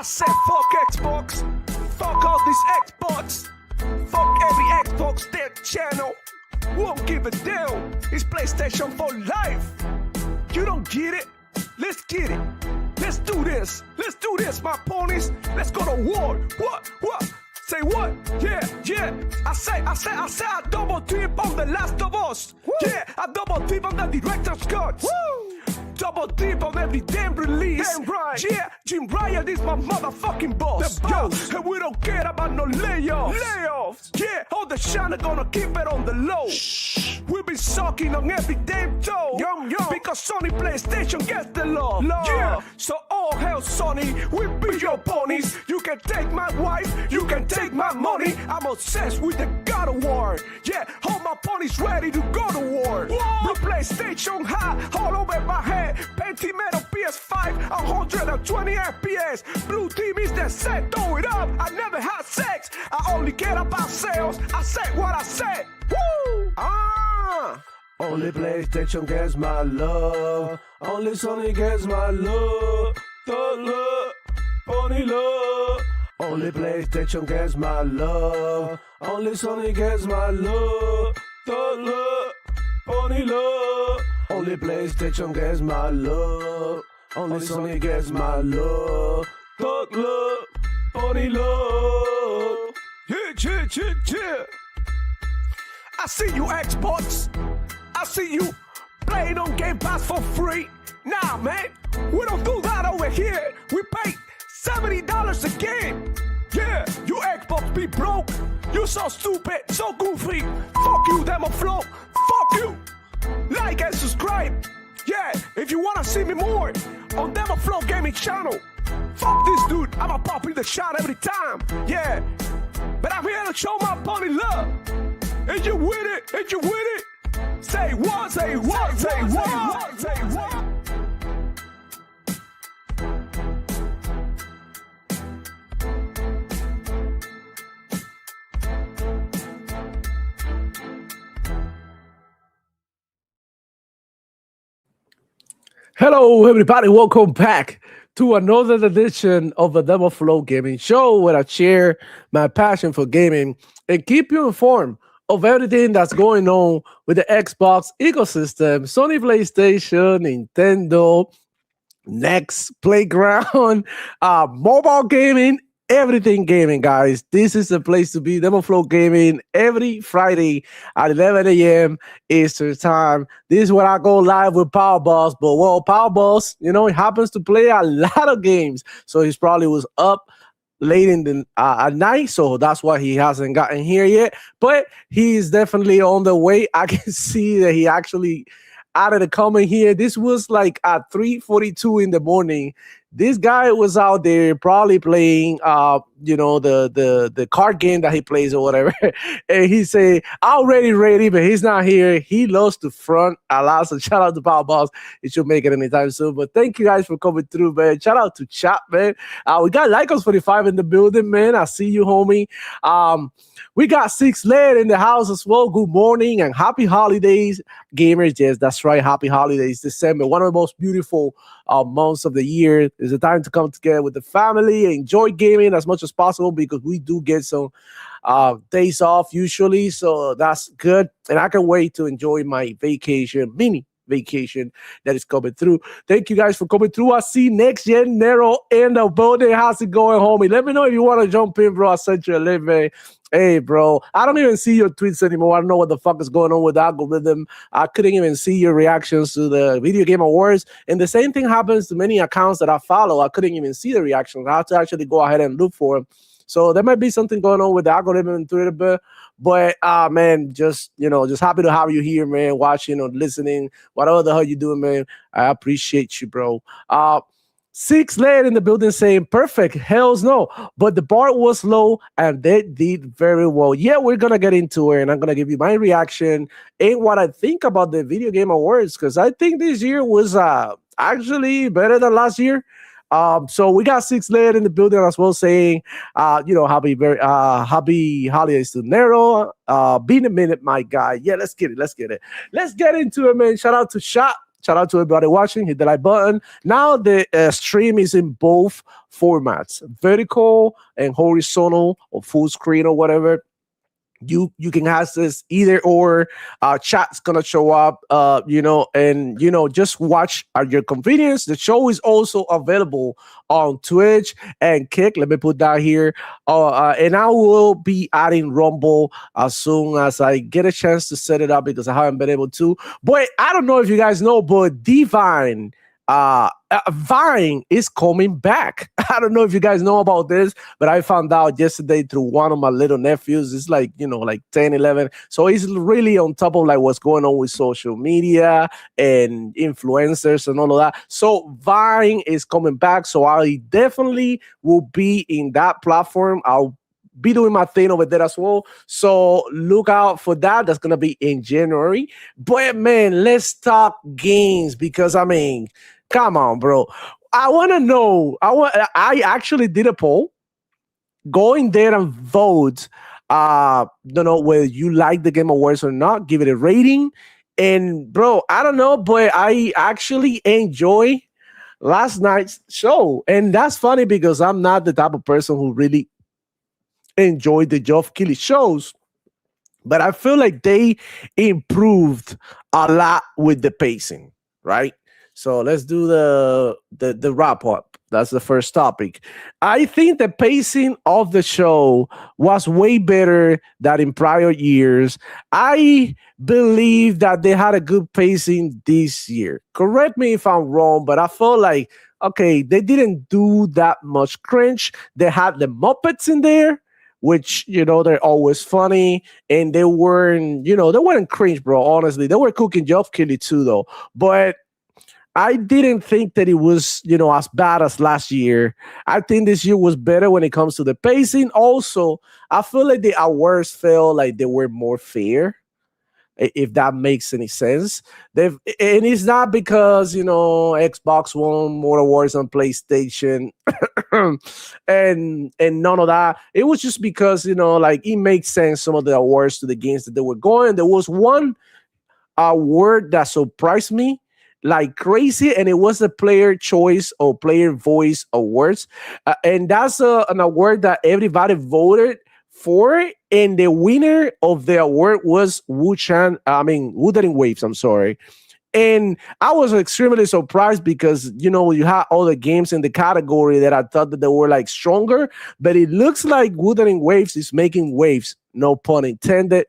said fuck Xbox, fuck all these Xbox, fuck every Xbox their channel. Won't give a damn. It's PlayStation for life. You don't get it? Let's get it. Let's do this. Let's do this, my ponies. Let's go to war. What? Say what? Yeah. I say I double dip on The Last of Us. Woo. Yeah, I double dip on the director's cut. Woo. Double dip on every damn release. Damn right. Yeah, Jim Ryan is my motherfucking boss. The boss. Yo, and we don't care about no layoffs. Yeah, all the shine are gonna keep it on the low. Shh. We'll be sucking on every damn toe. Yum. Because Sony PlayStation gets the love. Yeah, so all hell Sony, we be your ponies. You can take my wife, you can take my money. I'm obsessed with the God of War. Yeah, all my ponies ready to go to war. Blue PlayStation high, all over my head. Pentimeter PS5, 120 FPS. Blue team is the set, throw it up. I never had sex, I only care about sales. I said what I said. Woo! Only PlayStation gets my love. Only Sony gets my love. The love, pony love. Only PlayStation gets my love. Only Sony gets my love. The love, pony love. Only PlayStation gets my love. Only Sony gets my love. Thug love, pony love. Yeah. I see you Xbox. I see you playing on Game Pass for free. Nah, man, we don't do that over here. We pay $70 a game. Yeah, you Xbox be broke. You so stupid, so goofy. Fuck you, Demo Flow. Fuck you. Like and subscribe. Yeah, if you wanna see me more on Demo Flow Gaming channel. Fuck this dude, I'ma pop in the shot every time. Yeah, but I'm here to show my pony love. And you with it? Say what? Hello, everybody. Welcome back to another edition of the Demo Flow Gaming Show, where I share my passion for gaming and keep you informed of everything that's going on with the Xbox ecosystem, Sony PlayStation, Nintendo, Next, Playground, mobile gaming, everything gaming, guys. This is the place to be. Demo Flow Gaming every Friday at 11 a.m. Eastern Time. This is where I go live with Power Boss. But well, Power Boss, he happens to play a lot of games, so he probably was up late in the at night, so that's why he hasn't gotten here yet. But he's definitely on the way. I can see that he actually added a comment here. This was like at 3:42 in the morning. This guy was out there probably playing, the card game that he plays or whatever. And he say, already ready, but he's not here. He loves to front a lot. So shout out to Power Boss. He should make it anytime soon. But thank you guys for coming through, man. Shout out to Chat, man. We got Lycos45 in the building, man. I see you, homie. We got Six Led in the house as well. Good morning and happy holidays, gamers. Yes, that's right. Happy holidays. December, one of the most beautiful months of the year. It's a time to come together with the family, enjoy gaming as much as possible because we do get some days off usually. So that's good. And I can wait to enjoy my mini vacation that is coming through. Thank you guys for coming through. I see Next Gen Nero in the building. How's it going, homie? Let me know if you want to jump in, bro. I sent you a link, man. Hey, bro, I don't even see your tweets anymore. I don't know what the fuck is going on with the algorithm. I couldn't even see your reactions to the Video Game Awards. And the same thing happens to many accounts that I follow. I couldn't even see the reactions. I have to actually go ahead and look for them. So there might be something going on with the algorithm and Twitter, but man, just happy to have you here, man, watching or listening, whatever the hell you doing, man. I appreciate you, bro. Six Led in the building saying, perfect, hells no. But the bar was low and they did very well. Yeah, we're going to get into it and I'm going to give you my reaction and what I think about the Video Game Awards because I think this year was actually better than last year. So we got Six Led in the building as well saying, happy holidays to Nero. Been a minute, my guy. Yeah, let's get it. Let's get into it, man. Shout out to Shot. Shout out to everybody watching. Hit the like button. Now the stream is in both formats, vertical and horizontal or full screen or whatever. You can access either or. Chat's gonna show up, and just watch at your convenience. The show is also available on Twitch and Kick. Let me put that here. And I will be adding Rumble as soon as I get a chance to set it up because I haven't been able to. But I don't know if you guys know, but Divine Vine is coming back. I don't know if you guys know about this, but I found out yesterday through one of my little nephews. It's like, like 10, 11. So he's really on top of like what's going on with social media and influencers and all of that. So Vine is coming back. So I definitely will be in that platform. I'll be doing my thing over there as well. So look out for that. That's going to be in January. But man, let's talk games because come on, bro. I want to know. I actually did a poll. Go in there and vote. Don't know whether you like the Game Awards or not. Give it a rating. And bro, I don't know, but I actually enjoy last night's show. And that's funny because I'm not the type of person who really enjoyed the Geoff Keighley shows. But I feel like they improved a lot with the pacing, right? So let's do the wrap up. That's the first topic. I think the pacing of the show was way better than in prior years. I believe that they had a good pacing this year. Correct me if I'm wrong, but I felt like, okay, they didn't do that much cringe. They had the Muppets in there, which, they're always funny. And they weren't cringe, bro, honestly. They were cooking Geoff Keighley too, though. But I didn't think that it was, as bad as last year. I think this year was better when it comes to the pacing. Also, I feel like the awards felt like they were more fair, if that makes any sense. And it's not because, Xbox won more awards on PlayStation and none of that. It was just because, it makes sense, some of the awards to the games that they were going. There was one award that surprised me like crazy, and it was the Player Choice or Player Voice Awards, and that's an award that everybody voted for, and the winner of the award was Wuthering Waves. I'm sorry. And I was extremely surprised because, you had all the games in the category that I thought that they were like stronger, but it looks like Wuthering Waves is making waves, no pun intended.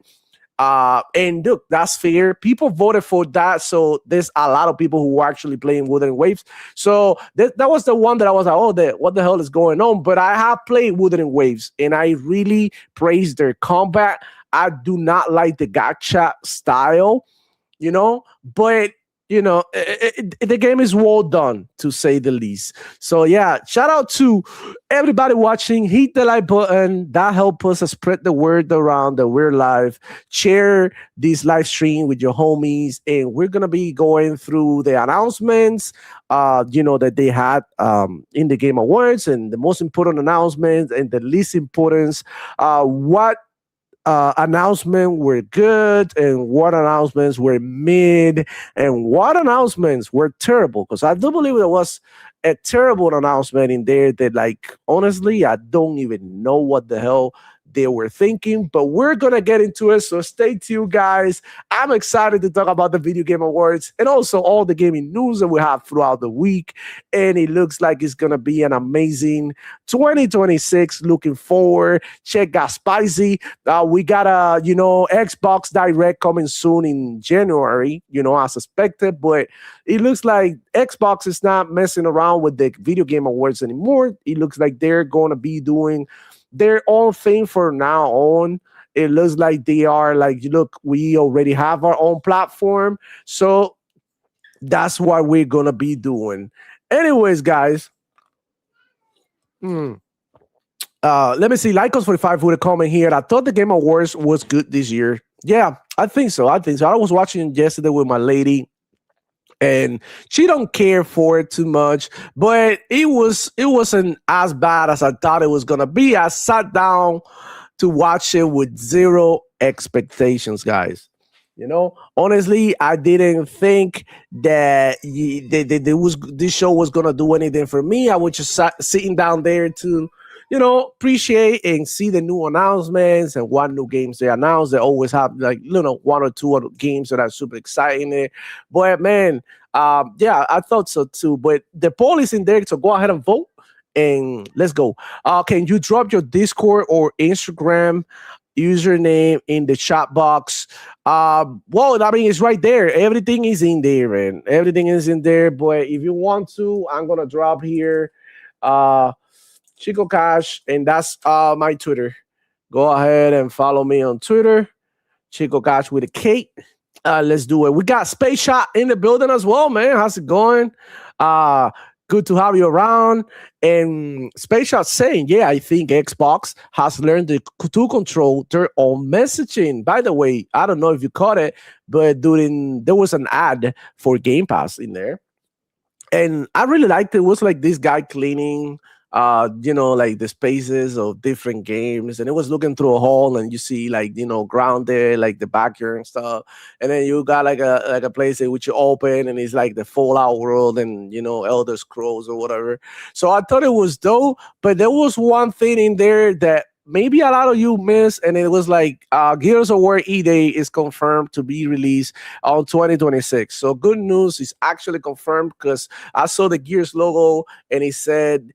And look, that's fair. People voted for that, so there's a lot of people who are actually playing Wuthering Waves. So that was the one that I was like, what the hell is going on? But I have played Wuthering Waves, and I really praise their combat. I do not like the gacha style, but the game is well done, to say the least. So yeah, shout out to everybody watching. Hit the like button. That helps us spread the word around that we're live. Share this live stream with your homies, and we're gonna be going through the announcements that they had in the Game Awards, and the most important announcements and the least importance, what announcements were good and what announcements were mid and what announcements were terrible, because I do believe there was a terrible announcement in there that, like, honestly, I don't even know what the hell they were thinking, but we're gonna get into it, so stay tuned, guys. I'm excited to talk about the Video Game Awards and also all the gaming news that we have throughout the week, and it looks like it's gonna be an amazing 2026. Looking forward. Check got spicy. We got a Xbox Direct coming soon in January, as expected, but it looks like Xbox is not messing around with the Video Game Awards anymore. It looks like they're gonna be doing their own thing for now on. It looks like they are like, look, we already have our own platform, so that's what we're gonna be doing. Anyways, guys, let me see. Lycos45 with a comment here. I thought the Game Awards was good this year. Yeah, I think so. I was watching yesterday with my lady, and she don't care for it too much, but it wasn't as bad as I thought it was gonna be. I sat down to watch it with zero expectations, guys. Honestly, I didn't think that this show was gonna do anything for me. I was just sitting down there to, appreciate and see the new announcements and what new games they announce. They always have like one or two other games that are super exciting there. But man, yeah, I thought so too. But the poll is in there, so go ahead and vote and let's go. Can you drop your Discord or Instagram username in the chat box? Well, I mean, it's right there. Everything is in there, man. Everything is in there. But if you want to, I'm gonna drop here, uh, Chico Cash, and that's my Twitter. Go ahead and follow me on Twitter, Chico Cash with a K. Let's do it. We got Space Shot in the building as well, man. How's it going? Uh, Good to have you around. And Space Shot saying, yeah, I think Xbox has learned to control their own messaging. By the way, I don't know if you caught it, but there was an ad for Game Pass in there, and I really liked it. It was like this guy cleaning, like the spaces of different games, and it was looking through a hole, and you see like ground there, like the backyard and stuff, and then you got like a place in which you open, and it's like the Fallout world and Elder Scrolls or whatever. So I thought it was dope, but there was one thing in there that maybe a lot of you missed, and it was like Gears of War E-Day is confirmed to be released on 2026. So good news, is actually confirmed because I saw the Gears logo and it said,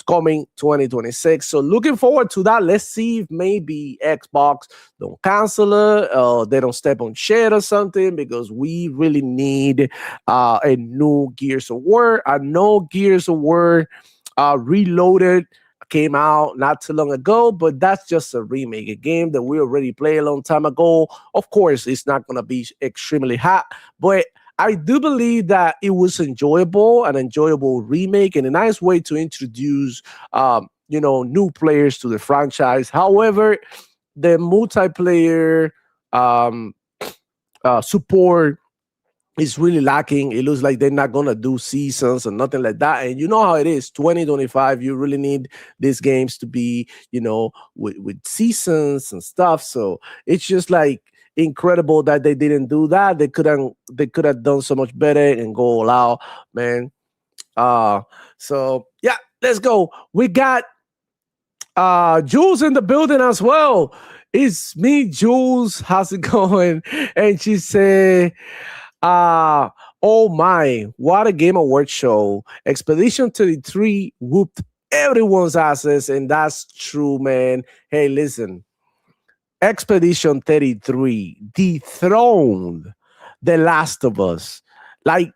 coming 2026. So looking forward to that. Let's see if maybe Xbox don't cancel it, they don't step on shit or something, because we really need a new Gears of War. I know Gears of War Reloaded came out not too long ago, but that's just a remake, a game that we already played a long time ago. Of course, it's not going to be extremely hot, but I do believe that it was an enjoyable remake, and a nice way to introduce, new players to the franchise. However, the multiplayer um, support is really lacking. It looks like they're not gonna do seasons or nothing like that. And you know how it is, 2025. You really need these games to be, with seasons and stuff. So it's just like incredible that they didn't do that. They could have done so much better and go all out, man. Uh so yeah, let's go. We got Jules in the building as well. It's me, Jules. How's it going? And she said, uh, oh my, what a Game Award show. Expedition 33 whooped everyone's asses, and that's true, man. Hey, listen, Expedition 33 dethroned The Last of Us, like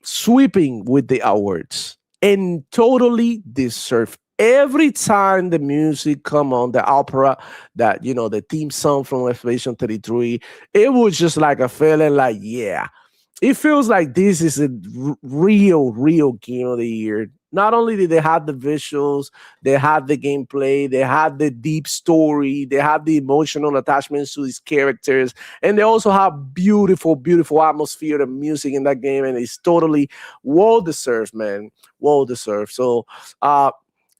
sweeping with the awards, and totally deserved. Every time the music come on, the opera, that the theme song from Expedition 33, it was just like a feeling like, yeah, it feels like this is a real game of the year. Not only did they have the visuals, they had the gameplay, they had the deep story, they had the emotional attachments to these characters, and they also have beautiful atmosphere and music in that game, and it's totally well deserved, man. Well deserved. So,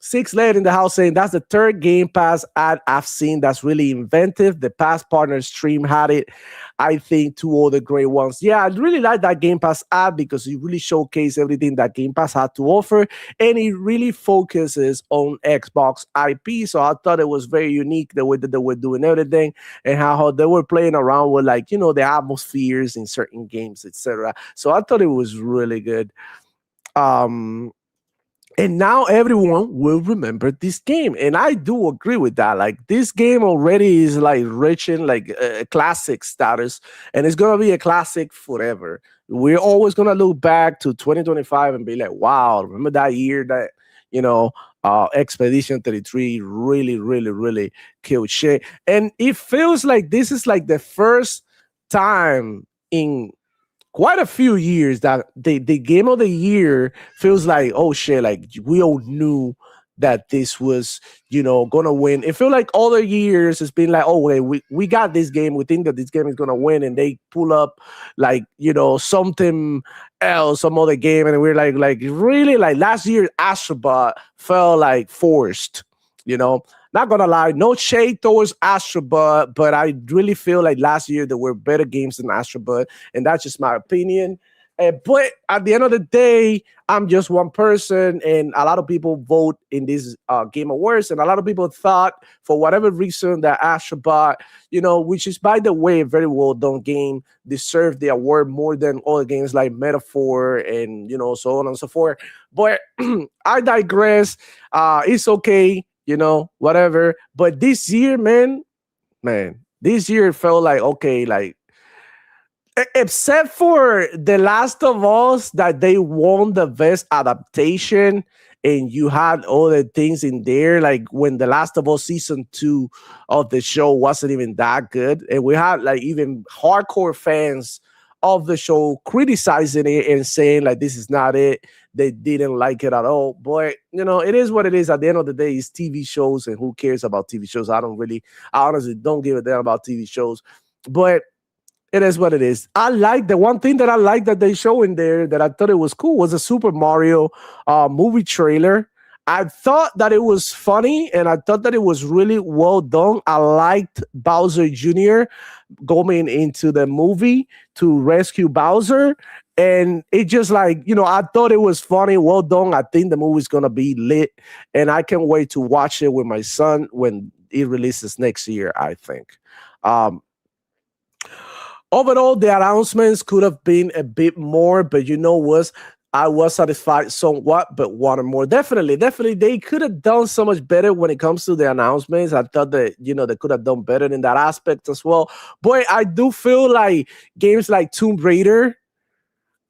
Six Laid in the house saying that's the third Game Pass ad I've seen that's really inventive. The past partner stream had it. I think two other great ones. Yeah, I really like that Game Pass ad because it really showcases everything that Game Pass had to offer, and it really focuses on Xbox IP. So I thought it was very unique the way that they were doing everything, and how they were playing around with, like, the atmospheres in certain games, etc. So I thought it was really good. Um and now everyone will remember this game, and I do agree with that. Like, this game already is like reaching like a classic status, and it's gonna be a classic forever. We're always gonna look back to 2025 and be like, wow, remember that year that you know Expedition 33 really killed shit. And it feels like this is like the first time in quite a few years that the game of the year feels like, oh shit, like we all knew that this was gonna win. It feel like other years it's been like, oh wait, we got this game, we think that this game is gonna win, and they pull up like something else, some other game, and we're like really, like last year Astrobot felt like forced, you know not gonna lie, no shade towards Astrobot, but I really feel like last year there were better games than Astrobot, and that's just my opinion. But at the end of the day, I'm just one person, and a lot of people vote in this Game Awards, and a lot of people thought, for whatever reason, that Astrobot, which is by the way a very well done game, deserved the award more than other games like Metaphor and so on and so forth. But I digress. It's okay, whatever. But this year, man, this year felt like okay, like except for The Last of Us, that they won the best adaptation, and you had all the things in there, like when The Last of Us season 2 of the show wasn't even that good, and we had like even hardcore fans of the show criticizing it and saying like this is not it. They didn't like it at all. But it is what it is. At the end of the day, it's TV shows, and who cares about TV shows? I honestly don't give a damn about TV shows. But it is what it is. I like the one thing that I like that they show in there that I thought it was cool was a Super Mario movie trailer. I thought that it was funny, and I thought that it was really well done. I liked Bowser Jr. going into the movie to rescue Bowser. And it just like, I thought it was funny, well done. I think the movie's going to be lit. And I can't wait to watch it with my son when it releases next year, I think. Overall, the announcements could have been a bit more, but I was satisfied somewhat, but wanted more. Definitely, they could have done so much better when it comes to the announcements. I thought that they could have done better in that aspect as well. Boy, I do feel like games like Tomb Raider.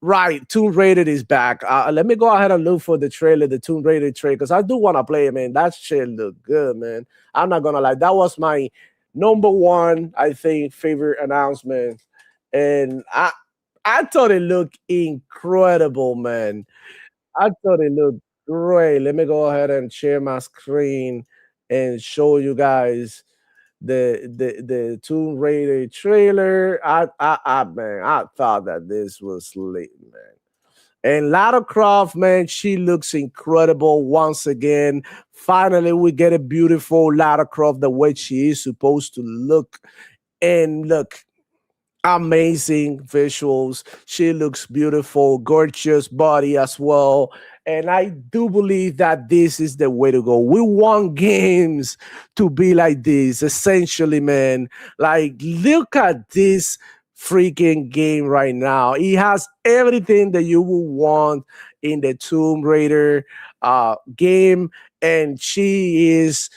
Right, Tomb Raider is back. Let me go ahead and look for the trailer, the Tomb Raider trailer, because I do want to play it, man. That shit look good, man. I'm not gonna lie, that was my number one, I think, favorite announcement, and I thought it looked incredible, man. I thought it looked great. Let me go ahead and share my screen and show you guys the Tomb Raider trailer. Man, I thought that this was lit, man. And Lara Croft, man, she looks incredible once again. Finally, we get a beautiful Lara Croft the way she is supposed to look. And look, amazing visuals. She looks beautiful, gorgeous body as well. And I do believe that this is the way to go. We want games to be like this, essentially, man. Like, look at this freaking game right now. It has everything that you would want in the Tomb Raider game. And she is,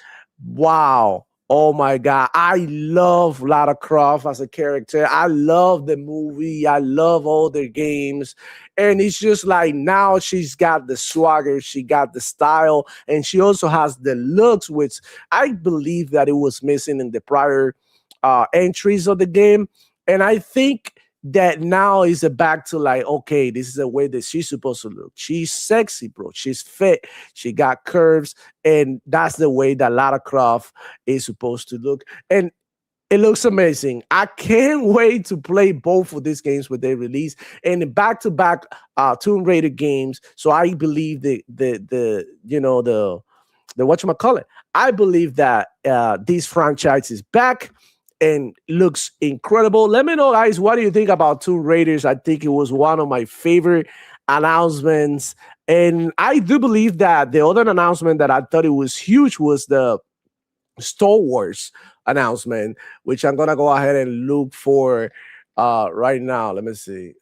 wow. Oh my God. I love Lara Croft as a character. I love the movie. I love all their games. And it's just like now she's got the swagger, she got the style, and she also has the looks, which I believe that it was missing in the prior entries of the game. And I think that now is a back to like, okay, this is the way that she's supposed to look. She's sexy, bro. She's fit. She got curves, and that's the way that Lara Croft is supposed to look. And it looks amazing. I can't wait to play both of these games when they release and back-to-back Tomb Raider games. So I believe the whatchamacallit. I believe that this franchise is back and looks incredible. Let me know, guys, what do you think about Tomb Raiders? I think it was one of my favorite announcements. And I do believe that the other announcement that I thought it was huge was the Star Wars announcement, which I'm gonna go ahead and look for right now. Let me see.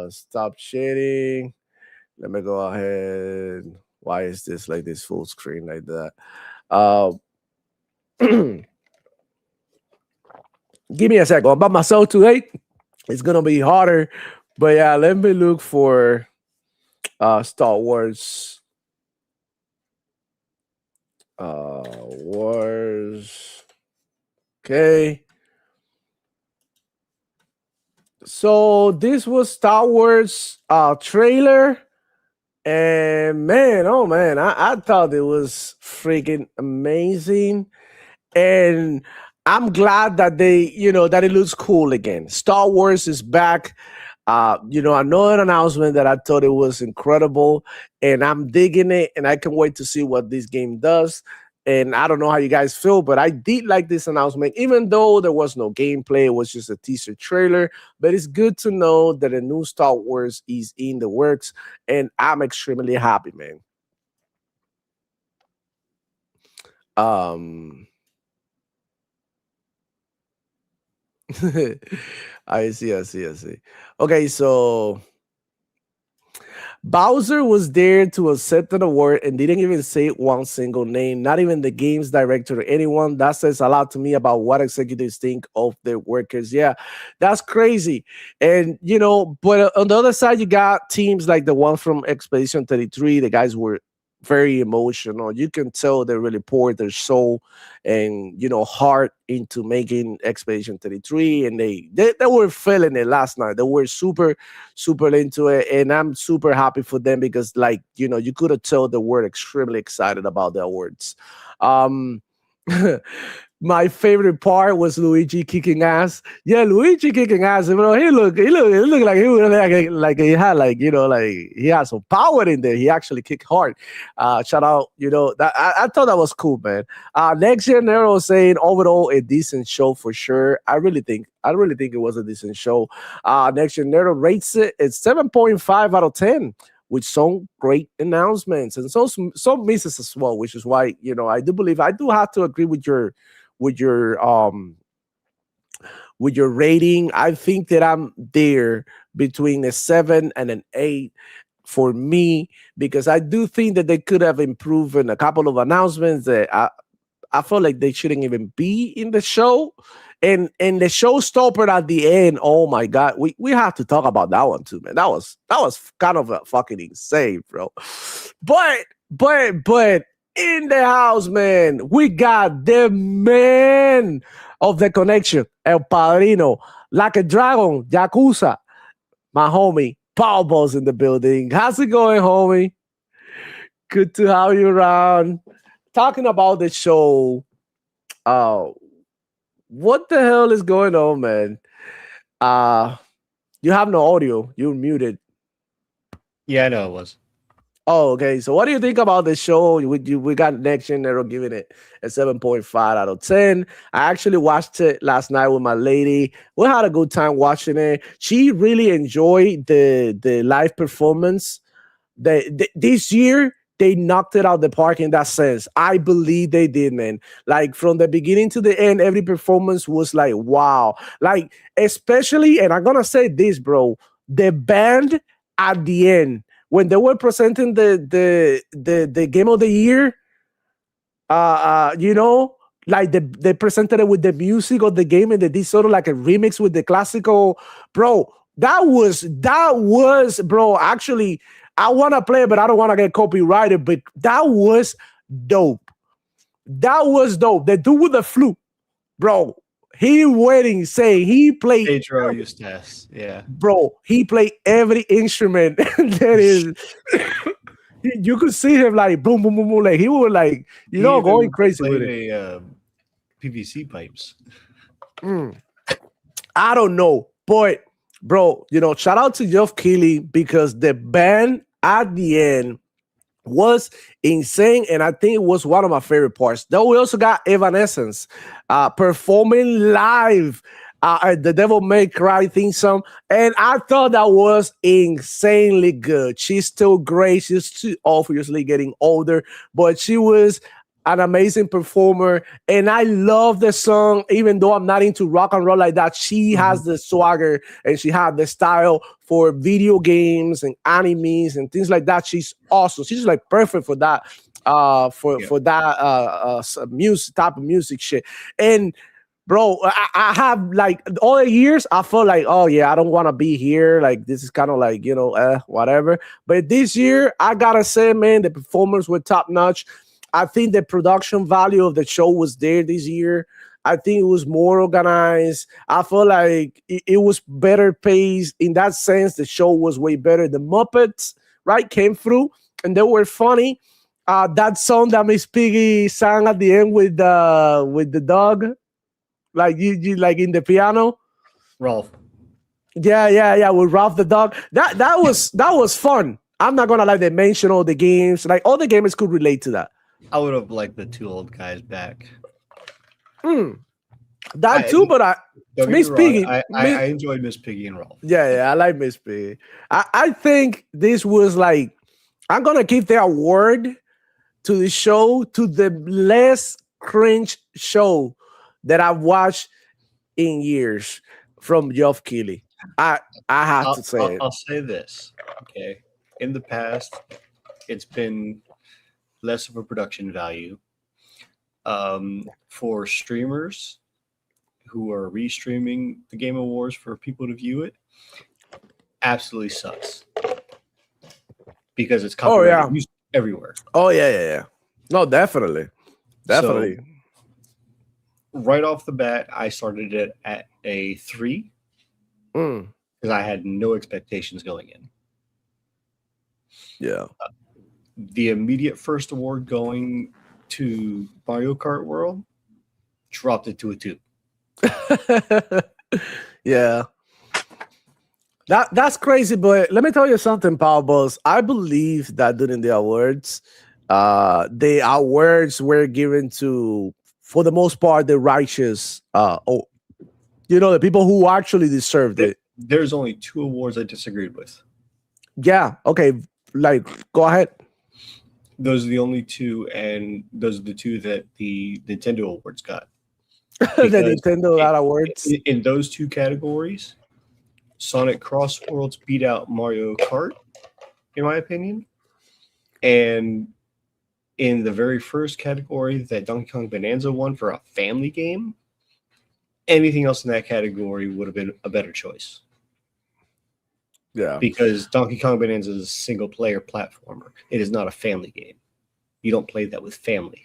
Stop shading. Let me go ahead. Why is this like this full screen like that? Uh, give me a second. I'm by myself today. It's gonna be harder, but yeah, let me look for Star Wars. Wars. Okay. So this was Star Wars trailer. And man, oh man, I thought it was freaking amazing. And I'm glad that that it looks cool again. Star Wars is back. Another announcement that I thought it was incredible, and I'm digging it, and I can wait to see what this game does. And I don't know how you guys feel, but I did like this announcement, even though there was no gameplay, it was just a teaser trailer. But it's good to know that a new Star Wars is in the works, and I'm extremely happy, man. Um, I see. Okay, so Bowser was there to accept an award and didn't even say one single name, not even the game's director or anyone. That says a lot to me about what executives think of their workers. Yeah, that's crazy. And, but on the other side, you got teams like the one from Expedition 33. The guys were very emotional. You can tell they really poured their soul and heart into making Expedition 33, and they were feeling it last night. They were super into it, and I'm super happy for them because, like, you could have told they were extremely excited about the awards. Um, my favorite part was Luigi kicking ass. Yeah, Luigi kicking ass. He looked like he was like he had like he had some power in there. He actually kicked hard. Shout out, that I thought that was cool, man. Next year, Nero saying overall a decent show for sure. I really think it was a decent show. Next year, Nero rates it at 7.5 out of 10 with some great announcements and some misses as well, which is why I do have to agree with your um with your rating. I think that I'm there between a 7 and an 8 for me, because I do think that they could have improved in a couple of announcements that I feel like they shouldn't even be in the show. And the showstopper at the end, oh my god, we have to talk about that one too, man. That was kind of a fucking insane, bro. But in the house, man, we got the man of the connection, El Padrino, like a dragon, Yakuza, my homie, Paul Balls in the building. How's it going, homie? Good to have you around. Talking about the show. Uh, what the hell is going on, man? Uh, you have no audio. You're muted. Yeah, I know it was. Oh, okay. So, what do you think about the show? We got Next Gen Nero giving it a 7.5 out of 10. I actually watched it last night with my lady. We had a good time watching it. She really enjoyed the live performance. This year, they knocked it out the park in that sense. I believe they did, man. Like from the beginning to the end, every performance was like, wow. Like, especially, and I'm going to say this, bro, the band at the end when they were presenting the game of the year, like they presented it with the music of the game and they did sort of like a remix with the classical, bro. That was, bro. Actually, I want to play it, but I don't want to get copyrighted. But that was dope. That was dope. The dude with the flute, bro. He waiting, say he played, Pedro Eustace. Yeah. bro. He played every instrument that is. You could see him like boom, boom, boom, boom. Like he was like, He going even crazy with played it. PVC pipes. Mm. I don't know, but bro, shout out to Geoff Keighley because the band at the end was insane, and I think it was one of my favorite parts. Though we also got Evanescence performing live at the Devil May Cry theme song, and I thought that was insanely good. She's still great. She's too obviously getting older, but she was an amazing performer, and I love the song. Even though I'm not into rock and roll like that, she has the swagger and she had the style for video games and animes and things like that. She's awesome. She's like perfect for that. For that music type of music shit. And bro, I have like all the years I felt like, oh yeah, I don't want to be here. Like this is kind of like whatever. But this year I gotta say, man, the performers were top notch. I think the production value of the show was there this year. I think it was more organized. I feel like it was better paced in that sense. The show was way better. The Muppets, right, came through and they were funny. That song that Miss Piggy sang at the end with the dog, like you like in the piano. Rolf. Yeah, with Ralph the dog. That was fun. I'm not gonna lie. They mentioned all the games. Like all the gamers could relate to that. I would have liked the two old guys back. That too, but Don't get Miss me wrong, Piggy, I enjoyed Miss Piggy and Rolf. yeah, I like Miss Piggy. I think this was like, I'm gonna give the award to the show, to the less cringe show that I've watched in years from Geoff Keighley. I have to say it. I'll say this. Okay. In the past, it's been less of a production value. For streamers who are restreaming the Game Awards for people to view it, absolutely sucks. Because it's copyrighted music everywhere. Oh yeah. No, definitely. So, right off the bat, I started it at a 3 because I had no expectations going in. Yeah. The immediate first award going to Mario Kart World dropped it to a 2. Yeah. That's crazy, but let me tell you something, Power Boss. I believe that during the awards were given to, for the most part, the righteous, the people who actually deserved it. There's only 2 awards I disagreed with. Yeah. Okay. Like, go ahead. Those are the only 2, and those are the 2 that the Nintendo awards got. The Nintendo awards. In those 2 categories, Sonic Cross Worlds beat out Mario Kart, in my opinion. And in the very first category that Donkey Kong Bonanza won for a family game, anything else in that category would have been a better choice. Yeah. Because Donkey Kong Bonanza is a single-player platformer. It is not a family game. You don't play that with family.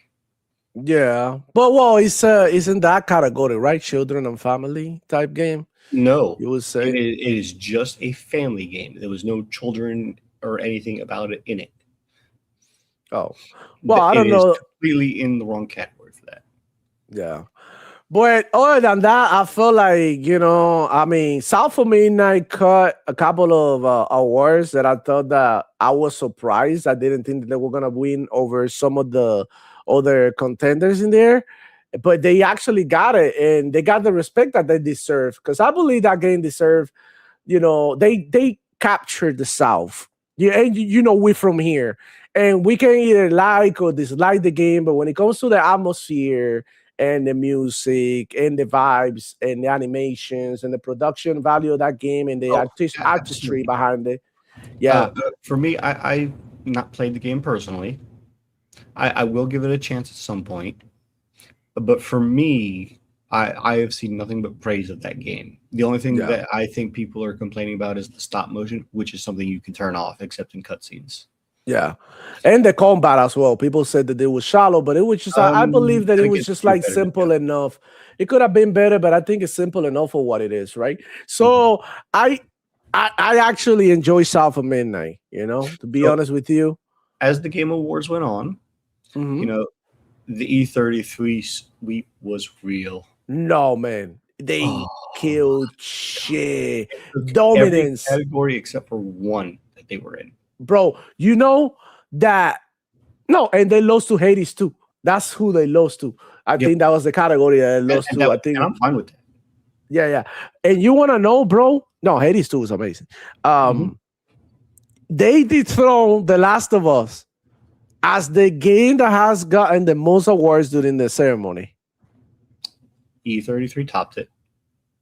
Yeah. But, well, it's in that category, right? Children and family type game? No. You would say? It is just a family game. There was no children or anything about it in it. Oh. Well, I don't know. Completely in the wrong category for that. Yeah. But other than that, I feel like, South of Midnight cut a couple of awards that I thought that I was surprised. I didn't think that they were going to win over some of the other contenders in there. But they actually got it, and they got the respect that they deserve. Because I believe that game deserved, they captured the South. Yeah, and we're from here. And we can either like or dislike the game, but when it comes to the atmosphere and the music and the vibes and the animations and the production value of that game and the artistry behind it. Yeah. For me, I not played the game personally. I will give it a chance at some point. But for me, I have seen nothing but praise of that game. The only thing that I think people are complaining about is the stop motion, which is something you can turn off except in cutscenes. Yeah, and the combat as well. People said that it was shallow, but it was just, I believe that it was just like simple enough. It could have been better, but I think it's simple enough for what it is, right? So I actually enjoy South of Midnight, to be honest with you. As the Game Awards went on, the E33 sweep was real. No, man. They killed shit. Dominance. Every category except for one that they were in. Bro, that and they lost to Hades too. That's who they lost to. I think that was the category that they lost to. I think I'm fine with that. Yeah. And you want to know, bro? No, Hades 2 is amazing. They dethroned The Last of Us as the game that has gotten the most awards during the ceremony. E33 topped it.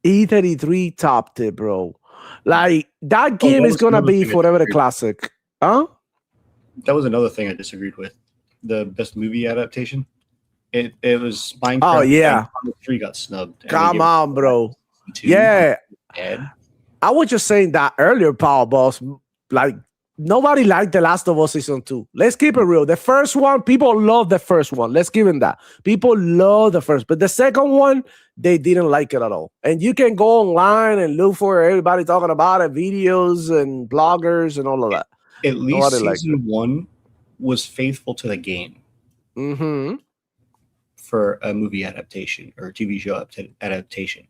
E33 topped it, bro. Like, that game is going to be forever a classic. Huh? That was another thing I disagreed with. The best movie adaptation. It was Minecraft. Oh, yeah. 3 got snubbed. Come on, bro. Yeah. I was just saying that earlier, Power Boss. Like, nobody liked The Last of Us Season 2. Let's keep it real. The first one, people love the first one. Let's give them that. People love the first. But the second one, they didn't like it at all. And you can go online and look for everybody talking about it, videos and bloggers and all of that. At least Season 1 was faithful to the game. For a movie adaptation or TV show adaptation.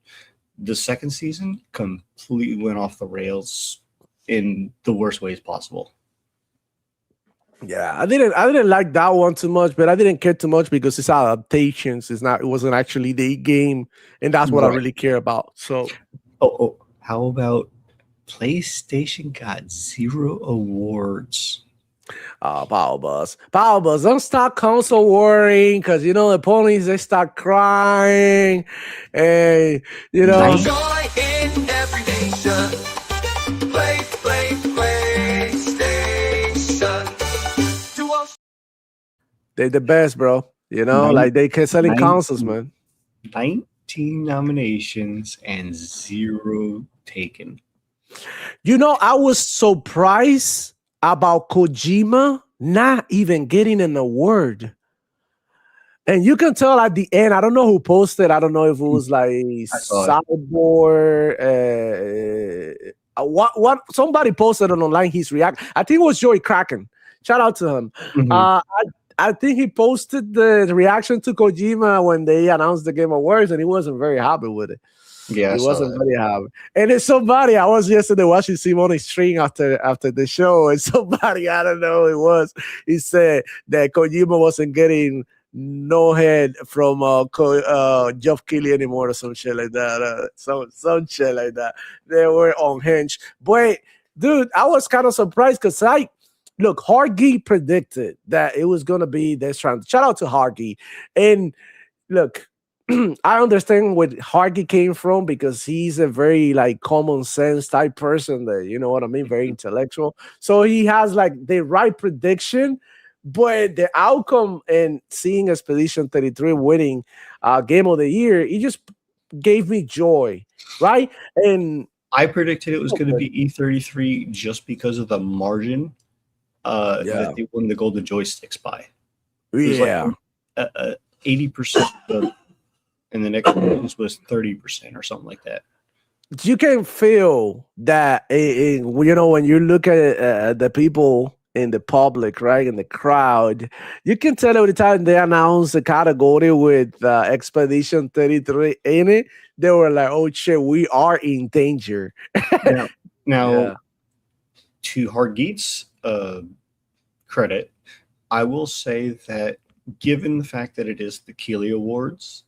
The second season completely went off the rails in the worst ways possible. Yeah, I didn't like that one too much, but I didn't care too much because it's adaptations. It wasn't actually the game, and that's what I Right. really care about. So How about PlayStation got 0 awards? Power Buzz, don't start console worrying because the ponies they start crying, and you know Nine, Joy in every nation. PlayStation. To all they're the best, bro. nine, Like they can selling consoles, 19, man. 19 nominations and 0 taken. I was surprised about Kojima not even getting an award. And you can tell at the end, I don't know who posted. I don't know if it was like I saw it. Cyborg. What somebody posted on online his react. I think it was Joey Kraken. Shout out to him. Mhm. I think he posted the reaction to Kojima when they announced the Game Awards, and he wasn't very happy with it. Yeah, I He saw wasn't that. very happy. And it's somebody I was yesterday watching Simone stream after the show, and somebody I don't know who it was. He said that Kojima wasn't getting no head from Geoff Keighley anymore or some shit like that. Some shit like that. They were unhinged. But dude, I was kind of surprised because look, Hargy predicted that it was gonna be this round. Shout out to Hargy. And look, I understand where Hargy came from because he's a very like common sense type person that you know what I mean, very intellectual. So he has like the right prediction, but the outcome and seeing Expedition 33 winning game of the year, it just gave me joy, right? And I predicted it was going to okay. be E33 just because of the margin Yeah, that they won the golden joysticks by. It was like yeah. 80%, and the next one was 30% or something like that. You can feel that when you look at the people in the public, right, in the crowd, you can tell every time they announce a category with Expedition 33 in it, they were like, oh shit, we are in danger. Now, Yeah. now to Hargeet's credit, I will say that given the fact that it is the Keeley Awards,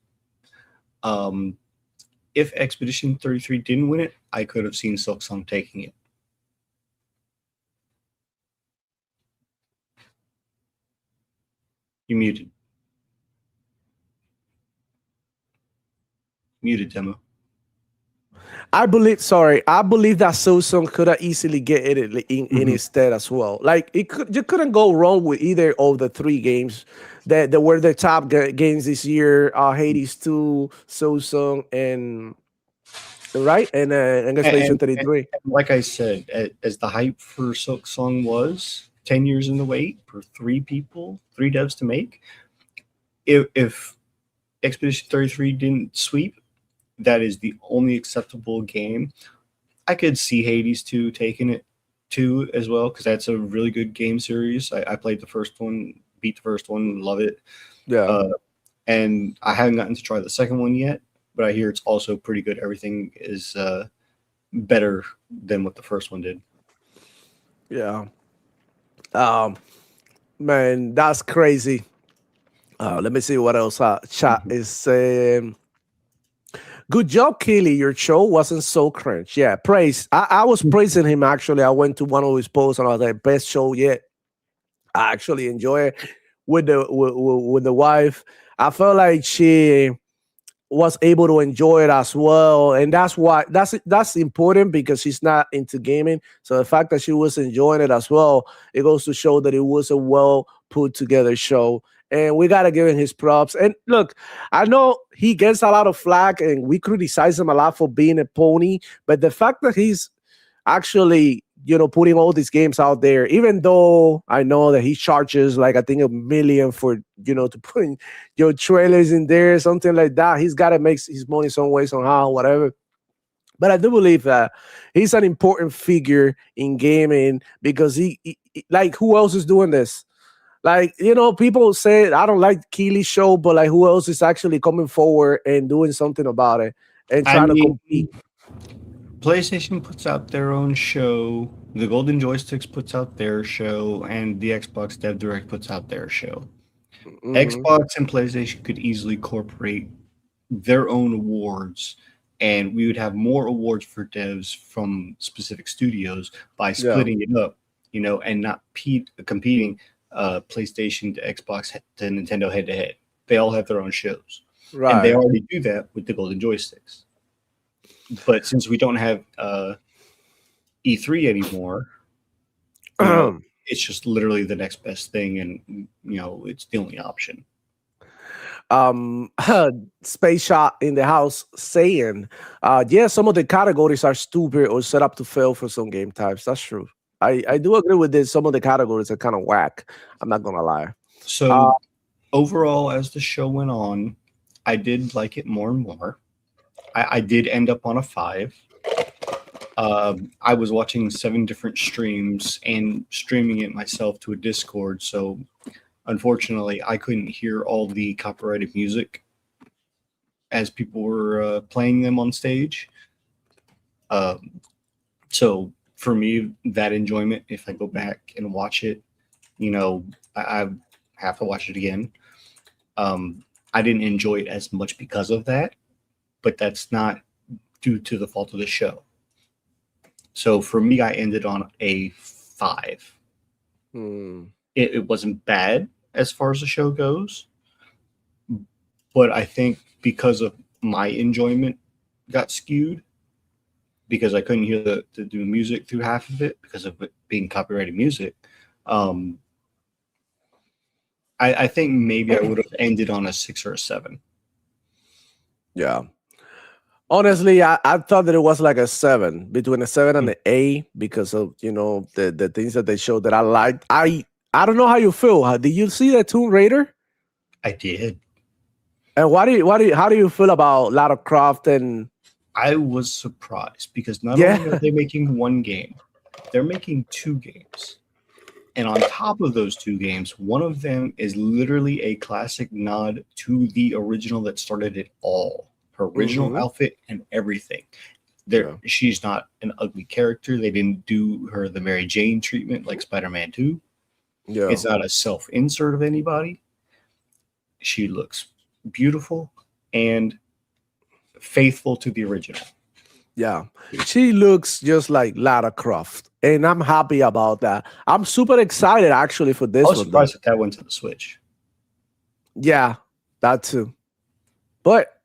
if Expedition 33 didn't win it, I could have seen Silksong taking it. You muted. Muted, Demo. I believe that Samsung could have easily get it in Mhm. his stead as well. Like you couldn't go wrong with either of the three games that were the top games this year. Hades 2, Samsung, and right and Expedition And 33. like I said, as the hype for Silksong was 10 years in the wait for three devs to make, if Expedition 33 didn't sweep, that is the only acceptable game. I could see Hades 2 taking it too as well, because that's a really good game series. I played the first one, beat the first one, love it. Yeah. And I haven't gotten to try the second one yet, but I hear it's also pretty good. Everything is better than what the first one did. Yeah. Man, that's crazy. Let me see what else chat is saying. Good job, Keely. Your show wasn't so cringe. Yeah, praise. I was praising him actually. I went to one of his posts and I was like, best show yet. I actually enjoy it with the wife. I felt like she was able to enjoy it as well, and that's important because she's not into gaming. So the fact that she was enjoying it as well, it goes to show that it was a well put together show. And we gotta give him his props. And look, I know he gets a lot of flack, and we criticize him a lot for being a pony. But the fact that he's actually putting all these games out there, even though I know that he charges like I think 1 million for to put in your trailers in there, something like that. He's got to make his money some way, somehow, whatever. But I do believe that he's an important figure in gaming because he like, who else is doing this? Like, people say I don't like Keely's show, but like, who else is actually coming forward and doing something about it and I trying to mean, compete? PlayStation puts out their own show The Golden Joysticks puts out their show, and the Xbox Dev Direct puts out their show. Mhm. Xbox and PlayStation could easily incorporate their own awards, and we would have more awards for devs from specific studios by Yeah, splitting it up, and not competing PlayStation to Xbox to Nintendo head to head. They all have their own shows, and they right. already do that with the Golden Joysticks. But since we don't have E3 anymore, you know, it's just literally the next best thing, and it's the only option. um Space Shot in the house saying, yeah, some of the categories are stupid or set up to fail for some game types. That's true. I do agree with this. Some of the categories are kind of whack. I'm not gonna lie. Uh So overall, as the show went on, I did like it more and more. I did end up on a 5. I was watching 7 different streams and streaming it myself to a Discord. So unfortunately, I couldn't hear all the copyrighted music as people were playing them on stage. Um, so for me, that enjoyment, if I go back and watch it, I have to watch it again. I didn't enjoy it as much because of that, but that's not due to the fault of the show. So for me, I ended on a 5. hmm, It wasn't bad as far as the show goes, but I think because of my enjoyment got skewed because I couldn't hear the music through half of it because of it being copyrighted music. Um, I think maybe I would have ended on a 6 or a 7. yeah. Honestly, I thought that it was like a 7, between a 7 and an A, because of the things that they showed that I liked. I don't know how you feel. Did you see the Tomb Raider? I did. And how do you feel about Lara Croft and I was surprised because not yeah, only are they making one game, they're making 2 games. And on top of those 2 games, one of them is literally a classic nod to the original that started it all. Her original Mhm. outfit and everything. Yeah. She's not an ugly character. They didn't do her the Mary Jane treatment like Spider-Man 2. Yeah. It's not a self-insert of anybody. She looks beautiful and faithful to the original. Yeah. She looks just like Lara Croft. And I'm happy about that. I'm super excited actually for I this was one. surprised that went to the Switch. Yeah, that too. But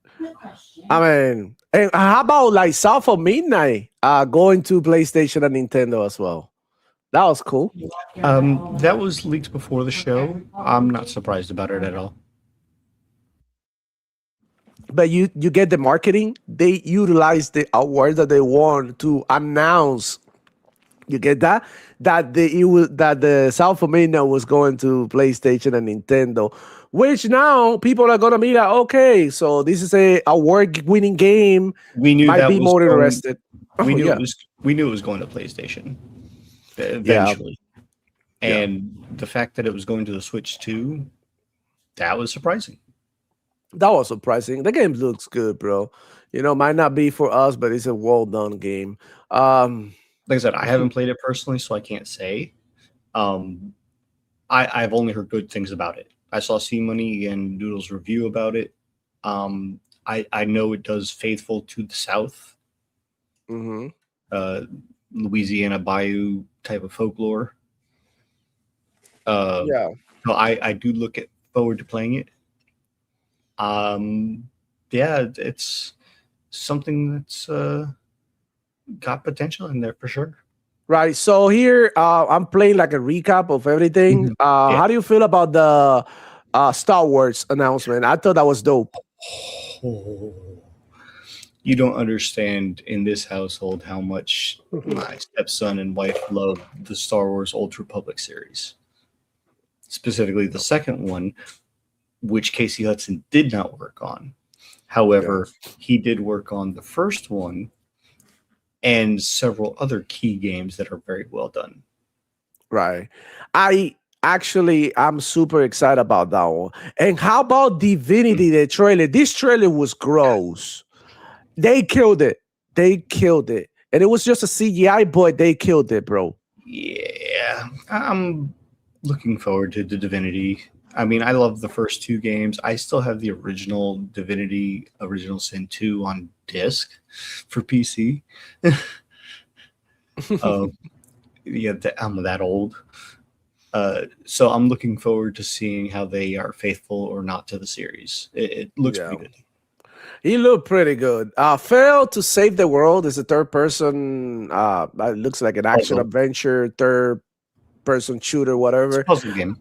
I mean, and how about like South of Midnight going to PlayStation and Nintendo as well? That was cool. That was leaked before the show. I'm not surprised about it at all. But you get the marketing. They utilize the award that they won to announce. You get that that the South of Midnight was going to PlayStation and Nintendo, which now people are gonna be like, okay, so this is a award-winning game. We knew Might that be was more going, interested. we Oh knew yeah, it was going to PlayStation yeah, eventually. yeah. And the fact that it was going to the Switch too, that was surprising. That was surprising. The game looks good, bro. Might not be for us, but it's a well done game. Like I said, I haven't played it personally, so I can't say. Um, I've only heard good things about it. I saw C Money and Doodle's review about it. I know it does faithful to the South, mhm. Louisiana Bayou type of folklore. Yeah. So I do look forward to playing it. Yeah, it's something that's got potential in there for sure. Right. So here I'm playing like a recap of everything. Yeah. How do you feel about the Star Wars announcement? I thought that was dope. You don't understand in this household how much my stepson and wife love the Star Wars Old Republic series. Specifically the second one, which Casey Hudson did not work on. However, he did work on the first one and several other key games that are very well done. Right. I'm super excited about that one. And how about Divinity, the trailer? This trailer was gross. They killed it. and it was just a CGI, but they killed it, bro. Yeah, I'm looking forward to the Divinity. I mean, I love the first two games. I still have the original Divinity, Original Sin 2 on disc for PC. uh, yeah, I'm that old. So I'm looking forward to seeing how they are faithful or not to the series. It looks Yeah. pretty good. He looked pretty good. Fail to Save the World is a third person. It looks like an action Puzzle. adventure, third person shooter, It's a whatever. puzzle game.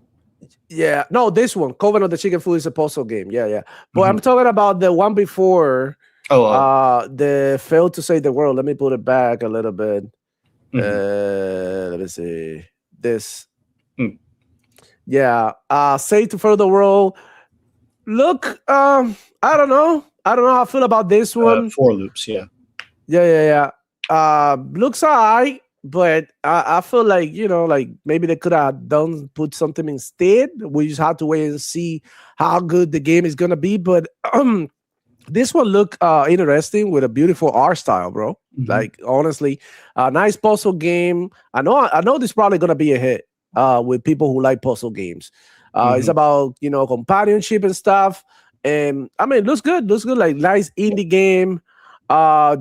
Yeah, no, this one, Coven of the Chicken Food, is a puzzle game. Yeah, yeah. But Mhm. I'm talking about the one before. Oh, The Fail to Save the World. Let me put it back a little bit. Let me see this. Mm. Yeah, Save to Further the World. Look, I don't know. I don't know how I feel about this one. 4 loops, yeah. Yeah. Looks alright, but I feel like, like maybe they could have put something instead. We just have to wait and see how good the game is gonna be. But this one look interesting with a beautiful art style, bro. Mhm. Like honestly, a nice puzzle game. I know this is probably gonna be a hit with people who like puzzle games. It's Mhm. about companionship and stuff. And I mean, looks good. Looks good. Like nice indie game.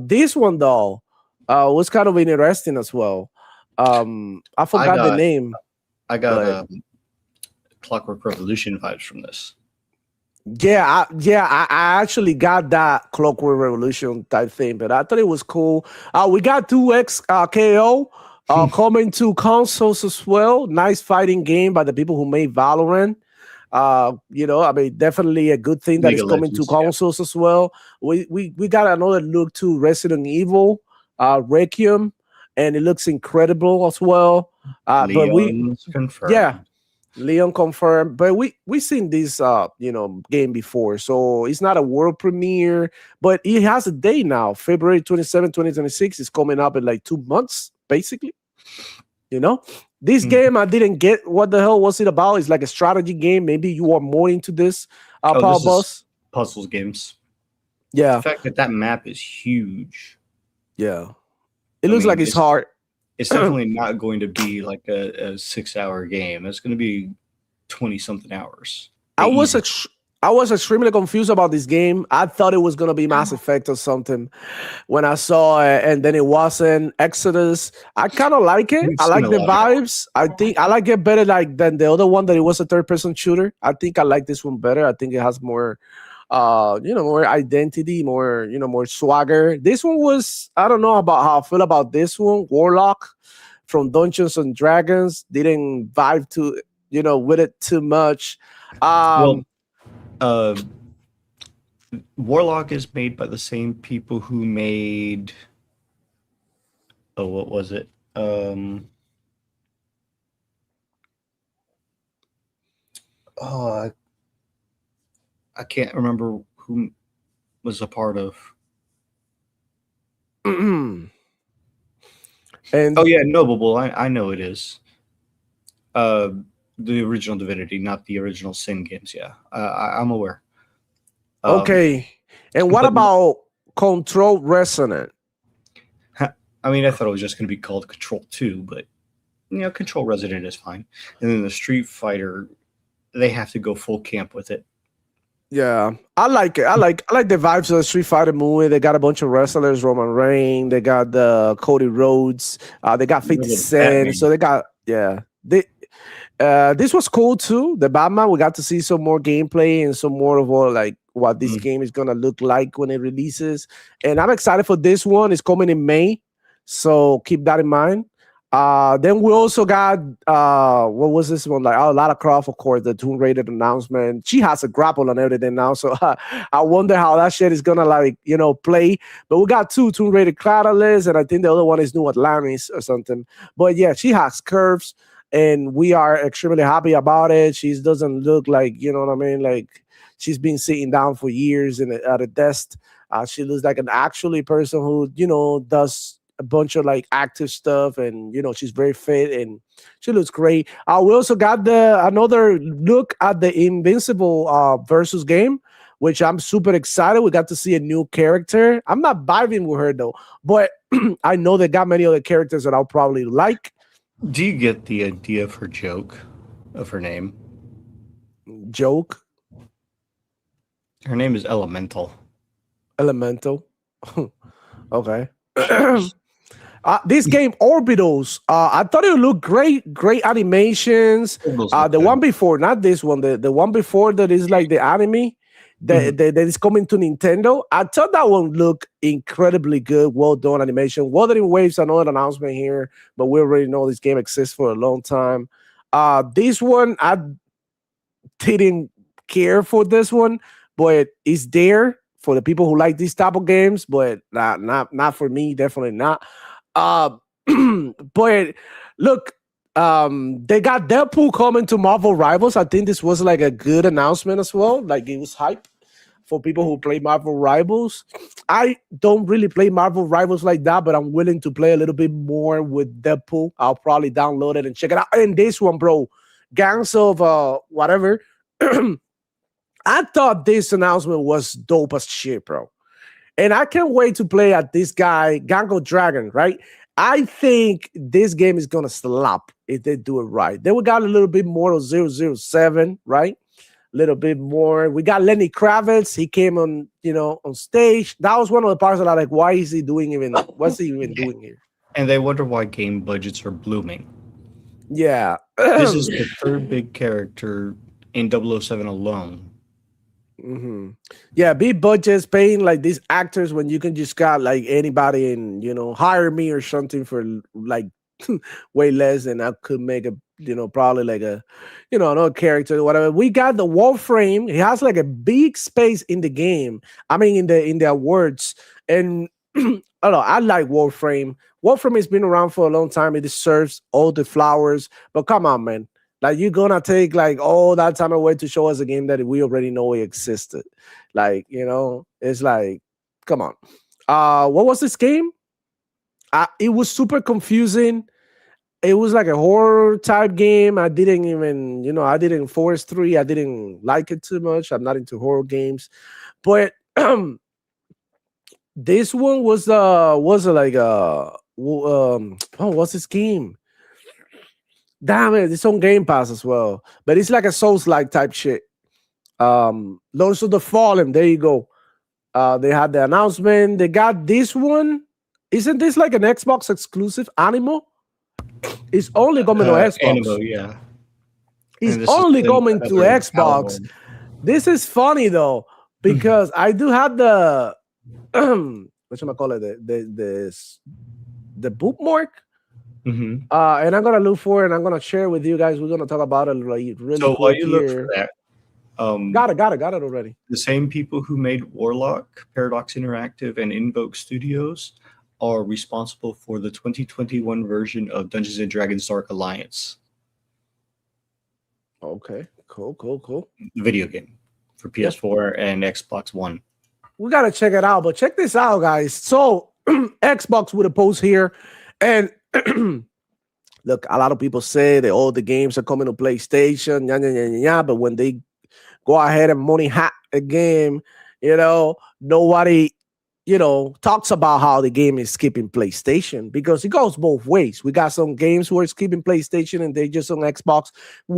This one though was kind of interesting as well. I forgot the got- name. I got But- Clockwork Revolution vibes from this. Yeah, I actually got that Clockwork Revolution type thing, but I thought it was cool. We got 2X KO coming to consoles as well. Nice fighting game by the people who made Valorant. I mean, definitely a good thing that League is of coming Legends, to yeah. consoles as well. We got another look to Resident Evil, Requiem, and it looks incredible as well. But Leon's confirmed. yeah. Leon confirmed, but we seen this game before, so it's not a world premiere, but it has a day now. February 27, 2026 is coming up in like 2 months, basically. This Mhm. game I didn't get what the hell was it about. It's like a strategy game. Maybe you are more into this, Oh, Power this is- Boss. Puzzles games. Yeah, The fact that map is huge. yeah. It looks like it's it's- hard. It's definitely not going to be like a 6-hour game. It's going to be 20-something hours. I was Easy. I was extremely confused about this game. I thought it was gonna be Mass Effect or something when I saw it, and then it wasn't. Exodus. I kind of like it. We've I like seen the a lot of vibes. I think I like it better than the other one that it was a third person shooter. I think I like this one better. I think it has more more identity, more swagger. This one was, I don't know about how I feel about this one. Warlock from Dungeons and Dragons didn't vibe to with it too much. Warlock is made by the same people who made what was it? I can't remember who was a part of. And Oh yeah, Noble. I know it is. The original Divinity, not the original Sin games. Yeah, I'm aware. okay. And what but- about Control Resonant? I mean, I thought it was just going to be called Control 2, but Control Resident is fine. And then the Street Fighter, they have to go full camp with it. Yeah, I like it. I like the vibes of the Street Fighter movie. They got a bunch of wrestlers, Roman Reigns. They got the Cody Rhodes. They got 50 the Cent. Batman. So they got this was cool too. The Batman. We got to see some more gameplay and some more of what this game is gonna look like when it releases. And I'm excited for this one. It's coming in May, so keep that in mind. Then we also got what was this one like? Lara Croft, of course, the Tomb Raider announcement. She has a grapple and everything now, so I wonder how that shit is gonna play. But we got 2 Tomb Raider Catalysts, and I think the other one is New Atlantis or something. But yeah, she has curves, and we are extremely happy about it. She doesn't look like like she's been sitting down for years at a desk. She looks like an actually person who does a bunch of active stuff, and she's very fit and she looks great. We also got another look at the Invincible versus game which I'm super excited. We got to see a new character. I'm not vibing with her though, but I know they got many other characters that I'll probably like. Do you get the idea of her joke, of her name? Joke, Her name is Elemental. Elemental. Okay. This game Orbitals. I thought it looked great. Great animations. The one before, not this one. The one before that is like the anime that is coming to Nintendo. I thought that one looked incredibly good. Well done animation. Wuthering Waves, another announcement here, but we already know this game exists for a long time. This one I didn't care for this one, but it's there for the people who like these type of games, but not for me. Definitely not. But look, they got Deadpool coming to Marvel Rivals. I think this was like a good announcement as well. Like it was hype for people who play Marvel Rivals. I don't really play Marvel Rivals like that, but I'm willing to play a little bit more with Deadpool. I'll probably download it and check it out. And this one, bro, Gangs of whatever. I thought this announcement was dope as shit, bro. And I can't wait to play at this guy, Gang of Dragon, right? I think this game is going to slap if they do it right. Then we got a little bit more of 007, right? A little bit more. We got Lenny Kravitz. He came on, on stage. That was one of the parts that I like, why is he doing even, what's he even doing here? And they wonder why game budgets are blooming. Yeah. This is the third big character in 007 alone. Mm-hmm. Yeah, big budgets, paying like these actors when you can just got like anybody and hire me or something for like way less than I could make a probably like a another character or whatever. We got the Warframe. He has like a big space in the game. I mean in the awards. And I don't know, I like Warframe. Warframe has been around for a long time. It deserves all the flowers. But come on, man. Like, you're gonna take like all that time away to show us a game that we already know it existed. Like, it's like, come on. What was this game? It was super confusing. It was like a horror type game. I didn't even, I didn't Forest 3. I didn't like it too much. I'm not into horror games. But this one was like what's this game? Damn it, it's on Game Pass as well. But it's like a Souls-like type shit. Lords of the Fallen, there you go. They had the announcement. They got this one. Isn't this like an Xbox exclusive? Animal? It's only coming to Xbox. Animal, yeah. It's only coming to Xbox. This is funny though, because I do have the the bookmark. Mm-hmm. And I'm gonna look for it and I'm gonna share it with you guys. We're gonna talk about it really So while you look here. for that, Got it already. the same people who made Warlock, Paradox Interactive, and Invoke Studios are responsible for the 2021 version of Dungeons and Dragons Dark Alliance, Okay, cool. the video game for PS4 and Xbox One. We gotta check it out, but check this out, guys. So Xbox with a post here, and look, a lot of people say that all the games are coming to PlayStation, but when they go ahead and money hack a game, nobody, talks about how the game is skipping PlayStation, because it goes both ways. We got some games who are skipping PlayStation and they just on Xbox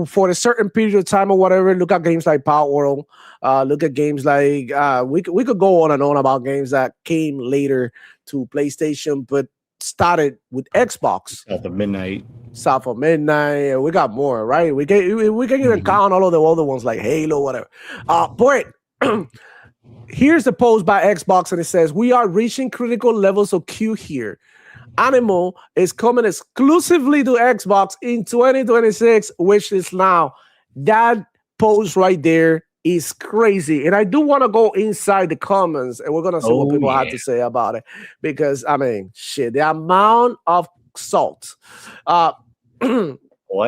for a certain period of time or whatever. Look at games like Power World. Look at games like we could go on and on about games that came later to PlayStation, but started with Xbox. South of Midnight. We got more, right? We can even count all of the other ones like Halo, whatever. But here's the post by Xbox, and it says, "We are reaching critical levels of queue here. Animal is coming exclusively to Xbox in 2026, which is now." That post right there is crazy. And I do want to go inside the comments and we're going to see what people had to say about it. Because, I mean, shit, the amount of salt. I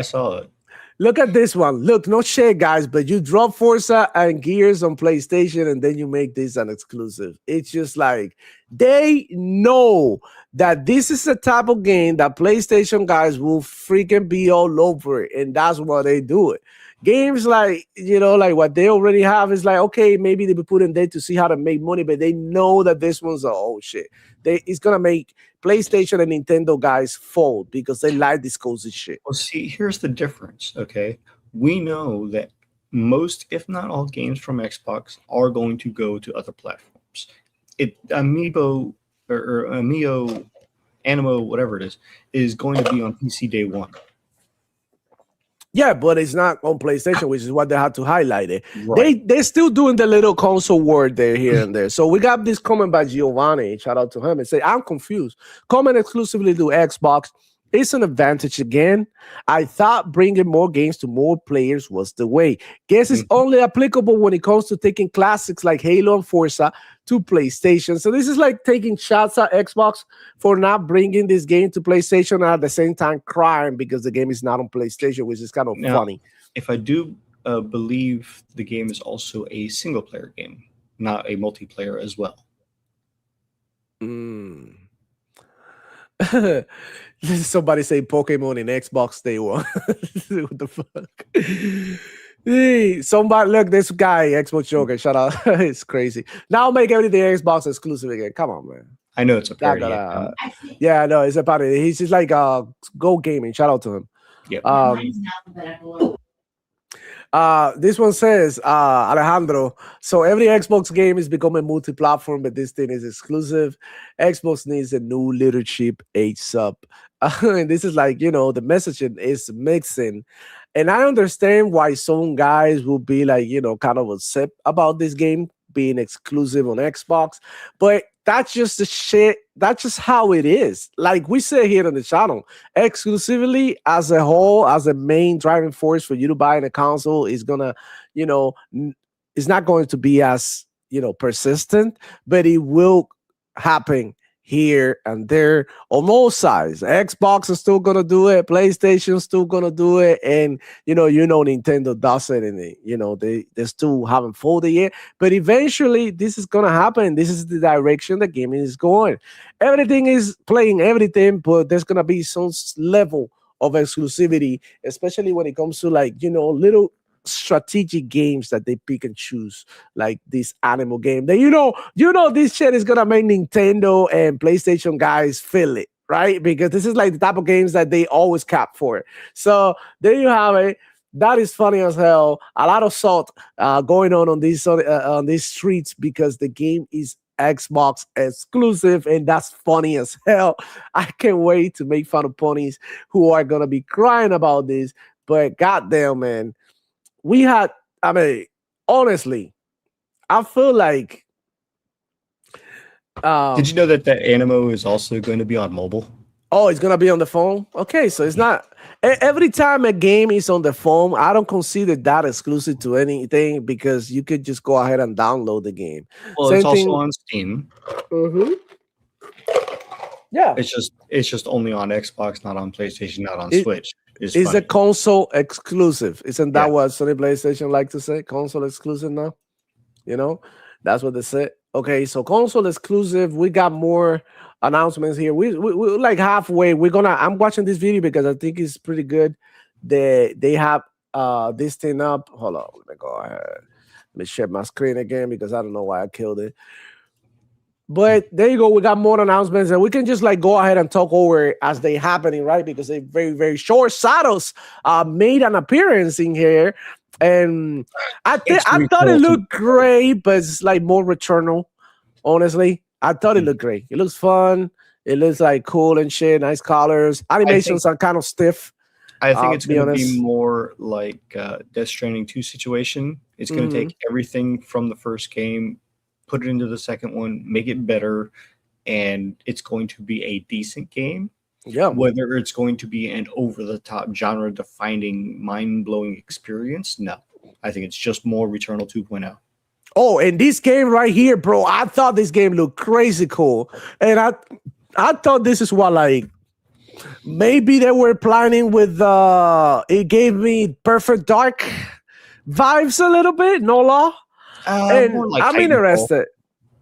saw it. Look at this one. Look, no shit, guys, but you drop Forza and Gears on PlayStation and then you make this an exclusive. It's just like they know that this is the type of game that PlayStation guys will freaking be all over it. And that's why they do it. games like like what they already have is like, okay, maybe they be put in there to see how to make money, but they know that this one's oh shit. It's gonna make PlayStation and Nintendo guys fold because they like this cozy shit. Well, see, here's the difference. Okay, we know that most, if not all, games from Xbox are going to go to other platforms. Amiibo or Amio, Animo, whatever it is going to be on PC day one. Yeah, but it's not on PlayStation, which is what they had to highlight it. Right. They're still doing the little console word there, here and there. So we got this comment by Giovanni. Shout out to him and say, I'm confused. Comment exclusively to Xbox. It's an advantage again. I thought bringing more games to more players was the way. Guess it's only applicable when it comes to taking classics like Halo and Forza to PlayStation. So this is like taking shots at Xbox for not bringing this game to PlayStation and at the same time crying because the game is not on PlayStation, which is kind of funny. If I do believe the game is also a single player game, not a multiplayer as well. Somebody say Pokemon in Xbox Day One. What the fuck? Hey, somebody look, this guy, Xbox Joker, shout out. It's crazy. Now make everything Xbox exclusive again. Come on, man. I know it's a parody. Yeah, no, it's a parody. He's just like Go Gaming. Shout out to him. Yep. This one says, Alejandro, so every Xbox game is becoming multi-platform, but this thing is exclusive. Xbox needs a new leadership ASAP. And this is like, the messaging is mixing. And I understand why some guys will be like, kind of upset about this game being exclusive on Xbox, but that's just the shit. That's just how it is. Like we say here on the channel, exclusively as a whole, as a main driving force for you to buy a console is gonna, it's not going to be as, persistent, but it will happen here and there on all sides. Xbox is still gonna do it, PlayStation's still gonna do it, and Nintendo does it, and they still haven't folded yet. But eventually, this is gonna happen. This is the direction the gaming is going. Everything is playing everything, but there's gonna be some level of exclusivity, especially when it comes to little strategic games that they pick and choose, like this animal game that this shit is gonna make Nintendo and PlayStation guys feel it, right? Because this is like the type of games that they always cap for. So there you have it. That is funny as hell. A lot of salt going on these streets because the game is Xbox exclusive, and that's funny as hell. I can't wait to make fun of ponies who are gonna be crying about this. But goddamn, man. Honestly, I feel like. Did you know that the Animo is also going to be on mobile? Oh, it's going to be on the phone? Okay, so it's not. Every time a game is on the phone, I don't consider that exclusive to anything because you could just go ahead and download the game. Well, it's also on Steam. Mm-hmm. Yeah. It's just only on Xbox, not on PlayStation, not on Switch. It's a console exclusive. Isn't that what Sony PlayStation like to say? Console exclusive now? That's what they say. Okay, so console exclusive. We got more announcements here. We're like halfway. I'm watching this video because I think it's pretty good. They have this thing up. Hold on, let me go ahead. Let me share my screen again because I don't know why I killed it. But there you go. We got more announcements, and we can just go ahead and talk over as they happening, right? Because they're very, very short. Satos made an appearance in here, and I thought it looked great, but it's more Returnal. Honestly, I thought it looked great. It looks fun. It looks cool and shit. Nice colors. Animations are kind of stiff. I think it's going to be more like Death Stranding 2 situation. It's going to take everything from the first game, put it into the second one, make it better, and it's going to be a decent game. Yeah. Whether it's going to be an over-the-top, genre-defining, mind-blowing experience, no. I think it's just more Returnal 2.0. Oh, and this game right here, bro, I thought this game looked crazy cool. And I thought this is what, maybe they were planning with, it gave me Perfect Dark vibes a little bit, no law. And I'm interested.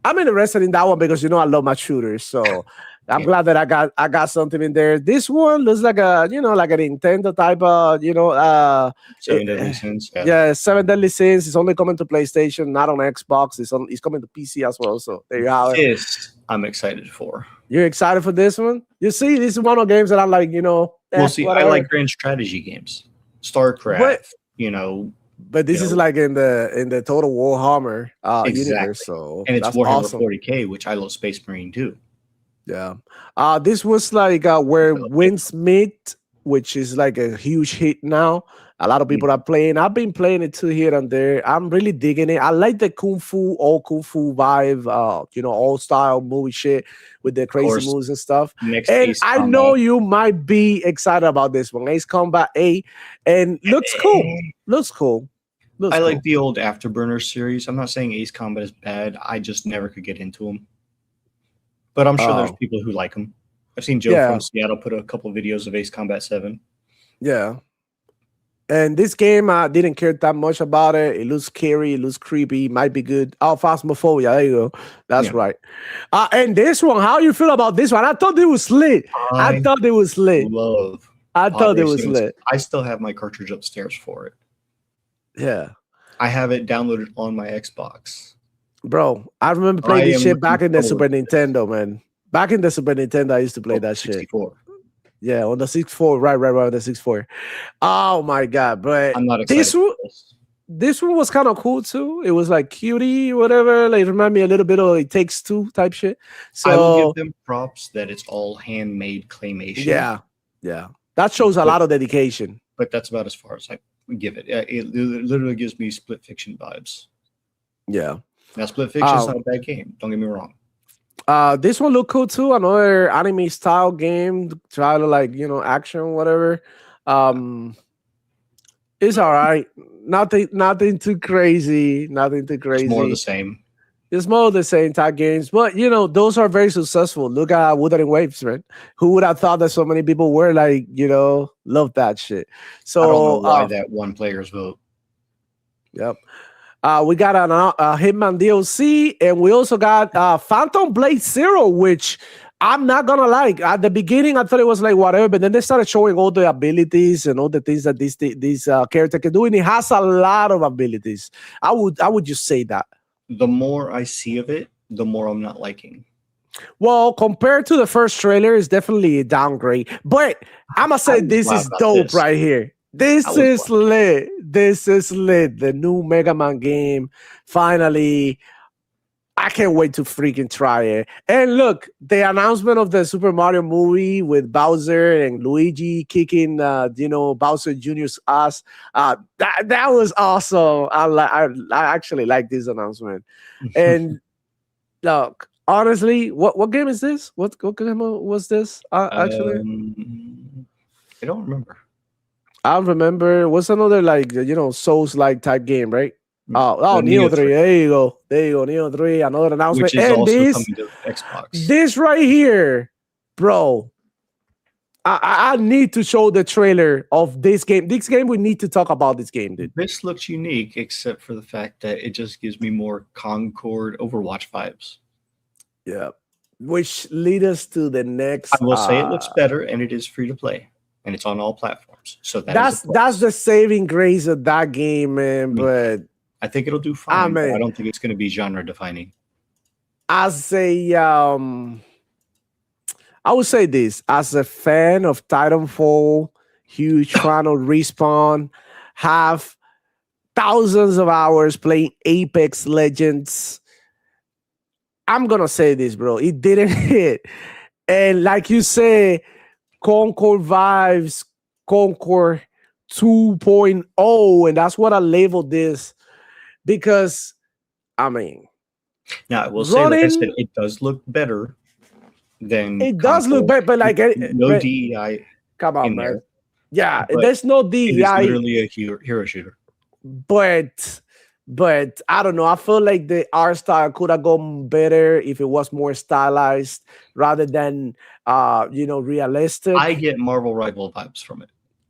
I'm interested in that one because I love my shooters. So I'm Yeah. glad that I got something in there. This one looks like a like a Nintendo type of Seven Deadly Sins. Yeah. yeah, Seven Deadly Sins. It's only coming to PlayStation, not on Xbox. It's coming to PC as well. So there you have it. This I'm excited for. You're excited for this one? You see, this is one of the games that I'm like, We'll see. I whatever. like grand strategy games. StarCraft. But- But this you is know. like in the Total Warhammer universe. Exactly. So And it's that's Warhammer awesome. 40K, which I love Space Marine too. Yeah. This was like where Winds meet, which is like a huge hit now. A lot of people are playing. I've been playing it too here and there. I'm really digging it. I like the all kung fu vibe, all style movie shit with the crazy course. moves and stuff. Next And Ace I Combat. know you might be excited about this one, Ace Combat 8, and looks cool. Looks cool. Looks I like cool. the old Afterburner series. I'm not saying Ace Combat is bad. I just never could get into them. But I'm sure there's Oh. people who like them. I've seen Joe Yeah. from Seattle put a couple of videos of Ace Combat 7. Yeah. And this game, I didn't care that much about it. It looks scary. It looks creepy. Might be good. Oh, Phasmophobia. There you go. That's Yeah. right. And this one, how you feel about this one? I thought it was lit. I thought it was lit. love. I thought it was Racing. lit. I still have my cartridge upstairs for it. Yeah. I have it downloaded on my Xbox. Bro, I remember playing I this am shit back in the looking Super forward to this. Nintendo, man. Back in the Super Nintendo, I used to play that shit. 64. Yeah, on the 64. Right, on the 64. Oh my God. But I'm not excited. this one, for this. this one was kind of cool too. It was like cutie, whatever. Like remind me a little bit of It Takes Two type shit. So I will give them props that it's all handmade claymation. yeah. That shows a lot of dedication. But that's about as far as I would give it. It literally gives me Split Fiction vibes. Yeah. Now, Split Fiction is Oh. not a bad game. Don't get me wrong. This one looked cool too. Another anime style game. Try to action, whatever. It's all right. Nothing too crazy. Nothing too crazy. It's more of the same. It's more of the same type games, but those are very successful. Look at Wuthering Waves, right? Who would have thought that so many people were like, love that shit. So I don't know why that one player's vote. Yep. We got a Hitman DLC, and we also got Phantom Blade Zero, which I'm not gonna like. At the beginning, I thought it was like whatever, but then they started showing all the abilities and all the things that this character can do, and it has a lot of abilities. I would just say that. The more I see of it, the more I'm not liking. Well, compared to the first trailer, it's definitely a downgrade. But I'm gonna say I was this wild is about dope this. right here. This I was is lit. This is lit. The new Mega Man game. Finally, I can't wait to freaking try it. And look, the announcement of the Super Mario movie with Bowser and Luigi kicking, Bowser Jr.'s ass. That was awesome. I actually like this announcement. And look, honestly, what game is this? What game was this? Actually, I don't remember. I remember. What's another Souls-like type game, right? Oh, The Neo Neo 3. 3. There you go. Neo 3. Another announcement. Which is And also this coming to Xbox. this right here, bro. I need to show the trailer of this game. This game, we need to talk about this game, dude. This looks unique, except for the fact that it just gives me more Concord Overwatch vibes. Yeah. Which lead us to the next. I will say it looks better, and it is free to play, and it's on all platforms. So That's the saving grace of that game, man. But I think it'll do fine. But man. I don't think it's going to be genre defining. as a I would say this as a fan of Titanfall, huge fan of Respawn, have thousands of hours playing Apex Legends. I'm gonna say this, bro. It didn't hit, and like you say, Concord vibes, Concord 2.0, and that's what I labeled this because, I mean, Now I will say, like I Running- said, it does look better than it does look Concord. better, but like, No but- DEI come on, in man. there. Yeah, But there's no It is DEI, literally a hero shooter. but I don't know. I feel like the art style could have gone better if it was more stylized rather than realistic. I get Marvel Rival vibes from it.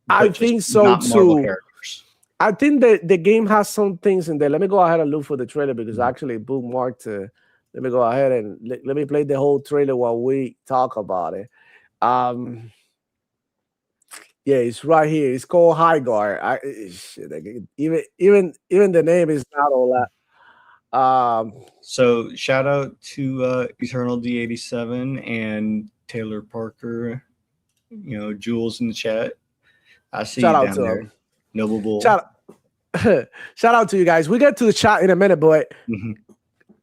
I but just think so, not Marvel too. characters. I think that the game has some things in there. Let me go ahead and look for the trailer because I Mhm. actually bookmarked Let me go ahead and let me play the whole trailer while we talk about it. Um, yeah, it's right here. It's called High Guard. Shit, even the name is not all that. So shout out to Eternal D87 and Taylor Parker. Jules in the chat. I see Shout you out down to there. him. Noble Bull. Shout out to you guys. We get to the chat in a minute, but Mhm.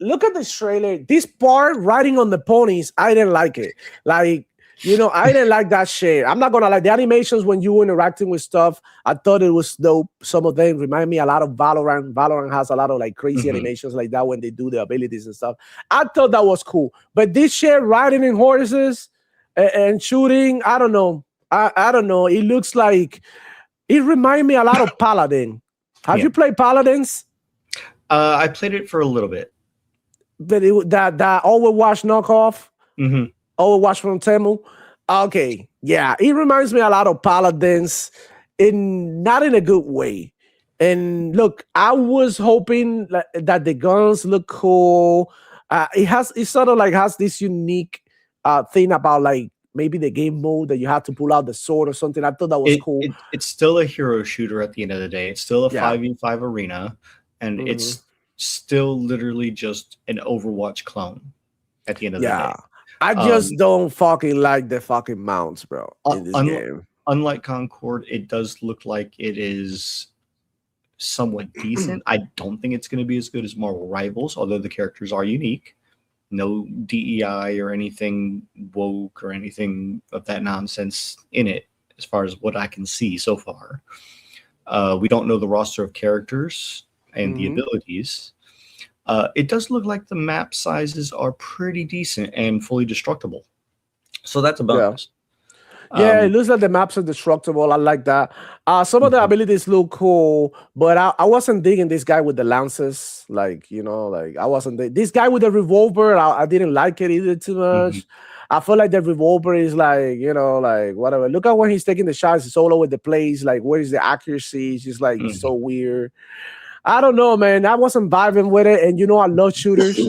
look at this trailer. This part riding on the ponies, I didn't like it. Like, I didn't like that shit. I'm not gonna lie. The animations when you were interacting with stuff, I thought it was dope. Some of them remind me a lot of Valorant. Valorant has a lot of like crazy Mhm. animations like that when they do the abilities and stuff. I thought that was cool. But this shit riding in horses and shooting, I don't know. I don't know. It looks like it reminds me a lot of Paladin. Have Yeah. you played Paladins? I played it for a little bit. That Overwatch knockoff? hmm Overwatch from Temu. Okay, yeah, it reminds me a lot of Paladins, not in a good way. And look, I was hoping that the guns look cool. It sort of like has this unique thing about like maybe the game mode that you have to pull out the sword or something. I thought that was cool. It's still a hero shooter at the end of the day. It's still a Yeah. 5v5 arena, and it's still literally just an Overwatch clone at the end of the Yeah, day. I just don't fucking like the fucking mounts, bro, in this game. Unlike Concord, it does look like it is somewhat decent. I don't think it's going to be as good as Marvel Rivals, although the characters are unique. No DEI or anything woke or anything of that nonsense in it, as far as what I can see so far. We don't know the roster of characters and the abilities. It does look like the map sizes are pretty decent and fully destructible. So that's a bonus. Yeah, it looks like the maps are destructible. I like that. Some of the abilities look cool, but I wasn't digging this guy with the lances. Like, I wasn't this guy with the revolver. I didn't like it either too much. I feel like the revolver is like, like whatever. Look at when he's taking the shots. It's all over the place. Like, where is the accuracy? It's just like it's so weird. I don't know, man. I wasn't vibing with it, and I love shooters.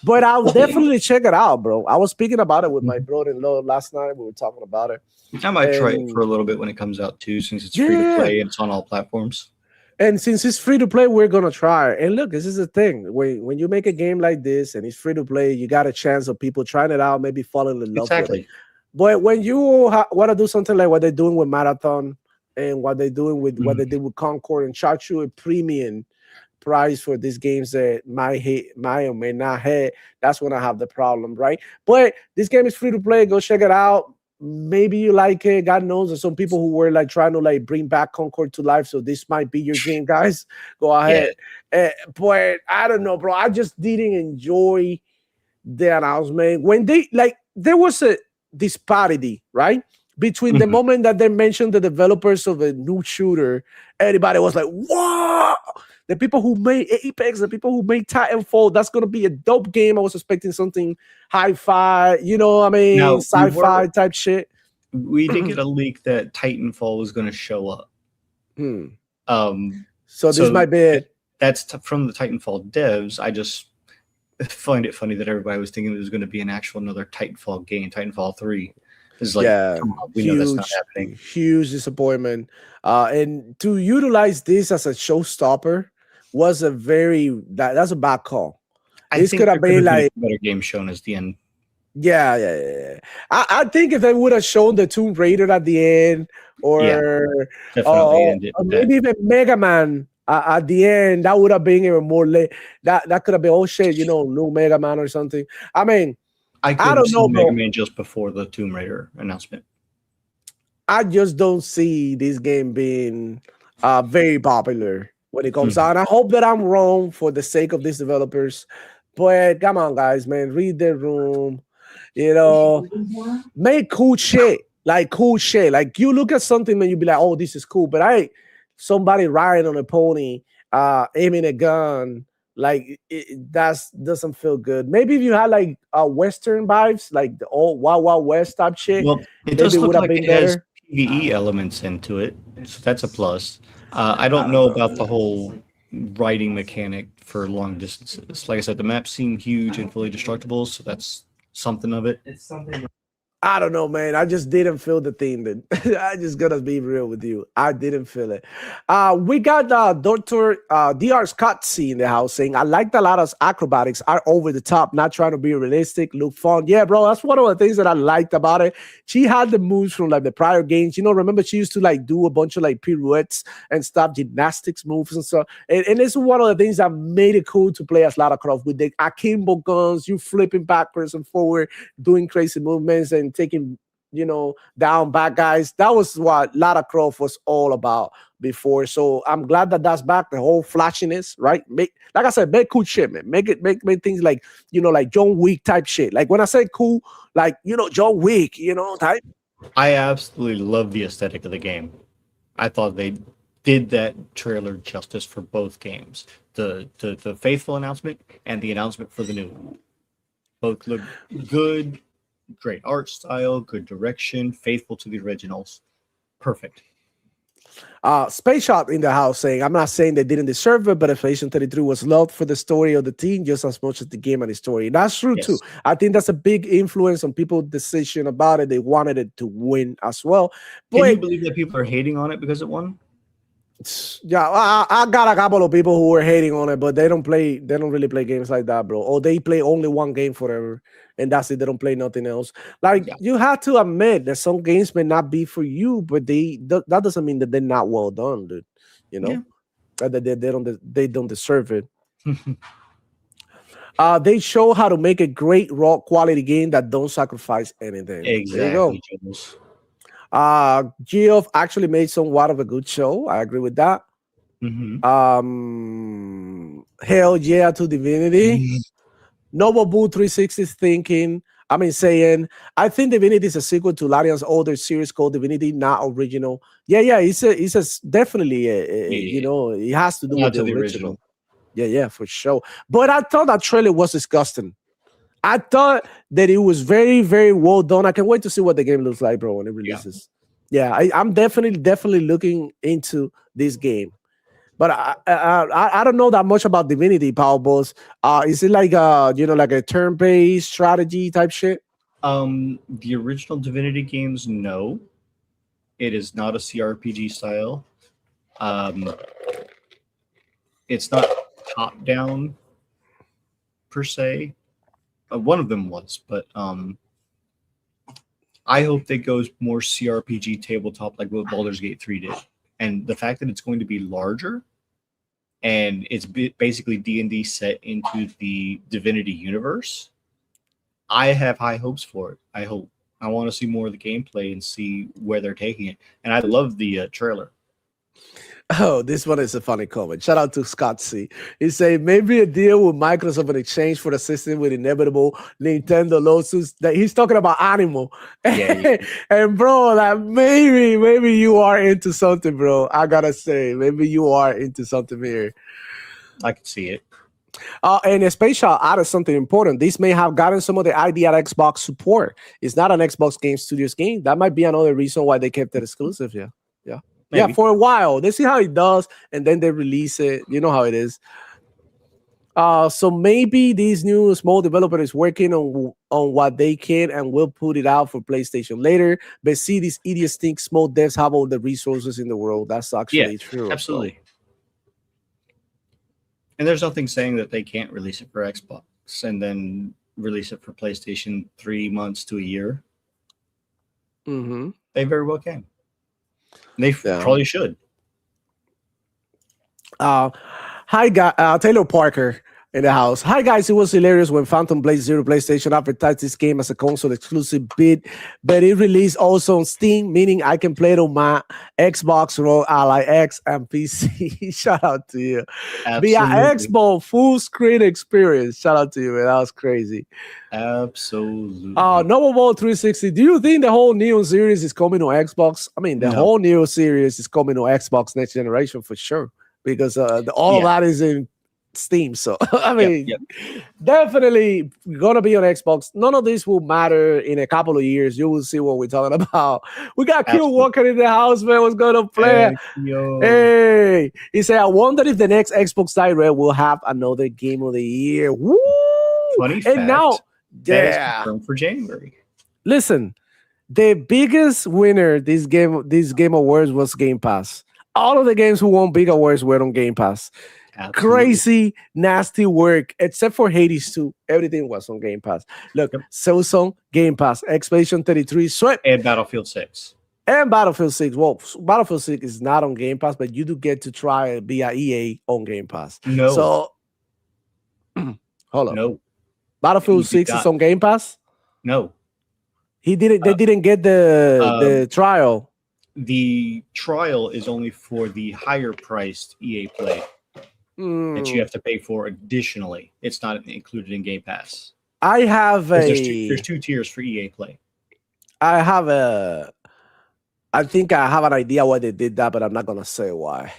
But I'll definitely check it out, bro. I was speaking about it with my brother-in-law last night. We were talking about it. I might try it for a little bit when it comes out too, since it's free to play and it's on all platforms. And since it's free to play, we're gonna try it. And look, this is the thing: when you make a game like this and it's free to play, you got a chance of people trying it out, maybe falling in love with it. But when you want to do something like what they're doing with Marathon and what they're doing with what they did with Concord and charge you a premium price for these games that might or may not hit, that's when I have the problem, right? But this game is free to play. Go check it out. Maybe you like it. God knows there's some people who were like trying to like bring back Concord to life, so this might be your game, guys. Go ahead. But I don't know, bro. I just didn't enjoy the announcement when there was a disparity, right? Between the moment that they mentioned the developers of a new shooter, everybody was like, "What?" The people who made Apex, the people who made Titanfall, that's gonna be a dope game. I was expecting something hi-fi, sci-fi type shit. We did get a leak that Titanfall was going to show up. So this might be it. That's from the Titanfall devs. I just find it funny that everybody was thinking there was going to be another Titanfall game, Titanfall 3. It's like, come on, we know that's not happening. Huge disappointment. And to utilize this as a showstopper was that's a bad call. This could have been like a better game shown as the end. Yeah. I think if they would have shown the Tomb Raider at the end, or maybe even Mega Man at the end, that would have been even more late. That could have been new Mega Man or something. I mean, I don't know, Mega Man just before the Tomb Raider announcement. I just don't see this game being very popular when it comes out. I hope that I'm wrong for the sake of these developers. But come on, guys, man, read the room. Make cool shit. Like you look at something and you be like, "Oh, this is cool." But somebody riding on a pony, aiming a gun. Like that doesn't feel good. Maybe if you had like Western vibes, like the old Wild Wild West type shit, well, it does look like it has PvE elements into it, so that's a plus. I don't know about the whole riding mechanic for long distances. Like I said, the maps seem huge and fully destructible, so that's something of it. It's something. I don't know, man. I just didn't feel the thing. That I just gotta be real with you. I didn't feel it. We got Dr. Dr. Scott C in the house saying, I liked a lot of acrobatics are over the top, not trying to be realistic, look fun. Yeah, bro, that's one of the things that I liked about it. She had the moves from like the prior games. You know, remember she used to like do a bunch of like pirouettes and stuff, gymnastics moves and stuff. And this is one of the things that made it cool to play as Lara Croft with the akimbo guns, you flipping backwards and forward, doing crazy movements and taking, you know, down bad guys. That was what Lara Croft was all about before. So I'm glad that that's back. The whole flashiness, right? Make, like I said, make cool shit, man. Make things like, you know, like John Wick type shit. Like when I say cool, like, you know, John Wick, you know, type. I absolutely love the aesthetic of the game. I thought they did that trailer justice for both games. The faithful announcement and the announcement for the new one. Both look good. Great art style, good direction, faithful to the originals. Perfect. Space Shot in the house saying, I'm not saying they didn't deserve it, but Inflation 33 was loved for the story of the team just as much as the game and the story. That's true too. I think that's a big influence on people's decision about it. They wanted it to win as well. Can you believe that people are hating on it because it won? Yeah, I got a couple of people who were hating on it, but they don't really play games like that, bro. Or they play only one game forever, and that's it. They don't play nothing else. Like you have to admit that some games may not be for you, but that doesn't mean that they're not well done, dude. You know, that they don't deserve it. They show how to make a great raw quality game that don't sacrifice anything. Exactly. There you go. Geoff actually made somewhat of a good show. I agree with that. Hell yeah to Divinity. Noble Boo 360 is thinking, saying, I think Divinity is a sequel to Larian's older series called Divinity, not original. Yeah, it's definitely, you know, it has to do with the original. Yeah, for sure. But I thought that trailer was disgusting. I thought that it was very, very well done. I can't wait to see what the game looks like, bro, when it releases. Yeah, I'm definitely looking into this game. But I don't know that much about Divinity, Power Balls. Is it like like a turn-based strategy type shit? The original Divinity games, no. It is not a CRPG style. It's not top-down per se. One of them was, but I hope that goes more CRPG tabletop like what Baldur's Gate 3 did. And the fact that it's going to be larger and it's basically D&D set into the Divinity universe, I have high hopes for it. I want to see more of the gameplay and see where they're taking it. And I love the trailer. Oh, this one is a funny comment. Shout out to Scott C. He said maybe a deal with Microsoft in exchange for the system with inevitable Nintendo lawsuits. That he's talking about Animal. Yeah. And bro, like maybe you are into something, bro. I gotta say, maybe you are into something here. I can see it. And Space Shot added something important. This may have gotten some of the idea at Xbox support. It's not an Xbox Game Studios game. That might be another reason why they kept it exclusive. Yeah. Maybe. Yeah, for a while. They see how it does, and then they release it. You know how it is. So maybe these new small developer is working on what they can and will put it out for PlayStation later. But see, these idiots think small devs have all the resources in the world. That's actually true. Absolutely. And there's nothing saying that they can't release it for Xbox and then release it for PlayStation 3 months to a year. They very well can. They probably should. Hi, guys. Taylor Parker in the house. Hi, guys. It was hilarious when Phantom Blade Zero PlayStation advertised this game as a console exclusive bit, but it released also on Steam, meaning I can play it on my Xbox, Roll Ally X, and PC. Shout out to you. Absolutely. Via Xbox full screen experience. Shout out to you, man. That was crazy. Absolutely. Noble Ball 360. Do you think the whole Neo series is coming on Xbox? The whole Neo series is coming on Xbox next generation for sure, because all of that is in Steam. So I Yep, mean, yep. definitely gonna be on Xbox. None of this will matter in a couple of years. You will see what we're talking about. We got Q Absolutely. walking in the house, man. What's going to play? Heck, yo. Hey, he said, I wonder if the next Xbox Direct will have another game of the year. Woo! Funny And fact, now, that is yeah, confirmed for January. listen, the biggest winner this game awards was Game Pass. All of the games who won big awards were on Game Pass. Absolutely. Crazy, nasty work, except for Hades 2. Everything was on Game Pass. Look, Yep. Silksong, Game Pass, Expedition 33, Sweat, And Battlefield 6. and Battlefield 6. Well, Battlefield 6 is not on Game Pass, but you do get to try it via EA on Game Pass. No. So, hold on. No. Battlefield You 6 is got- on Game Pass? No. They didn't get the trial. The trial is only for the higher priced EA Play that you have to pay for additionally. It's not included in Game Pass. I have There's a two tiers for EA Play. I think I have an idea why they did that, but I'm not gonna say why.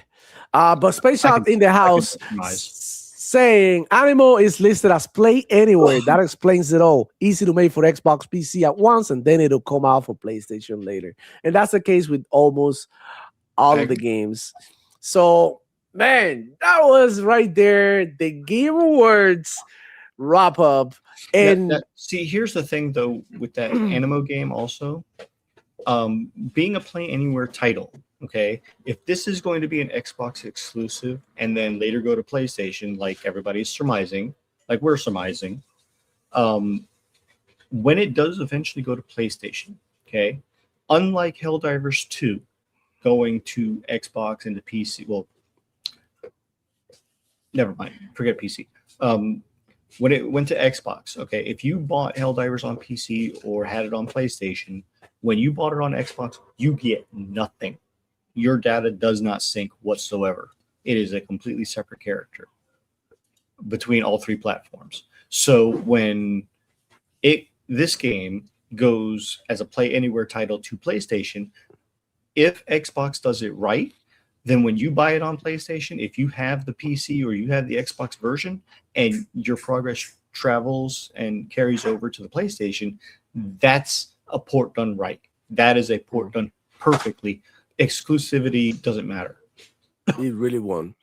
But Space Shot in the house saying Animal is listed as Play Anywhere. That explains it all. Easy to make for Xbox PC at once, and then it'll come out for PlayStation later. And that's the case with almost all of the games. So, man, that was right there. The Game Awards wrap up. And see, here's the thing though, with that Animo game also, being a Play Anywhere title, okay, if this is going to be an Xbox exclusive and then later go to PlayStation, like everybody's surmising, like we're surmising, when it does eventually go to PlayStation, okay, unlike Helldivers 2 going to Xbox and to PC, well, never mind, forget PC. When it went to Xbox, okay, if you bought Helldivers on PC or had it on PlayStation, when you bought it on Xbox, you get nothing. Your data does not sync whatsoever. It is a completely separate character between all three platforms. So when this game goes as a Play Anywhere title to PlayStation, if Xbox does it right, then when you buy it on PlayStation, if you have the PC or you have the Xbox version and your progress travels and carries over to the PlayStation, that's a port done right. That is a port done perfectly. Exclusivity doesn't matter. he really won.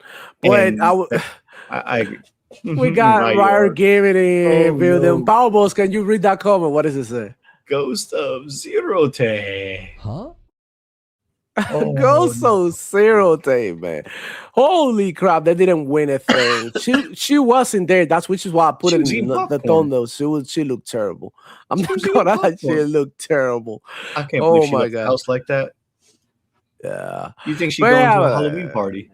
But I agree. we got Right, Riot Gaming in Oh, building. no. Powerballs, can you read that comment? What does it say? Ghost of Zerote. Huh? Ghost of Zero Day, man. Holy crap, they didn't win a thing. she wasn't there. Which is why I put She it was in eating the popcorn. thumbnail. She looked terrible. I'm She not was eating gonna lie, she popcorn. looked terrible. I can't Oh believe she my left the God. house like that. Yeah. You think she'd But go into yeah, a Halloween party?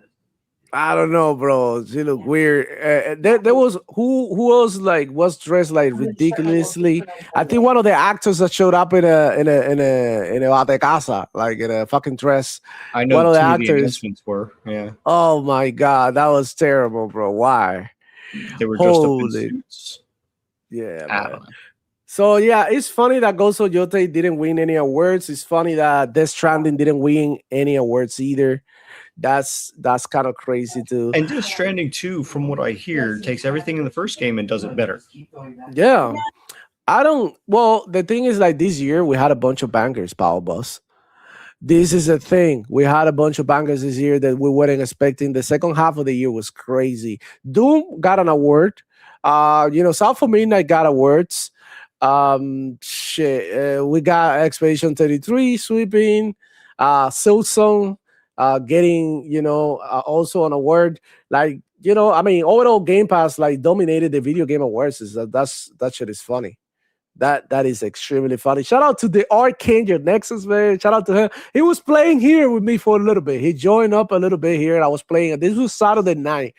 I don't know, bro. She looked weird. There was who else like was dressed like ridiculously. I think one of the actors that showed up in a Ate Casa, like in a fucking dress. I know One of two the of the actors- announcements were. Yeah, Oh my god, that was terrible, bro. Why? they were dressed up in Holy- suits. Yeah, I man. don't know. So yeah, it's funny that Ghost of Yote didn't win any awards. It's funny that Death Stranding didn't win any awards either. That's kind of crazy too. And Death Stranding 2, from what I hear, takes everything in the first game and does it better. Yeah. Well, the thing is, like, this year we had a bunch of bangers, Power Bus. This is a thing. We had a bunch of bangers this year that we weren't expecting. The second half of the year was crazy. Doom got an award. South of Midnight got awards. We got Expedition 33 sweeping. Silksong getting, also an award. Like, overall Game Pass like dominated the video game awards. That shit is funny. That is extremely funny. Shout out to the Archangel Nexus, man. Shout out to him. He was playing here with me for a little bit. He joined up a little bit here. I was playing. This was Saturday night.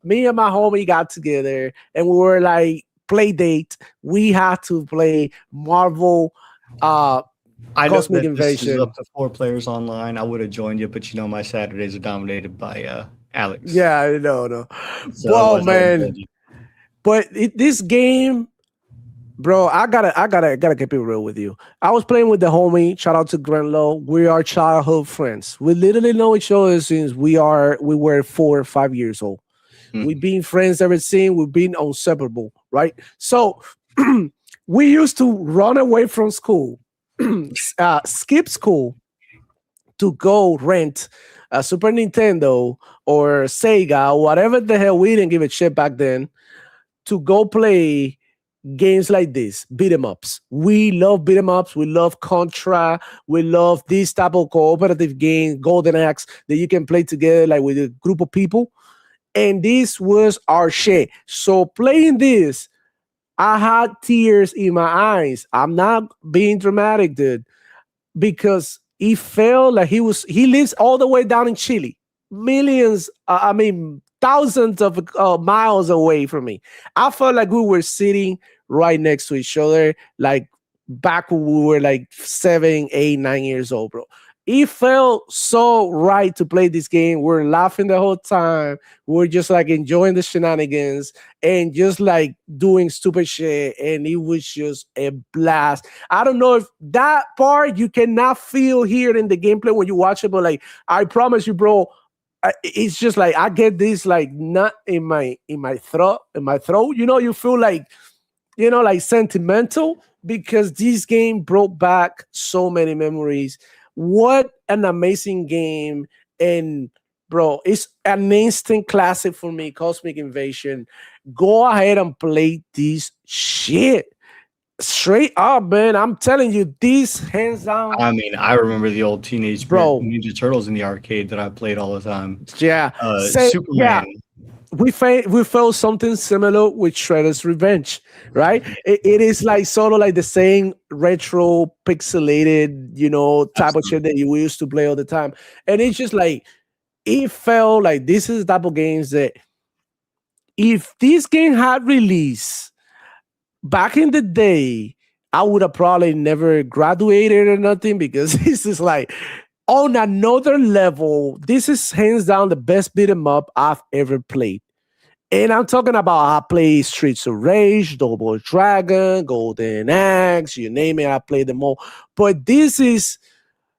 Me and my homie got together and we were like play date. We had to play Marvel I know Cosmic that this is Invasion. up to 4 players online. I would have joined you, but my Saturdays are dominated by Alex. Yeah, I know, no. So Whoa, otherwise I would've man. joined you. But this game, bro, I gotta keep it real with you. I was playing with the homie. Shout out to Grenlow. We are childhood friends. We literally know each other since we were 4 or 5 years old. Hmm. We've been friends ever since. We've been inseparable, right? So we used to run away from school, skip school to go rent a Super Nintendo or Sega, whatever the hell. We didn't give a shit back then, to go play games like this, beat 'em ups. We love beat 'em ups. We love Contra. We love this type of cooperative game, Golden Axe, that you can play together like with a group of people. And this was our shit. So playing this, I had tears in my eyes. I'm not being dramatic, dude, because he felt like he lives all the way down in Chile, millions, I mean, thousands of miles away from me. I felt like we were sitting right next to each other, like back when we were like 7, 8, 9 years old, bro. It felt so right to play this game. We're laughing the whole time. We're just like enjoying the shenanigans and just like doing stupid shit. And it was just a blast. I don't know if that part you cannot feel here in the gameplay when you watch it, but like I promise you, bro, it's just like I get this like nut in my throat. You know, you feel like, you know, like sentimental because this game brought back so many memories. What an amazing game. And bro, it's an instant classic for me, Cosmic Invasion. Go ahead and play this shit. Straight up, man. I'm telling you, this hands down. I mean, I remember the old Teenage Bro. Ninja Turtles in the arcade that I played all the time. Yeah. Superman. Yeah. We felt something similar with Shredder's Revenge, right? It is like sort of like the same retro pixelated, you know, type of shit that we used to play all the time. And it's just like it felt like this is the type of games that if this game had released back in the day, I would have probably never graduated or nothing because this is like on another level. This is hands down the best beat 'em up I've ever played. And I'm talking about I play Streets of Rage, Double Dragon, Golden Axe, you name it, I play them all. But this is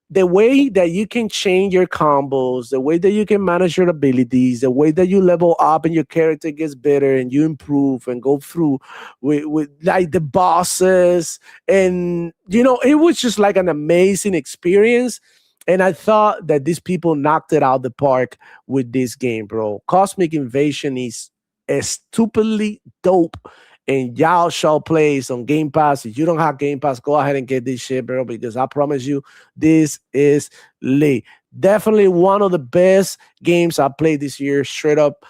the way that you can change your combos, the way that you can manage your abilities, the way that you level up and your character gets better and you improve and go through with like the bosses. And, you know, it was just like an amazing experience. And I thought that these people knocked it out the park with this game, bro. Cosmic Invasion is stupidly dope. And y'all shall play on Game Pass. If you don't have Game Pass, go ahead and get this shit, bro, because I promise you, this is lit. Definitely one of the best games I played this year, straight up.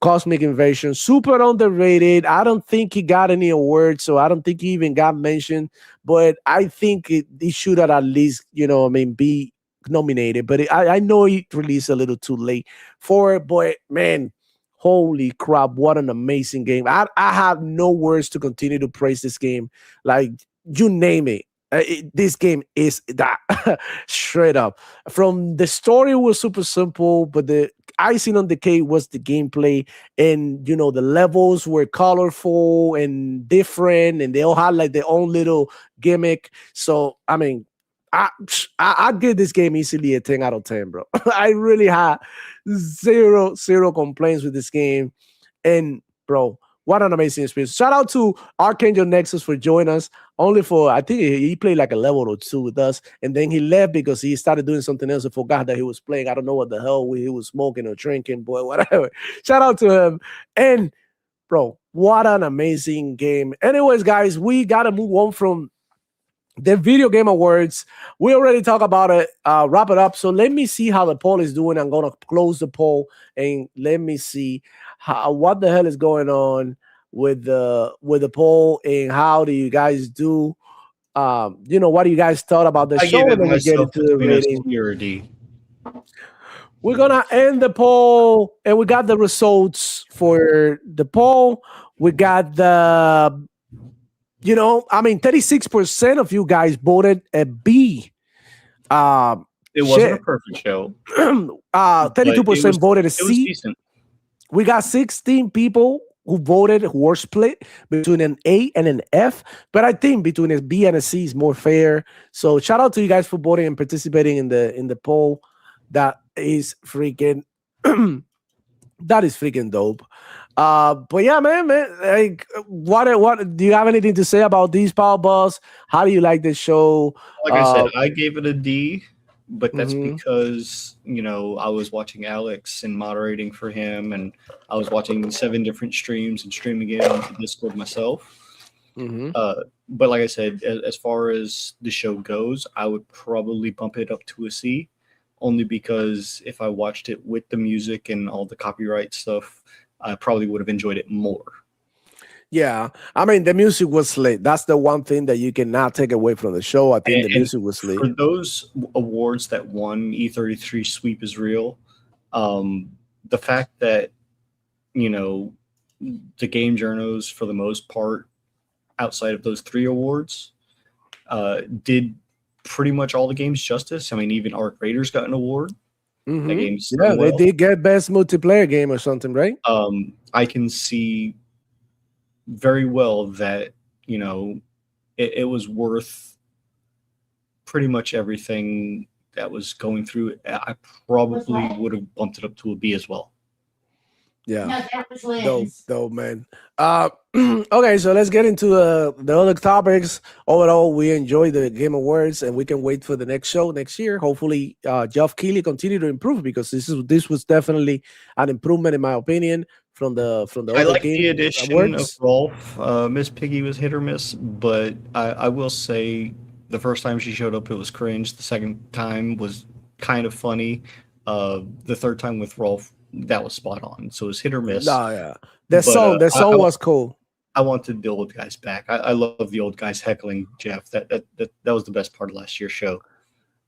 Cosmic Invasion, super underrated. I don't think he got any awards, so I don't think he even got mentioned. But I think it should at least, you know, I mean, be nominated. But I know he released a little too late for it. But man, holy crap, what an amazing game. I have no words to continue to praise this game. Like, you name it. This game is that straight up. From the story was super simple, but the icing on the cake was the gameplay. And, you know, the levels were colorful and different, and they all had like their own little gimmick. So, I mean, I give this game easily a 10 out of 10, bro. I really had zero complaints with this game. And, bro, what an amazing experience. Shout out to Archangel Nexus for joining us. Only for, I think he played like a level or two with us. And then he left because he started doing something else and forgot that he was playing. I don't know what the hell he was smoking or drinking, boy, whatever. Shout out to him. And, bro, what an amazing game. Anyways, guys, we got to move on from the Video Game Awards. We already talked about it. Wrap it up. So let me see how the poll is doing. I'm going to close the poll and let me see what the hell is going on with the poll and how do you guys do. You know, what do you guys thought about the show? And then we get into the rating. We're going to end the poll and we got the results for the poll. We got the... You know, I mean, 36% of you guys voted a B. It wasn't a perfect show. 32% voted a C. It was decent. We got 16 people who voted who were split between an A and an F. But I think between a B and a C is more fair. So shout out to you guys for voting and participating in the poll. That is freaking That is freaking dope. But yeah, man, like, what do you have anything to say about these Power Balls? How do you like the show? Like I said, Uh, I gave it a D, but that's mhm, because I was watching Alex and moderating for him, and I was watching 7 different streams and streaming it onto Discord myself. mhm. But like I said, as far as the show goes, I would probably bump it up to a C, only because if I watched it with the music and all the copyright stuff, I probably would have enjoyed it more. Yeah, I mean the music was lit. That's the one thing that you cannot take away from the show. I think the And music was lit. for those awards that won E33 Sweep is Real, the fact that, you know, the game journos, for the most part, outside of those 3 awards, did pretty much all the games justice. I mean, even Arc Raiders got an award. That game's Yeah, done they well. did get best multiplayer game or something, right? I can see very well that, it was worth pretty much everything that was going through it. I probably would have bumped it up to a B as well. Yeah. No, that was Dope, Lynn's. dope, man. Okay, so let's get into the other topics. Overall, we enjoyed the Game Awards, and we can wait for the next show next year. Hopefully, Geoff Keighley continue to improve because this was definitely an improvement in my opinion from the I other like the Game addition of Awards. Rolf. Miss Piggy was hit or miss, but I will say the first time she showed up, it was cringe. The second time was kind of funny. The third time with Rolf, that was spot on. So it was hit or miss. Nah, yeah, But the song was cool. I wanted the old guys back. I love the old guys heckling Jeff. That was the best part of last year's show.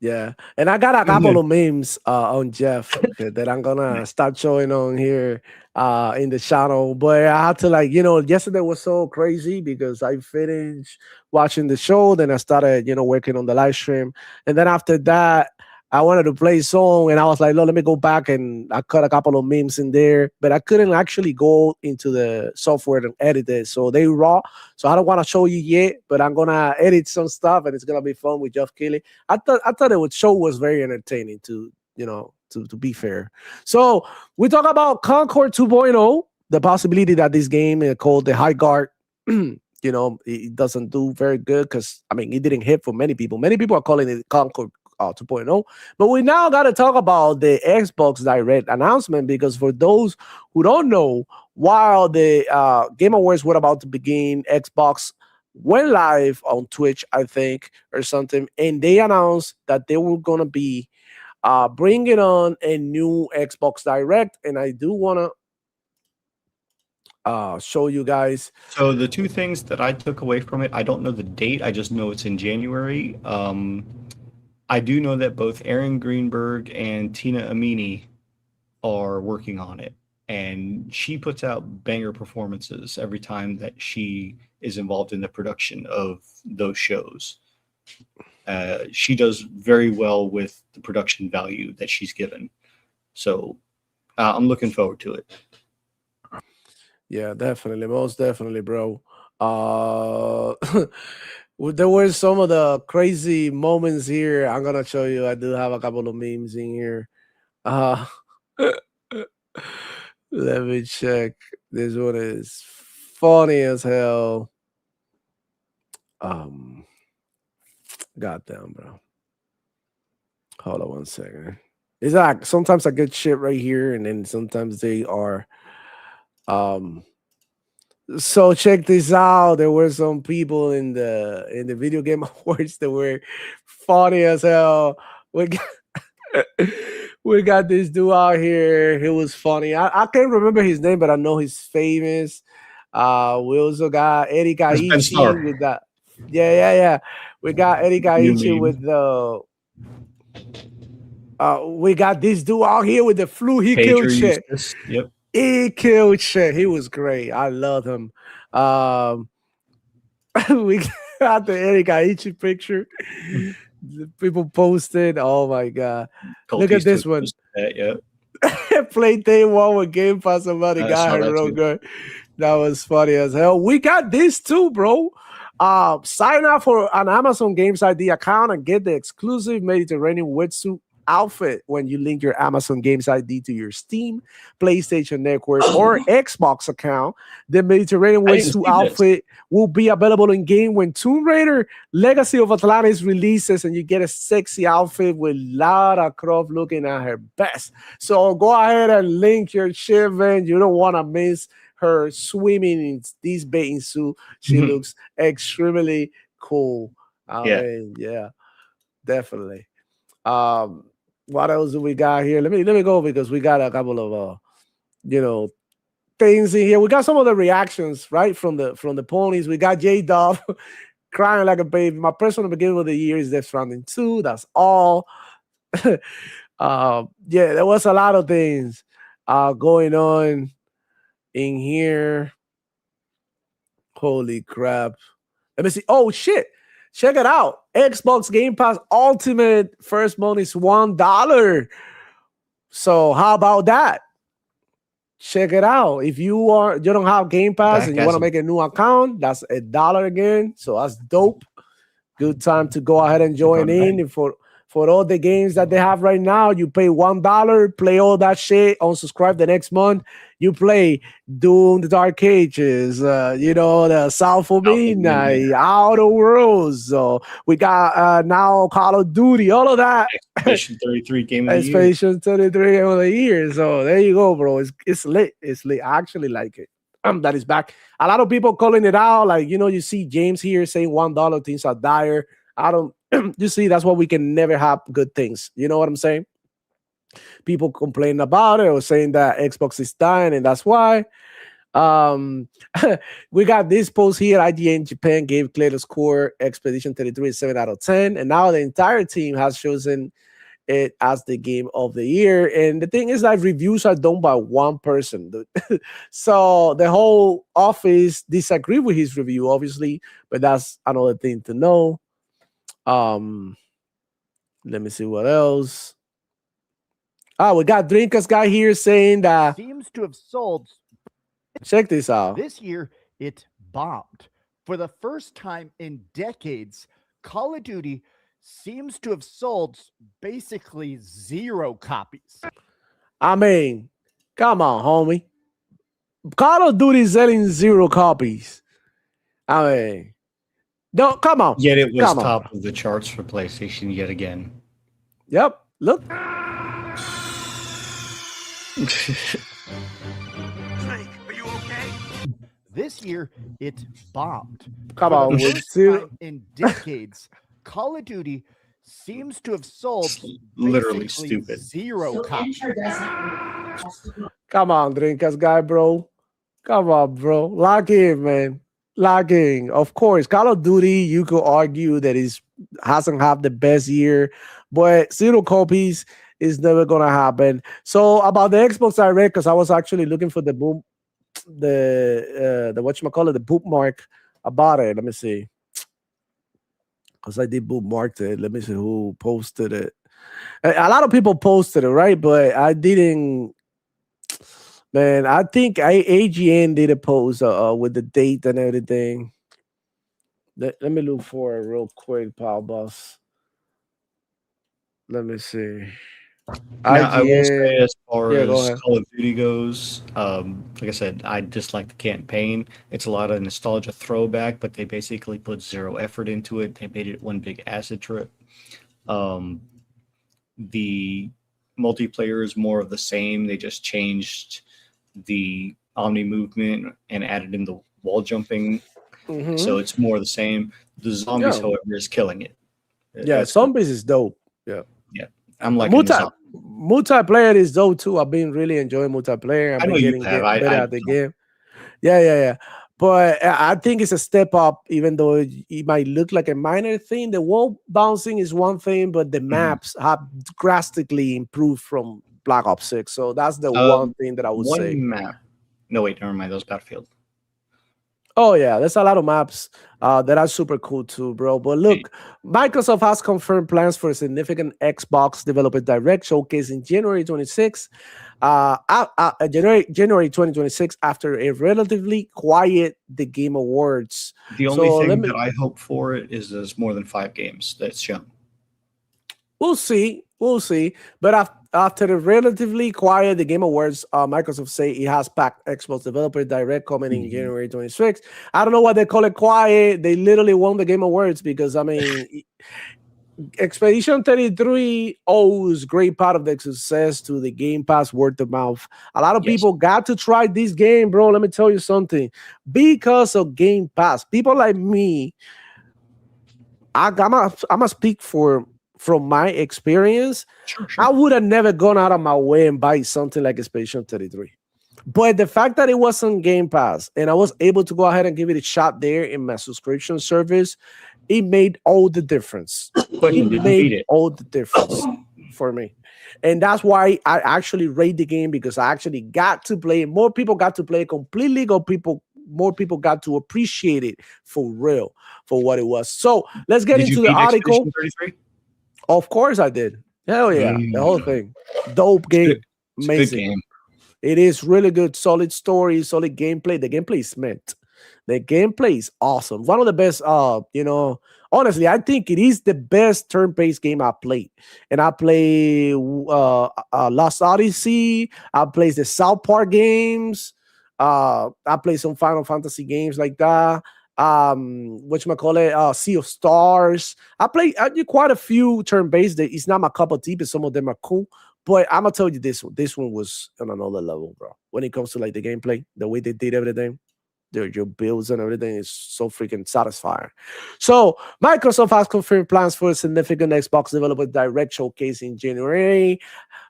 Yeah, and I got a couple of memes on Jeff that I'm gonna start showing on here in the channel. But I had to yesterday was so crazy because I finished watching the show, then I started working on the live stream, and then after that I wanted to play a song, and I was like, "No, let me go back," and I cut a couple of memes in there, but I couldn't actually go into the software and edit it, so they raw. So I don't want to show you yet, but I'm gonna edit some stuff, and it's gonna be fun with Geoff Keighley. I thought the show was very entertaining to be fair. So we talk about Concord 2.0, the possibility that this game called the High Guard, it doesn't do very good because I mean it didn't hit for many people. Many people are calling it Concord 2.0. But we now got to talk about the Xbox Direct announcement because for those who don't know, while the Game Awards were about to begin, Xbox went live on Twitch, I think, or something, and they announced that they were going to be bringing on a new Xbox Direct, and I do want to show you guys. So the two things that I took away from it, I don't know the date. I just know it's in January. I do know that both Aaron Greenberg and Tina Amini are working on it, and she puts out banger performances every time that she is involved in the production of those shows. She does very well with the production value that she's given. So I'm looking forward to it. Yeah, definitely, most definitely, bro. There were some of the crazy moments here. I'm gonna show you. I do have a couple of memes in here. Uh Let me check. This one is funny as hell. Goddamn, bro. Hold on one second. It's like sometimes I get shit right here, and then sometimes they are. So check this out. There were some people in the video game awards that were funny as hell. We got, we got this dude out here. He was funny. I can't remember his name, but I know he's famous. We also got Eddie That's Ben Gaichi Starr. with that. Yeah. We got Eddie Gaichi meme. with the. We got this dude out here with the flu. He Pedro killed shit. Eustace. Yep. He killed shit. He was great. I love him. We got the Eric Aichi picture. The people posted. Oh my god! Look at this one. Yep. Played day one with Game Pass. Somebody I got saw her that real too. good. That was funny as hell. We got this too, bro. Sign up for an Amazon Games ID account and get the exclusive Mediterranean wetsuit outfit when you link your Amazon Games ID to your Steam, PlayStation Network, or Xbox account. The Mediterranean I Way didn't suit see this. outfit will be available in game when Tomb Raider Legacy of Atlantis releases, and you get a sexy outfit with Lara Croft looking at her best. So go ahead and link your shit, man. You don't want to miss her swimming in this bathing suit. She Mhm. looks extremely cool. I Yeah. mean, yeah, definitely. What else do we got here? Let me go because we got a couple of you know, things in here. We got some of the reactions right from the ponies. We got J Dub crying like a baby. My personal beginning of the year is Death Stranding 2. That's all. Yeah, there was a lot of things going on in here. Holy crap. Let me see. Oh shit. Check it out. Xbox Game Pass Ultimate first month is $1. So how about that? Check it out. If you don't have Game Pass Back and you as want to a- make a new account, that's $1 again. So that's dope. Good time to go ahead and join Front in. end. And for all the games that they have right now, you pay $1, play all that shit, unsubscribe the next month. You play Doom, the Dark Ages, the South of Midnight, Midnight. Outer Worlds. So we got now Call of Duty, all of that. Expedition 33 game of the year. Expedition 33 of the year. So there you go, bro. It's lit. It's lit. I actually like it. That is back. A lot of people calling it out. Like, you see James here saying $1 things are dire. I don't you see, that's why we can never have good things. You know what I'm saying? People complain about it or saying that Xbox is dying, and that's why. We got this post here. IGN Japan gave Clayton score Expedition 33 7 out of 10, and now the entire team has chosen it as the game of the year. And the thing is that reviews are done by one person. So the whole office disagree with his review, obviously, but that's another thing to know. Let me see what else. We got Drinkas guy here saying that seems to have sold. check this out. This year, it bombed. For the first time in decades, Call of Duty seems to have sold basically 0 copies. I mean, come on, homie. Call of Duty is selling 0 copies. I mean, don't come on. Yet it was Come on. top of the charts for PlayStation yet again. Yep. Look. Drake, are you okay? This year, it bombed. Come For on. the With first zero. time in decades, Call of Duty seems to have sold Literally basically stupid. 0 copies. Come on, Drinkas guy, bro. Come on, bro. Lock in, man. Lock in. Of course, Call of Duty, you could argue that it hasn't had the best year, but 0 copies is never gonna happen. So about the Xbox Direct, because I was actually looking for the whatchamacallit, the bookmark about it. Let me see. Because I did bookmark it. Let me see who posted it. A lot of people posted it, right? But I didn't. Man, I think AGN did a post with the date and everything. Let me look for it real quick, Pal Boss. Let me see. Now, I will IGN. say, as far Yeah, go as ahead. Call of Duty goes, like I said, I dislike the campaign. It's a lot of nostalgia throwback, but they basically put 0 effort into it. They made it one big acid trip. The multiplayer is more of the same. They just changed the Omni movement and added in the wall jumping, Mhm. so it's more the same. The zombies, Yeah. however, is killing it. Yeah, That's- zombies is dope. I'm liking the Multiplayer is dope too. I've been really enjoying multiplayer. I've I know been you getting have. better I at the don't. game. Yeah. But I think it's a step up, even though it might look like a minor thing. The wall bouncing is one thing, but the maps have drastically improved from Black Ops 6. So that's the one thing that I would One say. map. No, wait, never mind. That was Battlefield. Oh yeah, there's a lot of maps that are super cool too, bro. But look, Microsoft has confirmed plans for a significant Xbox Developer Direct showcase in January 26, January 2026, after a relatively quiet The Game Awards. The only So let thing me- that I hope for it is there's more than 5 games that's shown. We'll see. We'll see. But after the relatively quiet, the Game Awards, Microsoft say it has packed Xbox Developer Direct coming in January 26th. I don't know why they call it quiet. They literally won the Game Awards because, I mean, Expedition 33 owes great part of the success to the Game Pass word of mouth. A lot of Yes. people got to try this game, bro. Let me tell you something. Because of Game Pass, people like me, I'm gonna speak from my experience. Sure. I would have never gone out of my way and buy something like Expedition 33. But the fact that it was on Game Pass and I was able to go ahead and give it a shot there in my subscription service, it made all the difference. But you It didn't made beat it. all the difference for me. And that's why I actually rate the game, because I actually got to play. More people got to play it completely. More people got to appreciate it for real, for what it was. So let's get Did you into the beat article. Expedition 33? Of course I did. Hell yeah. The whole thing. Dope game. It's a good Amazing. game. It is really good. Solid story, solid gameplay. The gameplay is mint. The gameplay is awesome. One of the best, honestly, I think it is the best turn-based game I played. And I play Lost Odyssey. I play the South Park games. I play some Final Fantasy games like that. Sea of Stars. I do quite a few turn-based. It's not my cup of tea, but some of them are cool. But I'm gonna tell you this one. This one was on another level, bro. When it comes to like the gameplay, the way they did everything, your builds and everything is so freaking satisfying. So Microsoft has confirmed plans for a significant Xbox Developer Direct showcase in January.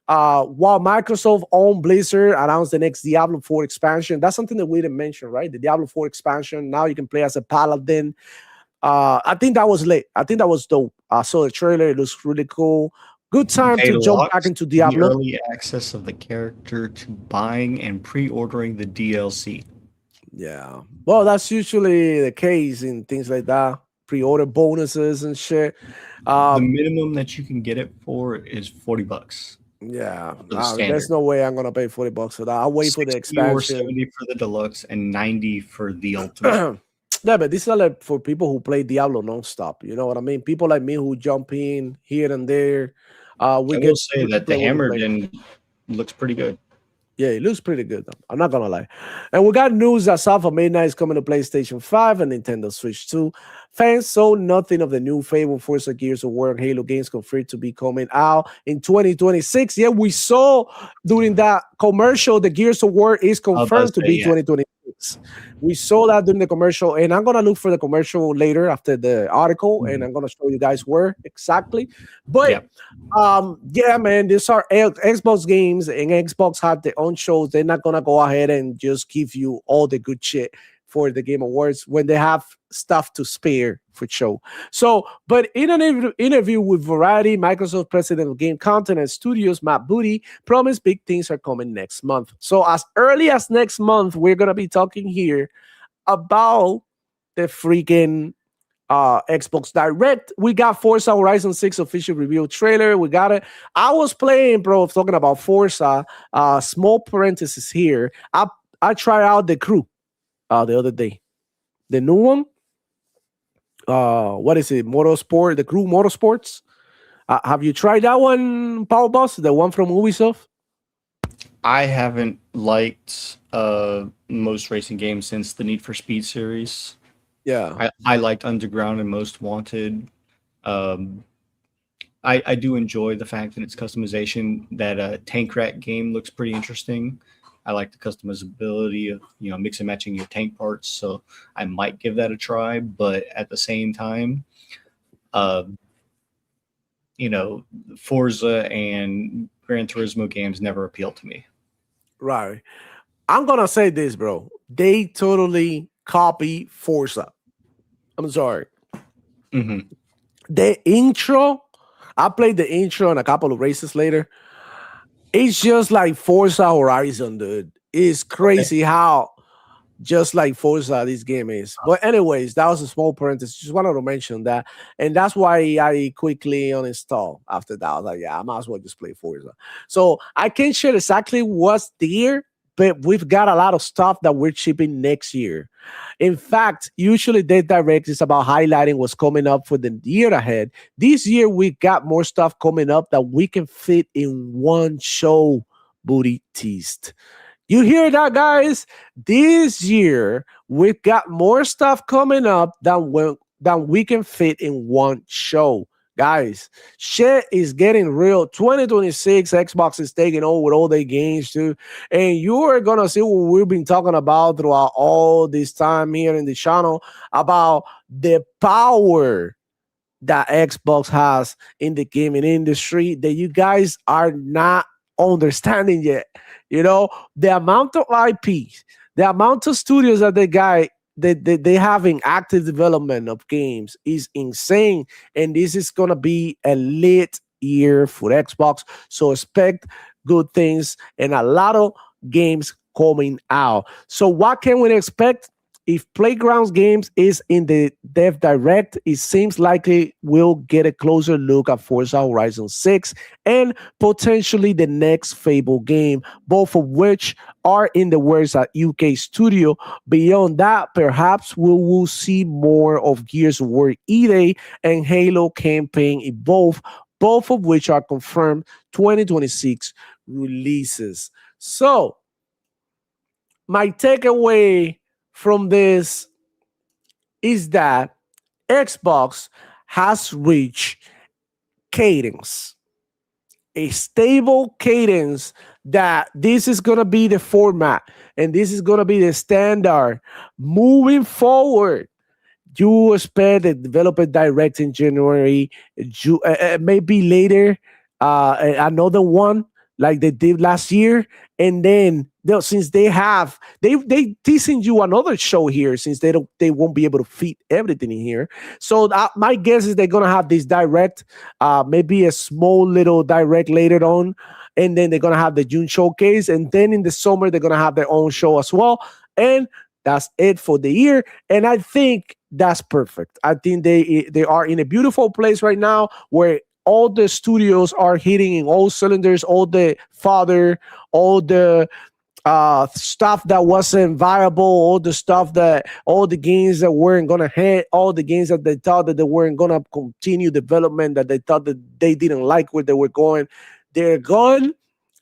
While Microsoft owned Blizzard announced the next Diablo 4 expansion. That's something that we didn't mention, right? The Diablo 4 expansion. Now you can play as a paladin. I think that was lit. I think that was dope. I saw the trailer. It looks really cool. Good time They to jump locked back into the Diablo. early access of the character to buying and pre-ordering the DLC. Yeah. Well, that's usually the case in things like that. Pre-order bonuses and shit. The minimum that you can get it for is $40. Yeah. the There's standard. no way I'm gonna pay $40 for that. I'll wait for the 60 or expansion. 70 for the deluxe and 90 for the ultimate. Yeah, but this is like for people who play Diablo nonstop. You know what I mean? People like me who jump in here and there. We I will get say to that the play when we Hammered play. in looks pretty good. Yeah, it looks pretty good, though. I'm not gonna lie. And we got news that South of Midnight is coming to PlayStation 5 and Nintendo Switch 2. Fans saw nothing of the new Fable, Forza, Gears of War, and Halo games confirmed to be coming out in 2026. Yeah, we saw during that commercial the Gears of War is confirmed to say, be yeah. 2026. We saw that during the commercial, and I'm gonna look for the commercial later after the article, and I'm gonna show you guys where exactly. But Yep. yeah, man, these are Xbox games, and Xbox had their own shows. They're not gonna go ahead and just give you all the good shit for the Game Awards when they have stuff to spare for show. So, but in an interview with Variety, Microsoft president of Game Content and Studios, Matt Booty, promised big things are coming next month. So as early as next month, we're gonna be talking here about the freaking Xbox Direct. We got Forza Horizon 6 official reveal trailer. We got it. I was playing, bro, talking about Forza. Small parenthesis here. I tried out the Crew the other day. The new one. What is it? Motorsport, the Crew Motorsports. Have you tried that one, Power Boss? The one from Ubisoft? I haven't liked most racing games since the Need for Speed series. Yeah. I liked Underground and Most Wanted. I do enjoy the fact that it's customization. That Tank Rat game looks pretty interesting. I like the customizability of mix and matching your tank parts. So I might give that a try. But at the same time, Forza and Gran Turismo games never appealed to me. Right. I'm gonna say this, bro. They totally copy Forza. I'm sorry. Mm-hmm. The intro, I played the intro and a couple of races later. It's just like Forza Horizon, dude. It's crazy how just like Forza this game is. But anyways, that was a small parenthesis. Just wanted to mention that. And that's why I quickly uninstalled after that. I was like, yeah, I might as well just play Forza. So I can't share exactly what's there, but we've got a lot of stuff that we're shipping next year. In fact, usually Dev Direct is about highlighting what's coming up for the year ahead. This year, we got more stuff coming up that we can fit in one show, Booty Teased. You hear that, guys? This year, we've got more stuff coming up than we can fit in one show. Guys, shit is getting real. 2026, Xbox is taking over with all their games too. And you're going to see what we've been talking about throughout all this time here in the channel about the power that Xbox has in the gaming industry that you guys are not understanding yet. You know, the amount of IPs, the amount of studios that they have in active development of games is insane, and this is gonna be a lit year for Xbox. So expect good things and a lot of games coming out. So what can we expect? If Playgrounds Games is in the Dev Direct, it seems likely we'll get a closer look at Forza Horizon 6 and potentially the next Fable game, both of which are in the works at UK Studio. Beyond that, perhaps we will see more of Gears of War EA and Halo Campaign Evolve, both of which are confirmed 2026 releases. So, my takeaway from this is that Xbox has reached cadence, a stable cadence that this is going to be the format and this is going to be the standard moving forward. You expect the developer direct in January, maybe later, another one like they did last year, and then since they teasing you another show here, since they won't be able to fit everything in here. So my guess is they're gonna have this direct, maybe a small little direct later on, and then they're gonna have the June showcase, and then in the summer they're gonna have their own show as well, and that's it for the year. And I think that's perfect. I think they are in a beautiful place right now where all the studios are hitting in all cylinders, all the fodder, all the stuff that wasn't viable, all the games that weren't going to hit, all the games that they thought that they weren't going to continue development, that they thought that they didn't like where they were going. They're gone.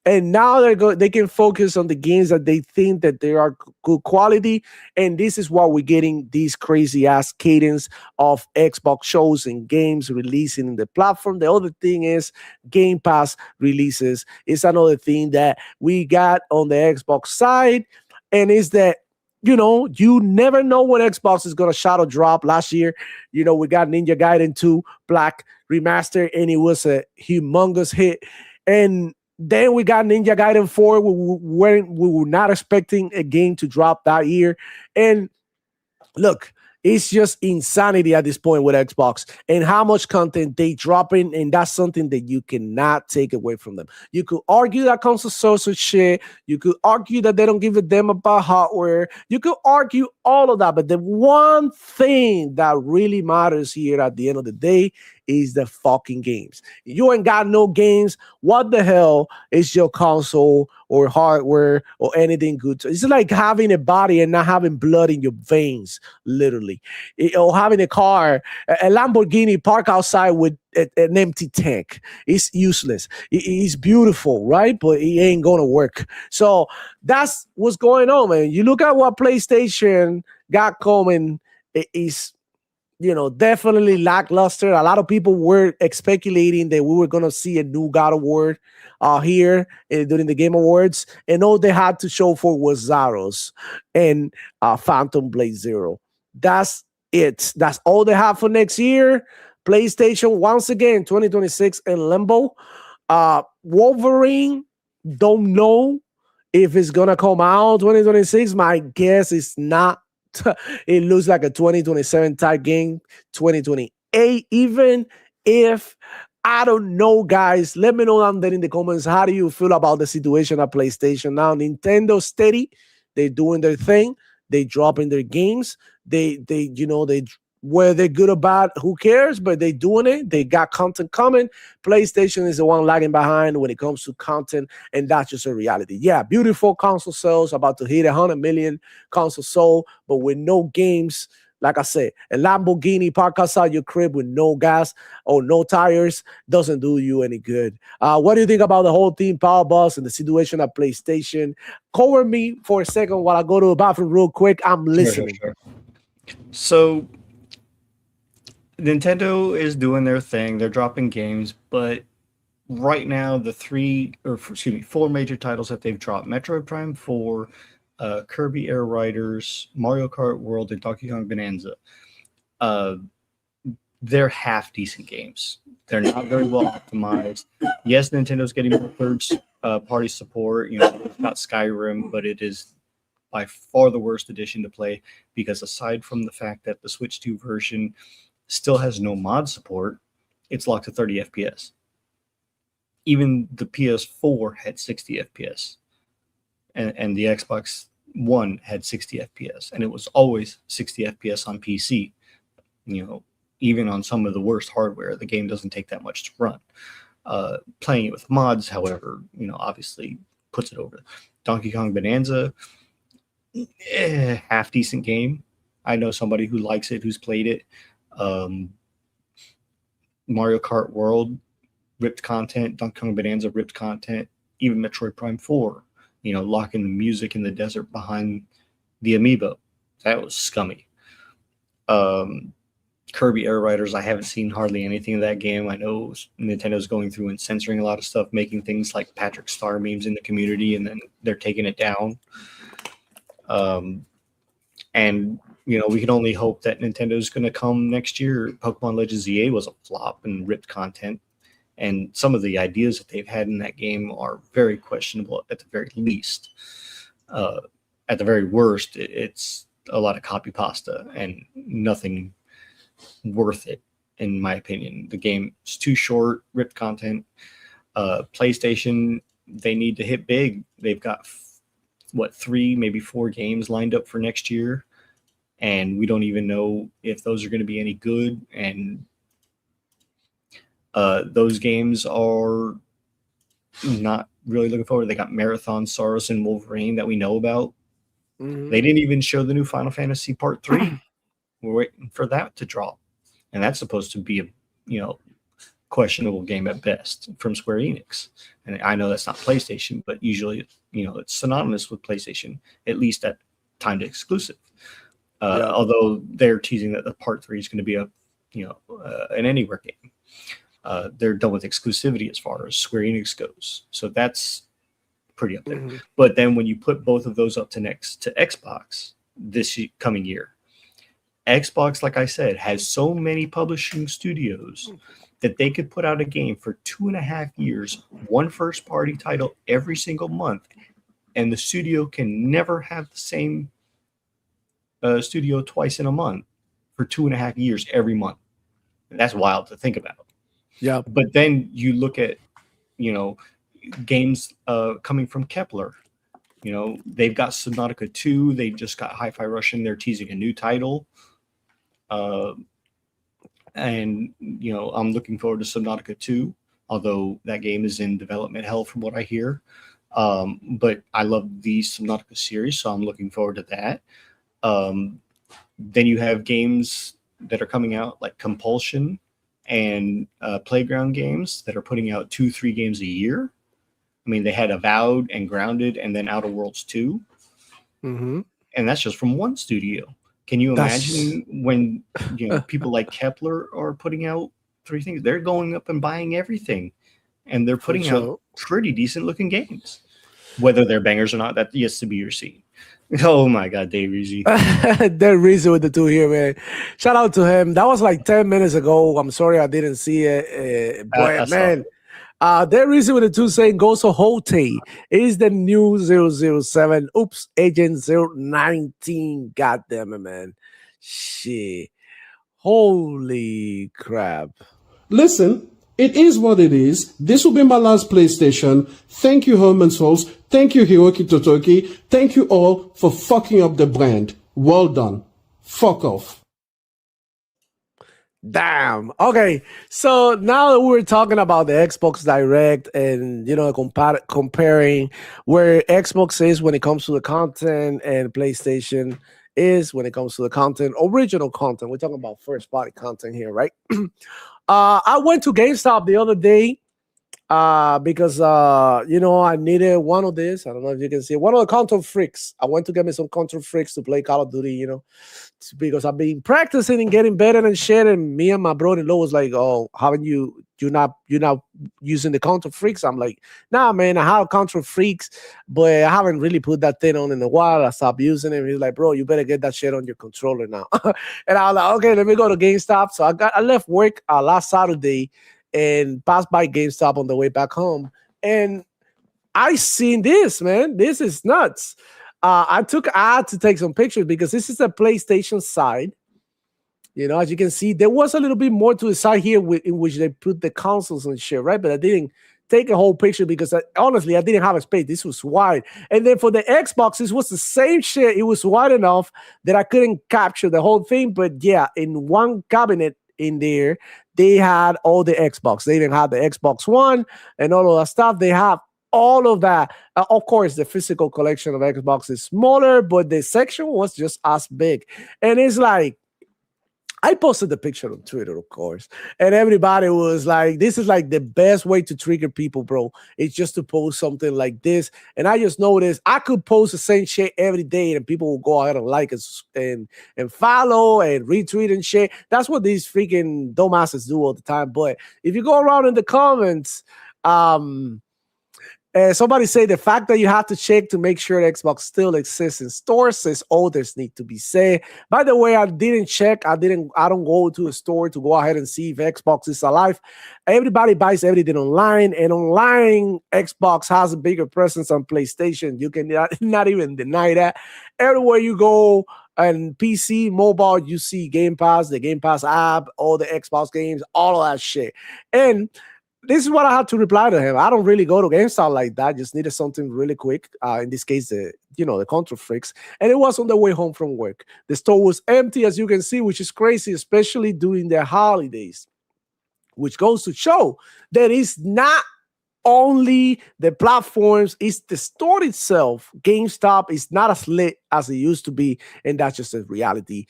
And now they can focus on the games that they think that they are good quality. And this is why we're getting these crazy ass cadence of Xbox shows and games releasing in the platform. The other thing is Game Pass releases. It's another thing that we got on the Xbox side. And is that, you never know what Xbox is going to shadow drop. Last year, we got Ninja Gaiden 2 Black Remaster, and it was a humongous hit. And then we got Ninja Gaiden 4. We were not expecting a game to drop that year. And look, it's just insanity at this point with Xbox and how much content they drop in, and that's something that you cannot take away from them. You could argue that console social shit. You could argue that they don't give a damn about hardware. You could argue all of that, but the one thing that really matters here at the end of the day is the fucking games. You ain't got no games. What the hell is your console or hardware or anything good? It's like having a body and not having blood in your veins, literally. Or having a car, a Lamborghini park outside with an empty tank. It's useless. It's beautiful, right? But it ain't going to work. So that's what's going on, man. You look at what PlayStation got coming, it is definitely lackluster. A lot of people were speculating that we were going to see a new God of War here during the Game Awards, and all they had to show for was Zaros and Phantom Blade Zero. That's it. That's all they have for next year. PlayStation, once again, 2026 in limbo. Wolverine, don't know if it's going to come out 2026. My guess is not. It looks like a 2027 type game, 2028, even if I don't know, guys. Let me know down there in the comments. How do you feel about the situation at PlayStation now? Nintendo steady, they're doing their thing. They dropping their games. They whether they're good or bad, who cares? But they doing it. They got content coming. PlayStation is the one lagging behind when it comes to content, and that's just a reality. Yeah, beautiful console sales, about to hit 100 million console sold, but with no games. Like I said, a Lamborghini parked outside your crib with no gas or no tires doesn't do you any good. What do you think about the whole team Power Boss and the situation at PlayStation? Cover me for a second while I go to the bathroom real quick. I'm listening. Sure. So Nintendo is doing their thing. They're dropping games, but right now the 4 major titles that they've dropped: Metroid Prime 4, Kirby Air Riders, Mario Kart World, and Donkey Kong Bonanza. They're half decent games. They're not very well optimized. Yes, Nintendo's getting more third-party support. It's got Skyrim, but it is by far the worst edition to play because aside from the fact that the Switch 2 version still has no mod support, it's locked to 30 FPS. Even the PS4 had 60 FPS. And the Xbox One had 60 FPS, and it was always 60 FPS on PC. Even on some of the worst hardware, the game doesn't take that much to run. Playing it with mods, however, obviously puts it over. Donkey Kong Bonanza, half decent game. I know somebody who likes it, who's played it. Mario Kart World, ripped content. Donkey Kong Bonanza, ripped content. Even Metroid Prime 4. Locking the music in the desert behind the amiibo. That was scummy. Kirby Air Riders, I haven't seen hardly anything of that game. I know Nintendo's going through and censoring a lot of stuff, making things like Patrick Star memes in the community, and then they're taking it down. And, we can only hope that Nintendo's going to come next year. Pokemon Legends EA was a flop and ripped content. And some of the ideas that they've had in that game are very questionable at the very least. At the very worst, it's a lot of copy pasta and nothing worth it, in my opinion. The game is too short, ripped content. PlayStation, they need to hit big. They've got, 3, maybe 4 games lined up for next year. And we don't even know if those are going to be any good. And those games are not really looking forward. They got Marathon, Saurus, and Wolverine that we know about. Mm-hmm. They didn't even show the new Final Fantasy Part 3. We're waiting for that to drop. And that's supposed to be a, questionable game at best from Square Enix. And I know that's not PlayStation, but usually, it's synonymous with PlayStation, at least at timed exclusive. Although they're teasing that the Part 3 is going to be an Anywhere game. They're done with exclusivity as far as Square Enix goes. So that's pretty up there. Mm-hmm. But then when you put both of those up to Xbox this coming year, Xbox, like I said, has so many publishing studios that they could put out a game for 2.5 years, one first-party title every single month, and the studio can never have the same studio twice in a month for 2.5 years every month. And that's wild to think about. Yeah. But then you look at, games coming from Kepler. They've got Subnautica 2. They just got Hi-Fi Russian. They're teasing a new title. And, I'm looking forward to Subnautica 2, although that game is in development hell from what I hear. But I love the Subnautica series, so I'm looking forward to that. Then you have games that are coming out like Compulsion and Playground Games that are putting out 2-3 games a year. I mean, they had Avowed and Grounded and then Outer Worlds 2. Mm-hmm. And that's just from one studio. Can you imagine when people like Kepler are putting out 3 things? They're going up and buying everything. And they're putting out pretty decent looking games. Whether they're bangers or not, that yet to be seen. Oh my God, Dave Reezy. They're Reezy with the 2 here, man. Shout out to him. That was like 10 minutes ago. I'm sorry I didn't see it. Boy, man. They're Reezy with the 2 saying Gozo Hote is the new 007. Oops, Agent 019. God damn it, man. Shit. Holy crap. Listen, it is what it is. This will be my last PlayStation. Thank you, Herman Souls. Thank you, Hiroki Totoki. Thank you all for fucking up the brand. Well done. Fuck off. Damn. Okay. So now that we're talking about the Xbox Direct and comparing where Xbox is when it comes to the content and PlayStation is when it comes to the content, original content. We're talking about first party content here, right? I went to GameStop the other day because I needed one of this. I don't know if you can see it. One of the Control Freaks. I went to get me some Control Freaks to play Call of Duty, because I've been practicing and getting better and shit. And me and my brother-in-law was like, "Oh, haven't you're not using the Control Freaks?" I'm like, "Nah, man, I have Control Freaks, but I haven't really put that thing on in a while. I stopped using it." He's like, "Bro, you better get that shit on your controller now." And I was like, "Okay, let me go to GameStop." So I left work last Saturday and passed by GameStop on the way back home, and I seen this, man. This is nuts. I had to take some pictures because this is a PlayStation side. As you can see, there was a little bit more to the side here in which they put the consoles and shit, right? But I didn't take a whole picture because honestly, I didn't have a space. This was wide. And then for the Xbox, this was the same shit. It was wide enough that I couldn't capture the whole thing. But yeah, in one cabinet in there, they had all the Xbox. They didn't have the Xbox One and all of that stuff. They have all of that. Of course, the physical collection of Xbox is smaller, but the section was just as big. And it's like, I posted the picture on Twitter, of course, and everybody was like, this is like the best way to trigger people, bro. It's just to post something like this. And I just noticed I could post the same shit every day and people will go ahead and like us and follow and retweet and shit. That's what these freaking dumbasses do all the time. But if you go around in the comments, somebody say the fact that you have to check to make sure Xbox still exists in stores says others need to be said. By the way, I didn't check. I don't go to a store to go ahead and see if Xbox is alive. Everybody buys everything online, and online Xbox has a bigger presence on PlayStation. You can not even deny that. Everywhere you go, and PC, mobile, you see Game Pass, the Game Pass app, all the Xbox games, all of that shit. And this is what I had to reply to him. I don't really go to GameStop like that. Just needed something really quick. In this case, the Control Freaks. And it was on the way home from work. The store was empty, as you can see, which is crazy, especially during the holidays, which goes to show that it's not only the platforms, it's the store itself. GameStop is not as lit as it used to be, and that's just a reality.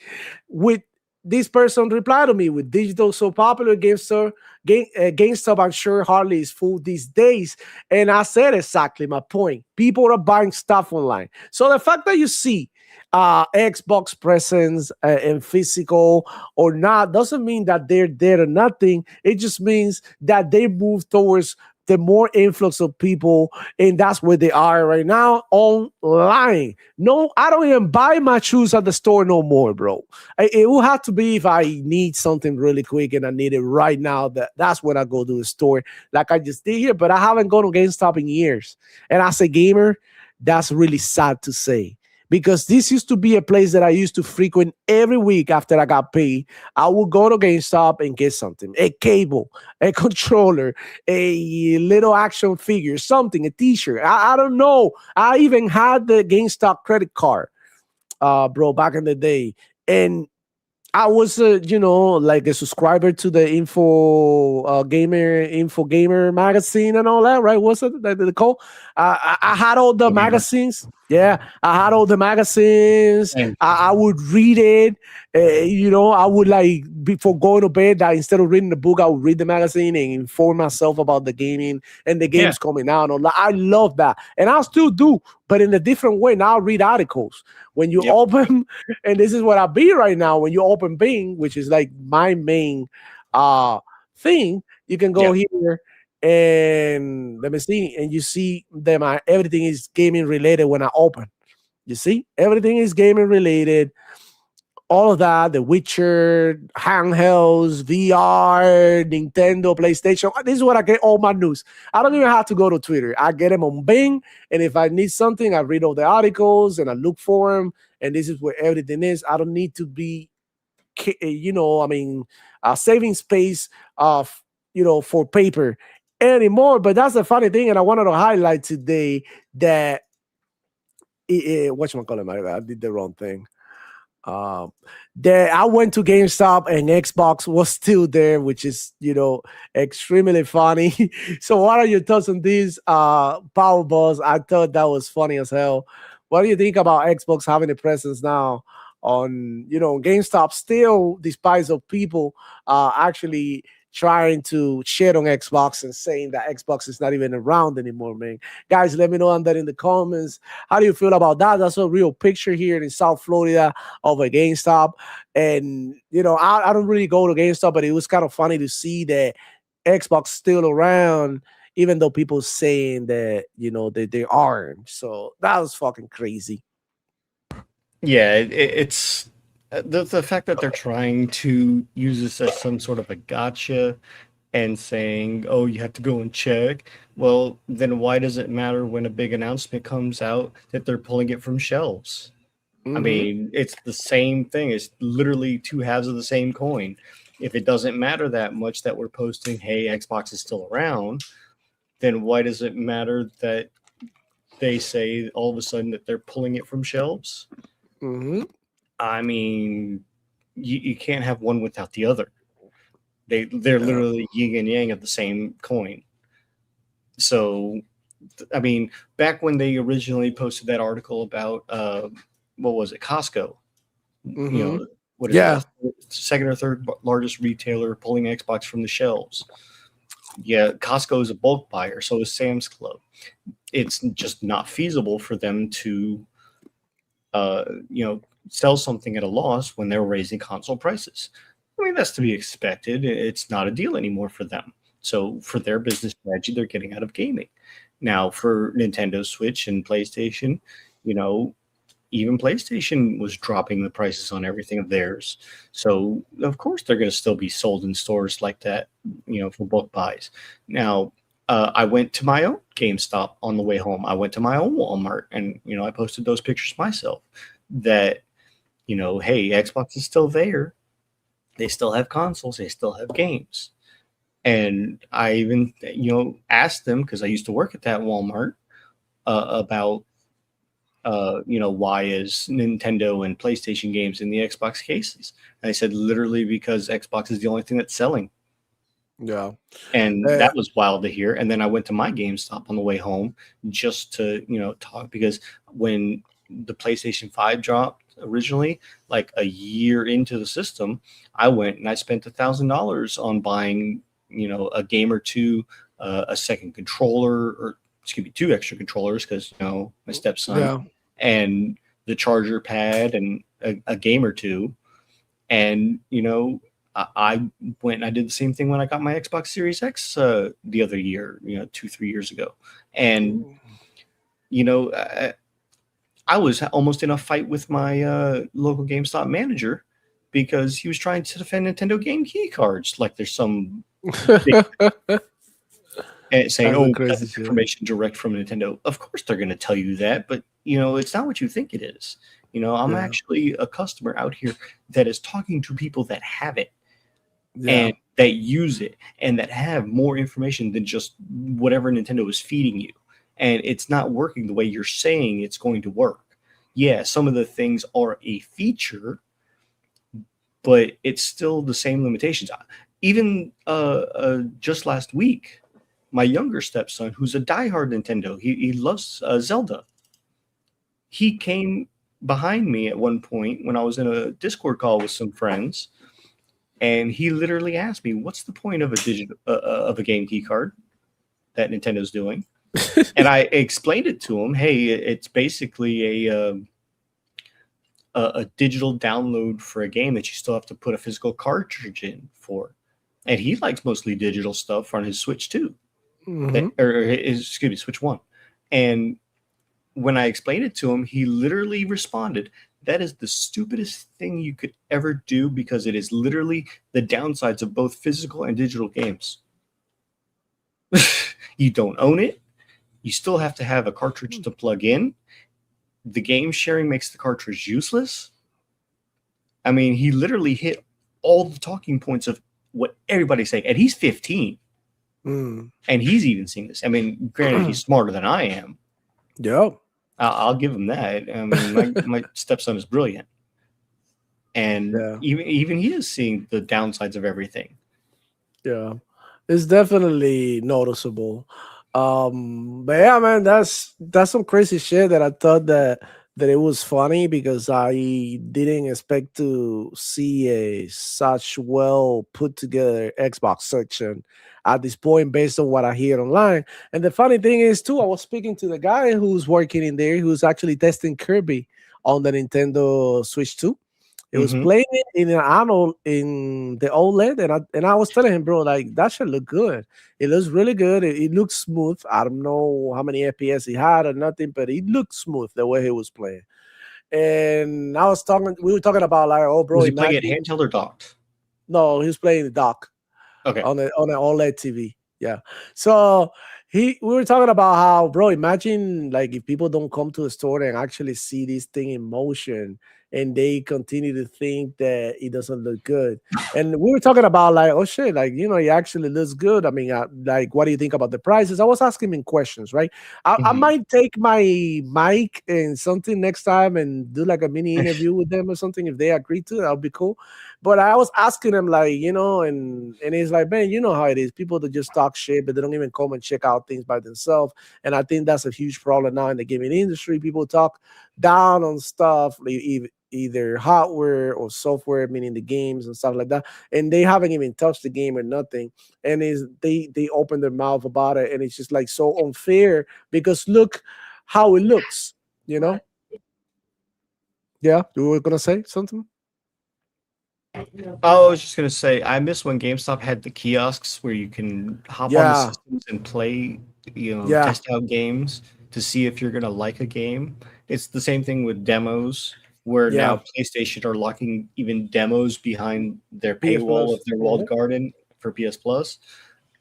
With this person replied to me, with digital so popular, GameStop, I'm sure hardly is full these days. And I said exactly my point. People are buying stuff online. So the fact that you see Xbox presence and physical or not doesn't mean that they're dead or nothing. It just means that they move towards the more influx of people, and that's where they are right now, online. No, I don't even buy my shoes at the store no more, bro. It will have to be if I need something really quick and I need it right now. That's when I go to the store, like I just did here. But I haven't gone to GameStop in years. And as a gamer, that's really sad to say. Because this used to be a place that I used to frequent every week after I got paid. I would go to GameStop and get something, a cable, a controller, a little action figure, something, a t-shirt. I don't know. I even had the GameStop credit card, bro, back in the day. And I was, like a subscriber to the Info Gamer magazine and all that, right? What's it the call? I had all the magazines. Yeah, I had all the magazines. I would read it. I would like before going to bed. Instead of reading the book, I would read the magazine and inform myself about the gaming and the games coming out. I love that, and I still do, but in a different way. Now I read articles. When you open, and this is what I be right now. When you open Bing, which is like my main thing, you can go here. And let me see, and you see that everything is gaming related when I open. You see, everything is gaming related. All of that, The Witcher, handhelds, VR, Nintendo, PlayStation. This is what I get all my news. I don't even have to go to Twitter. I get them on Bing, and if I need something, I read all the articles and I look for them. And this is where everything is. I don't need to be, saving space for paper anymore. But that's the funny thing, and I wanted to highlight today that whatchamacallit, I did the wrong thing. Um, there, I went to GameStop and Xbox was still there, which is extremely funny. So, what are your thoughts on this, Power Buzz? I thought that was funny as hell. What do you think about Xbox having a presence now on GameStop still, despite of people actually trying to shit on Xbox and saying that Xbox is not even around anymore, man. Guys, let me know on that in the comments. How do you feel about that? That's a real picture here in South Florida of a GameStop. And, I don't really go to GameStop, but it was kind of funny to see that Xbox still around, even though people saying that, they aren't. So that was fucking crazy. Yeah, it's the fact that they're trying to use this as some sort of a gotcha and saying, oh, you have to go and check. Well, then why does it matter when a big announcement comes out that they're pulling it from shelves? I mean, it's the same thing. It's literally two halves of the same coin. If it doesn't matter that much that we're posting, hey, Xbox is still around, then why does it matter that they say all of a sudden that they're pulling it from shelves? I mean, you can't have one without the other. They're literally yin and yang of the same coin. So, I mean, back when they originally posted that article about what was it, Costco? What is it, second or third largest retailer pulling Xbox from the shelves. Yeah, Costco is a bulk buyer, so is Sam's Club. It's just not feasible for them to, sell something at a loss when they're raising console prices. I mean, that's to be expected. It's not a deal anymore for them. So for their business strategy, they're getting out of gaming. Now, for Nintendo Switch and PlayStation, even PlayStation was dropping the prices on everything of theirs. So, of course, they're going to still be sold in stores like that, for bulk buys. Now, I went to my own GameStop on the way home. I went to my own Walmart, and, I posted those pictures myself that, hey, Xbox is still there. They still have consoles. They still have games. And I even, asked them, because I used to work at that Walmart, about, why is Nintendo and PlayStation games in the Xbox cases? And I said, literally because Xbox is the only thing that's selling. Yeah. And that was wild to hear. And then I went to my GameStop on the way home just to, talk, because when the PlayStation 5 dropped originally, like a year into the system, I went and I spent $1,000 on buying, a game or two, a second controller, or excuse me, 2 extra controllers, because, my stepson, and the charger pad and a game or two. And, I went and I did the same thing when I got my Xbox Series X the other year, 2-3 years ago. And, I was almost in a fight with my local GameStop manager because he was trying to defend Nintendo Game Key cards like there's some and saying, oh, that's information direct from Nintendo. Of course they're going to tell you that, but, it's not what you think it is. I'm actually a customer out here that is talking to people that have it and that use it and that have more information than just whatever Nintendo is feeding you. And it's not working the way you're saying it's going to work. Yeah, some of the things are a feature, but it's still the same limitations. Even just last week, my younger stepson, who's a diehard Nintendo, he loves Zelda. He came behind me at one point when I was in a Discord call with some friends, and he literally asked me, "What's the point of a game key card that Nintendo's doing?" And I explained it to him. Hey, it's basically a digital download for a game that you still have to put a physical cartridge in for. And he likes mostly digital stuff on his Switch too, Switch 1. And when I explained it to him, he literally responded, "That is the stupidest thing you could ever do, because it is literally the downsides of both physical and digital games. You don't own it. You still have to have a cartridge to plug in. The game sharing makes the cartridge useless." I mean, he literally hit all the talking points of what everybody's saying. And he's 15. And he's even seen this. I mean, granted, he's smarter than I am. Yeah. I'll give him that. I mean, my stepson is brilliant. and Yeah. even he is seeing the downsides of everything. Yeah, it's definitely noticeable. But yeah, man, that's some crazy shit that I thought that it was funny because I didn't expect to see a such well put together Xbox section at this point based on what I hear online. And the funny thing is too, I was speaking to the guy who's working in there who's actually testing Kirby on the Nintendo Switch 2. He was Hmm. playing it in an annual in the OLED, and I was telling him, bro, like that should look good. It looks really good. It looks smooth. I don't know how many FPS he had or nothing, but it looked smooth the way he was playing. And we were talking about like, oh, bro, Was he playing it imagine. handheld or docked? No, he was playing the dock Okay. on an OLED TV. Yeah. So we were talking about how, bro, imagine like if people don't come to the store and actually see this thing in motion and they continue to think that it doesn't look good. And we were talking about like, oh shit, like it actually looks good. I mean, like, what do you think about the prices? I was asking him questions, right? I Mhm. might take my mic and something next time and do like a mini interview with them or something if they agree to. That would be cool. But I was asking him like, and he's like, man, you know how it is. People that just talk shit, but they don't even come and check out things by themselves. And I think that's a huge problem now in the gaming industry. People talk down on stuff, either hardware or software, meaning the games and stuff like that, and they haven't even touched the game or nothing. And they open their mouth about it, and it's just like so unfair because look how it looks, you know. Yeah, you were gonna say something. Oh, I was just gonna say, I miss when GameStop had the kiosks where you can hop on the Yeah, systems and play, yeah, test out games to see if you're gonna like a game. It's the same thing with demos, where yeah. now PlayStation are locking even demos behind their PS paywall Plus. of their walled garden for PS Plus.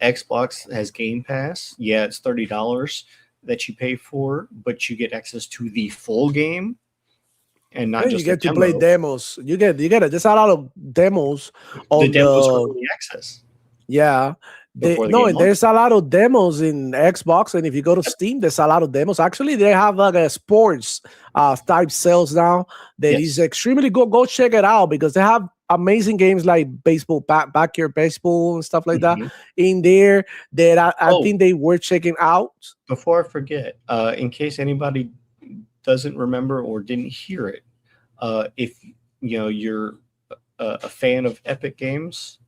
Xbox has Game Pass. Yeah, it's $30 that you pay for, but you get access to the full game and not And you just a get to play demo. demos. You get it. There's a lot of demos The on demos are the early access yeah. before the No, game and there's launches. a lot of demos in Xbox, and if you go to Steam, there's a lot of demos. Actually, they have like a sports type sales now that is Yes. extremely good. Go check it out because they have amazing games like baseball, backyard baseball, and stuff like that Mhm. in there that I Oh, think they were checking out. before I forget, in case anybody doesn't remember or didn't hear it, if you're a fan of Epic Games,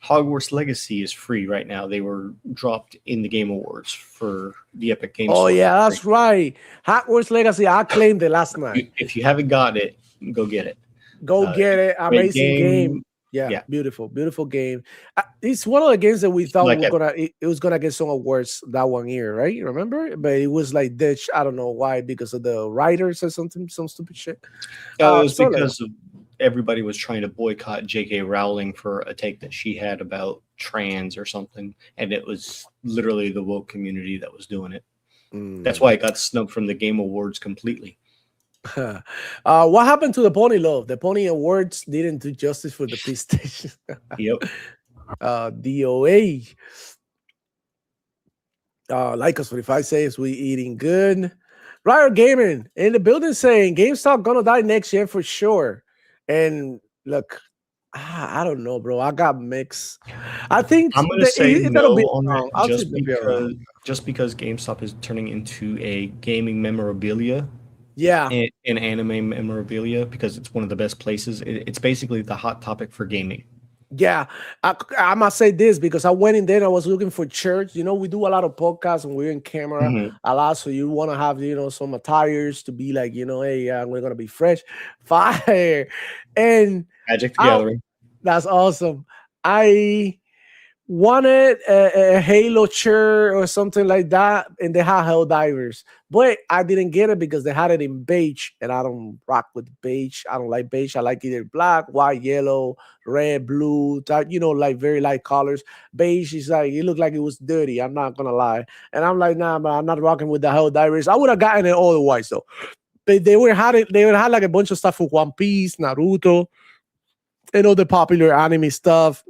Hogwarts Legacy is free right now. They were dropped in the Game Awards for the Epic Game Oh Store for yeah, free. that's right. Hogwarts Legacy, I claimed it last night. If you haven't got it, go get it. Go get it. Great Amazing game. Yeah, Yeah, beautiful, beautiful game. It's one of the games that we thought like it was gonna get some awards that one year, right? You remember? But it was like ditch. I don't know why, because of the writers or something, some stupid shit. it was So like, because of everybody was trying to boycott J.K. Rowling for a take that she had about trans or something, and it was literally the woke community that was doing it. That's why it got snubbed from the Game Awards completely. what happened to the Pony Love? The Pony Awards didn't do justice for the PlayStation. Yep. DOA. Like us 45 says we eating good. Riot Gaming in the building saying GameStop gonna die next year for sure. And look, I don't know, bro. I got mixed. I think I'm gonna say it's no gonna be on around. that I'll say it'll be around. just because GameStop is turning into a gaming memorabilia Yeah, and anime memorabilia because it's one of the best places. It's basically the hot topic for gaming. yeah. I must say this because I went in there and I was looking for church. We do a lot of podcasts and we're in camera Mhm. a lot, so you want to have some attires to be like, hey, we're gonna be fresh, fire, and Magic the I, Gathering. that's awesome. I wanted a Halo chair or something like that, and they had Hell Divers, but I didn't get it because they had it in beige, and I don't rock with beige. I don't like beige. I like either black, white, yellow, red, blue, type, like very light colors. Beige is like it looked like it was dirty. I'm not gonna lie, and I'm like, nah, but I'm not rocking with the Hell Divers. I would have gotten it otherwise though. But they would had like a bunch of stuff for One Piece, Naruto, and all the popular anime stuff.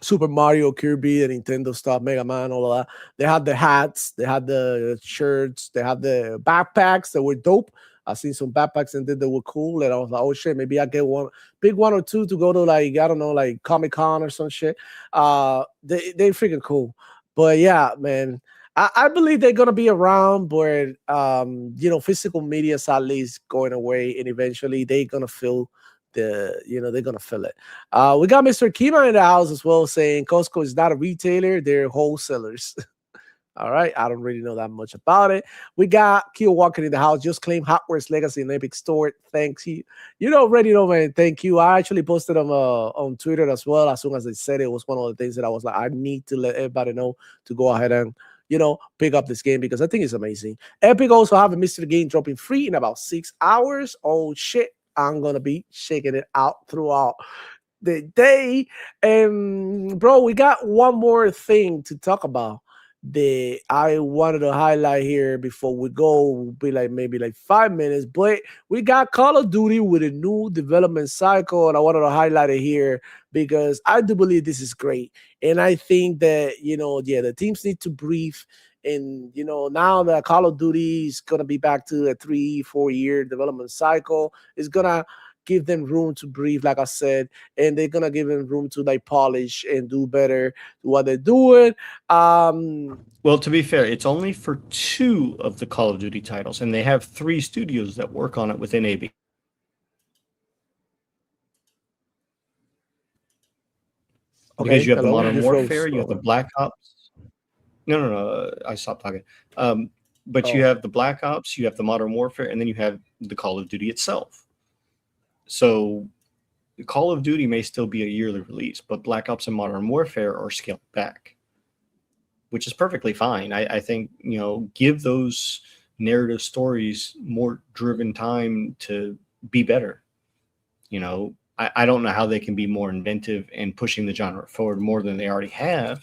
Super Mario, Kirby, the Nintendo stuff, Mega Man, all of that. They had the hats, they had the shirts, they had the backpacks that were dope. I seen some backpacks and they were cool, and I was like, oh shit, maybe I get one, pick one or two to go to like I don't know, like Comic-Con or some shit. They freaking cool. But yeah, man, I believe they're gonna be around, but physical media sadly is going away, and eventually they're gonna feel they're gonna fill it. We got Mr. Kima in the house as well, saying Costco is not a retailer, they're wholesalers. All right, I don't really know that much about it. We got Keo Walker in the house. Just claim Hotware's legacy in Epic Store. Thanks you. You already know, man. Thank you. I actually posted on Twitter as well. As soon as I said it was one of the things that I was like, I need to let everybody know to go ahead and pick up this game because I think it's amazing. Epic also have a mystery game dropping free in about 6 hours. Oh shit, I'm gonna be shaking it out throughout the day. And bro, we got one more thing to talk about. I wanted to highlight here before we go, will be like maybe like 5 minutes, but we got Call of Duty with a new development cycle, and I wanted to highlight it here because I do believe this is great, and I think that the teams need to breathe, and now that Call of Duty is gonna be back to a 3-4 year development cycle, it's gonna give them room to breathe, like I said, and they're gonna give them room to like polish and do better what they're doing. Well, to be fair, it's only for 2 of the Call of Duty titles, and they have 3 studios that work on it within AB. Because you have the Modern Warfare, you have the Black Ops. No, I stopped talking. But you have the Black Ops, you have the Modern Warfare, and then you have the Call of Duty itself. So Call of Duty may still be a yearly release, but Black Ops and Modern Warfare are scaled back, which is perfectly fine. I think, give those narrative stories more driven time to be better. I don't know how they can be more inventive and pushing the genre forward more than they already have.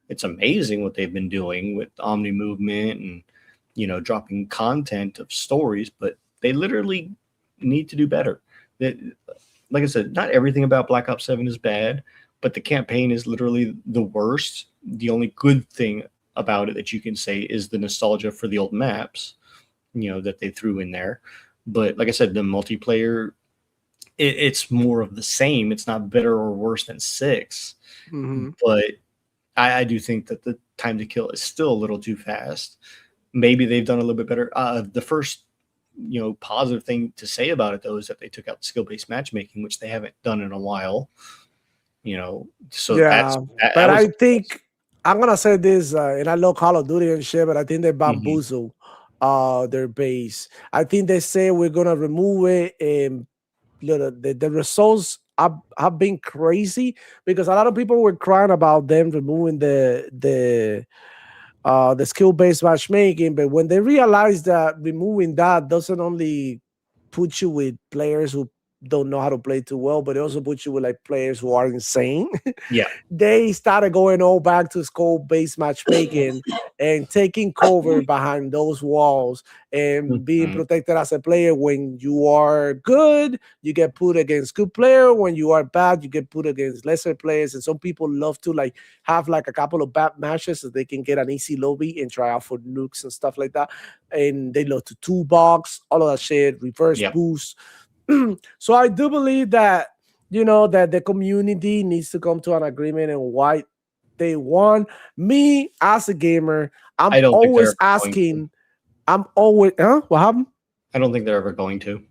It's amazing what they've been doing with Omni Movement and, dropping content of stories, but they literally need to do better. Like I said, not everything about Black Ops 7 is bad, but the campaign is literally the worst. The only good thing about it that you can say is the nostalgia for the old maps, that they threw in there. But like I said, the multiplayer, it's more of the same. It's not better or worse than 6. Mm-hmm. But I do think that the time to kill is still a little too fast. Maybe they've done a little bit better. The first positive thing to say about it though is that they took out skill-based matchmaking, which they haven't done in a while. So yeah, but I think I'm gonna say this, and I love Call of Duty and shit, but I think they bamboozle their base. I think they say we're gonna remove it, and the results have been crazy because a lot of people were crying about them removing the skill-based matchmaking, but when they realized that removing that doesn't only put you with players who don't know how to play too well, but it also puts you with like players who are insane. Yeah, they started going all back to skill-based matchmaking and taking cover behind those walls and being protected as a player. When you are good, you get put against good player. When you are bad, you get put against lesser players. And some people love to like have like a couple of bad matches so they can get an easy lobby and try out for nukes and stuff like that. And they love to toolbox, all of that shit, reverse boost. So I do believe that that the community needs to come to an agreement on why they want. Me as a gamer, I'm always asking. I'm always what happened? I don't think they're ever going to.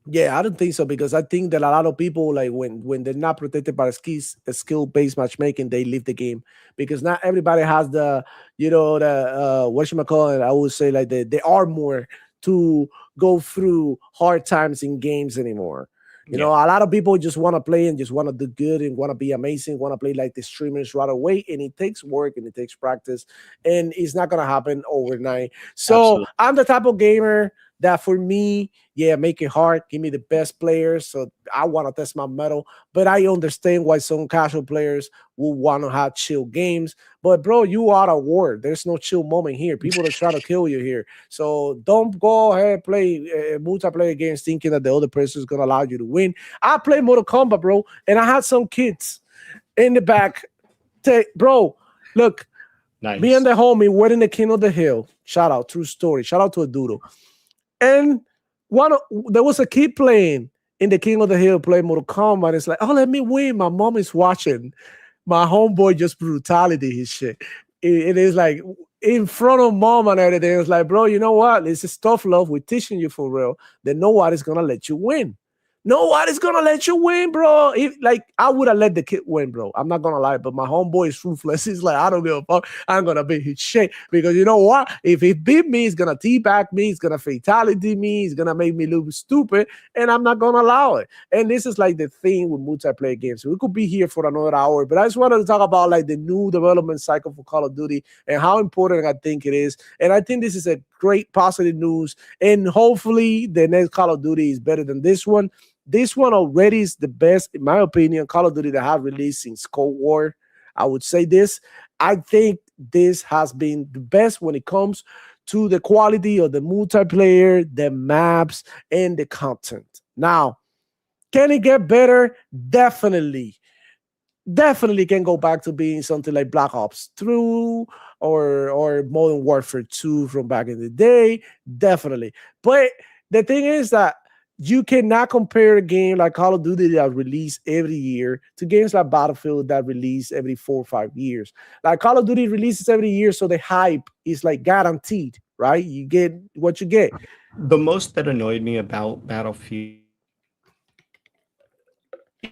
Yeah, I don't think so because I think that a lot of people like when they're not protected by skill-based matchmaking, they leave the game because not everybody has the whatchamacallit. I would say like the armor to go through hard times in games anymore. A lot of people just want to play and just want to do good and want to be amazing, want to play like the streamers right away. And it takes work and it takes practice and it's not going to happen overnight. So absolutely. I'm the type of gamer that for me, make it hard. Give me the best players. So I want to test my metal, but I understand why some casual players will want to have chill games. But bro, you are at war. There's no chill moment here. People are trying to kill you here. So don't go ahead and play multiplayer games thinking that the other person is going to allow you to win. I play Mortal Kombat, bro, and I had some kids in the back. Bro, look, nice. Me and the homie were in the King of the Hill. Shout out, true story. Shout out to a doodle. And there was a kid playing in the King of the Hill playing Mortal Kombat. It's like, oh, let me win. My mom is watching. My homeboy just brutality his shit. It is like in front of mom and everything. It's like, bro, you know what? This is tough love. We're teaching you for real. Then nobody's gonna let you win. Nobody's gonna let you win, bro. Like I would have let the kid win, bro. I'm not gonna lie, but my homeboy is ruthless. He's like, I don't give a fuck. I'm gonna beat his shit because you know what? If he beat me, he's gonna teabag me. He's gonna fatality me. He's gonna make me look stupid, and I'm not gonna allow it. And this is like the thing with multiplayer games. We could be here for another hour, but I just wanted to talk about like the new development cycle for Call of Duty and how important I think it is. And I think this is a great positive news. And hopefully, the next Call of Duty is better than this one. This one already is the best, in my opinion, Call of Duty that have released since Cold War. I would say this. I think this has been the best when it comes to the quality of the multiplayer, the maps, and the content. Now, can it get better? Definitely. Definitely can go back to being something like Black Ops 2 or Modern Warfare 2 from back in the day. Definitely. But the thing is that you cannot compare a game like Call of Duty that release every year to games like Battlefield that release every 4 or 5 years. Like Call of Duty releases every year, so the hype is like guaranteed, right? You get what you get. The most that annoyed me about Battlefield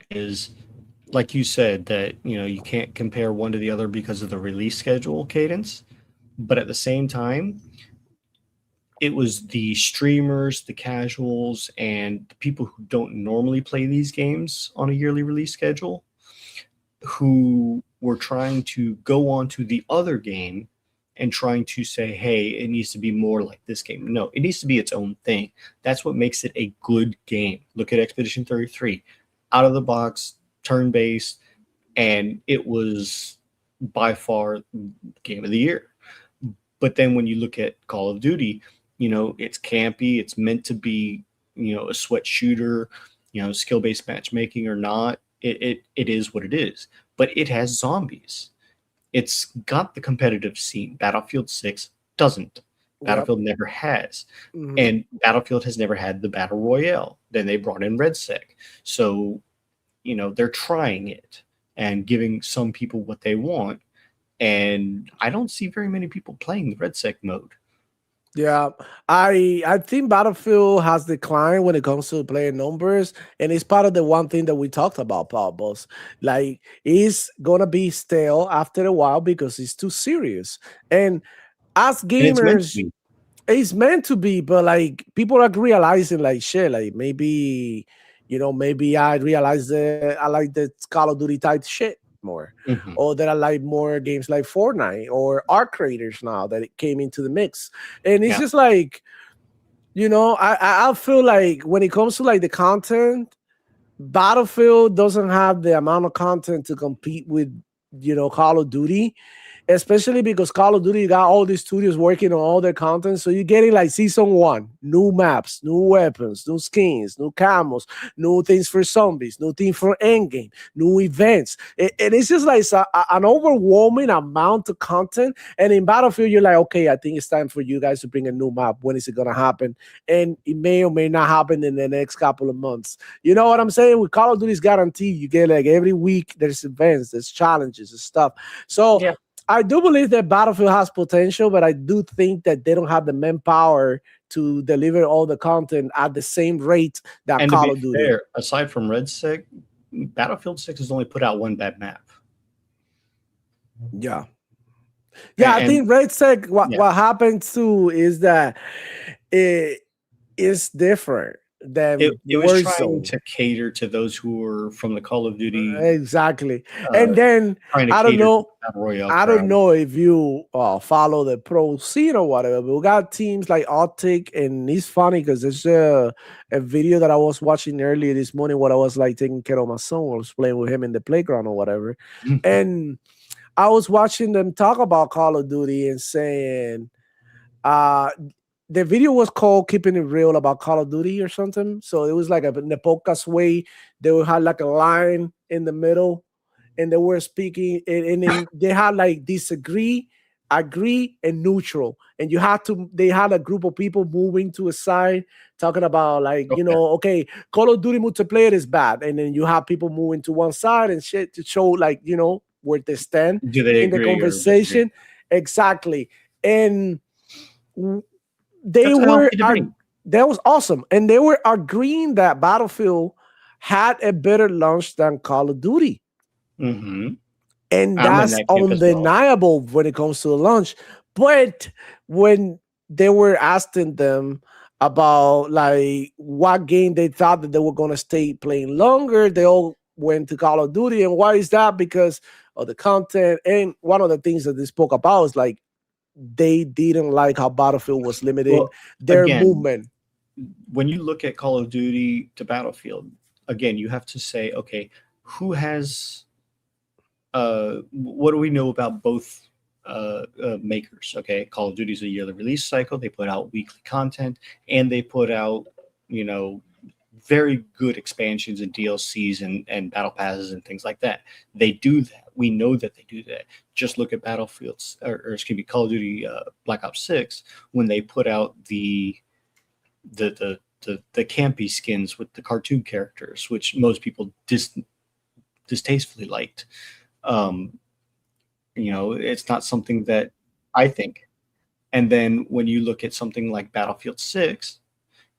is, like you said, that you can't compare one to the other because of the release schedule cadence. But at the same time, it was the streamers, the casuals, and the people who don't normally play these games on a yearly release schedule who were trying to go on to the other game and trying to say, hey, it needs to be more like this game. No, it needs to be its own thing. That's what makes it a good game. Look at Expedition 33. Out of the box, turn-based, and it was by far game of the year. But then when you look at Call of Duty, it's campy. It's meant to be, a sweat shooter, skill-based matchmaking or not. It is what it is. But it has zombies. It's got the competitive scene. Battlefield 6 doesn't. Battlefield never has. Mm-hmm. And Battlefield has never had the Battle Royale. Then they brought in RedSec. So, they're trying it and giving some people what they want. And I don't see very many people playing the RedSec mode. Yeah, I think Battlefield has declined when it comes to player numbers, and it's part of the one thing that we talked about, Power Boss. Like, it's gonna be stale after a while because it's too serious. And as gamers, it's meant to be, but like people are realizing, like, shit, like maybe I realize that I like the Call of Duty type shit more, or that I like more games like Fortnite or Arc Raiders now that it came into the mix. And it's just like, I feel like when it comes to like the content, Battlefield doesn't have the amount of content to compete with, Call of Duty. Especially because Call of Duty got all these studios working on all their content. So you're getting like season 1, new maps, new weapons, new skins, new camos, new things for zombies, new things for endgame, new events. And it's just like an overwhelming amount of content. And in Battlefield, you're like, okay, I think it's time for you guys to bring a new map. When is it going to happen? And it may or may not happen in the next couple of months. You know what I'm saying? With Call of Duty's guaranteed, you get like every week, there's events, there's challenges and stuff. So yeah. I do believe that Battlefield has potential, but I do think that they don't have the manpower to deliver all the content at the same rate that and Call of Duty. Fair, aside from RedSec, Battlefield 6 has only put out one bad map. Yeah. Yeah, I think RedSec, what happens too is that it is different. It was trying to cater to those who were from the Call of Duty. Exactly. And then I don't know if you follow the pro scene or whatever, but we got teams like Optic, and it's funny because there's a video that I was watching earlier this morning when I was like taking care of my son. I was playing with him in the playground or whatever. And I was watching them talk about Call of Duty and saying, the video was called Keeping It Real about Call of Duty or something. So it was like in the podcast way. They would have like a line in the middle and they were speaking and then they had like disagree agree and neutral, and they had a group of people moving to a side talking about like, Okay. okay, Call of Duty multiplayer is bad, and then you have people moving to one side and shit to show like, where they stand Do they in the agree or disagree? conversation. Exactly. And they That's a were healthy debate. that was awesome, and they were agreeing that Battlefield had a better launch than Call of Duty. Mm-hmm. And I'm in that's that camp as well. undeniable when it comes to the launch. But when they were asking them about like what game they thought that they were going to stay playing longer, they all went to Call of Duty. And why is that? Because of the content. And one of the things that they spoke about is like they didn't like how Battlefield was limiting Well, their again, movement. When you look at Call of Duty to Battlefield, again, you have to say, okay, who has what do we know about both makers? Okay, Call of Duty is a yearly release cycle. They put out weekly content, and they put out, very good expansions and DLCs and battle passes and things like that. They do that. We know that they do that. Just look at Battlefields, or excuse me, Call of Duty Black Ops 6, when they put out the campy skins with the cartoon characters, which most people distastefully liked. It's not something that I think. And then when you look at something like Battlefield 6,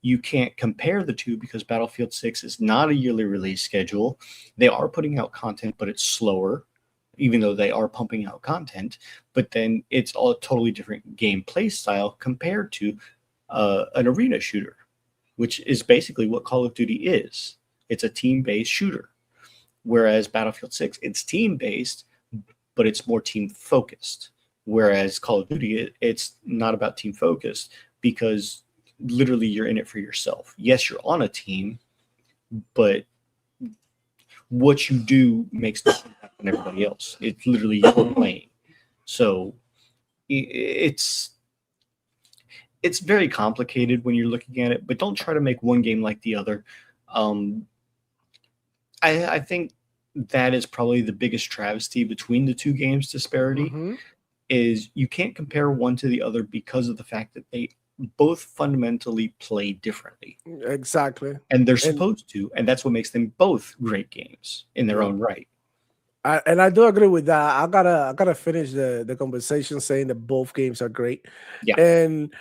you can't compare the two because Battlefield 6 is not a yearly release schedule. They are putting out content, but it's slower, even though they are pumping out content. But then it's all a totally different gameplay style compared to an arena shooter, which is basically what Call of Duty is. It's a team-based shooter. Whereas Battlefield 6, it's team-based, but it's more team-focused. Whereas Call of Duty, it's not about team-focused because literally you're in it for yourself. Yes, you're on a team, but what you do makes no impact on everybody else. It's literally you're playing. So it's very complicated when you're looking at it, but don't try to make one game like the other. I think that is probably the biggest travesty between the two games disparity is you can't compare one to the other because of the fact that they both fundamentally play differently. Exactly. And they're supposed to, and that's what makes them both great games in their own right. And I do agree with that. I gotta finish the conversation saying that both games are great. Yeah. And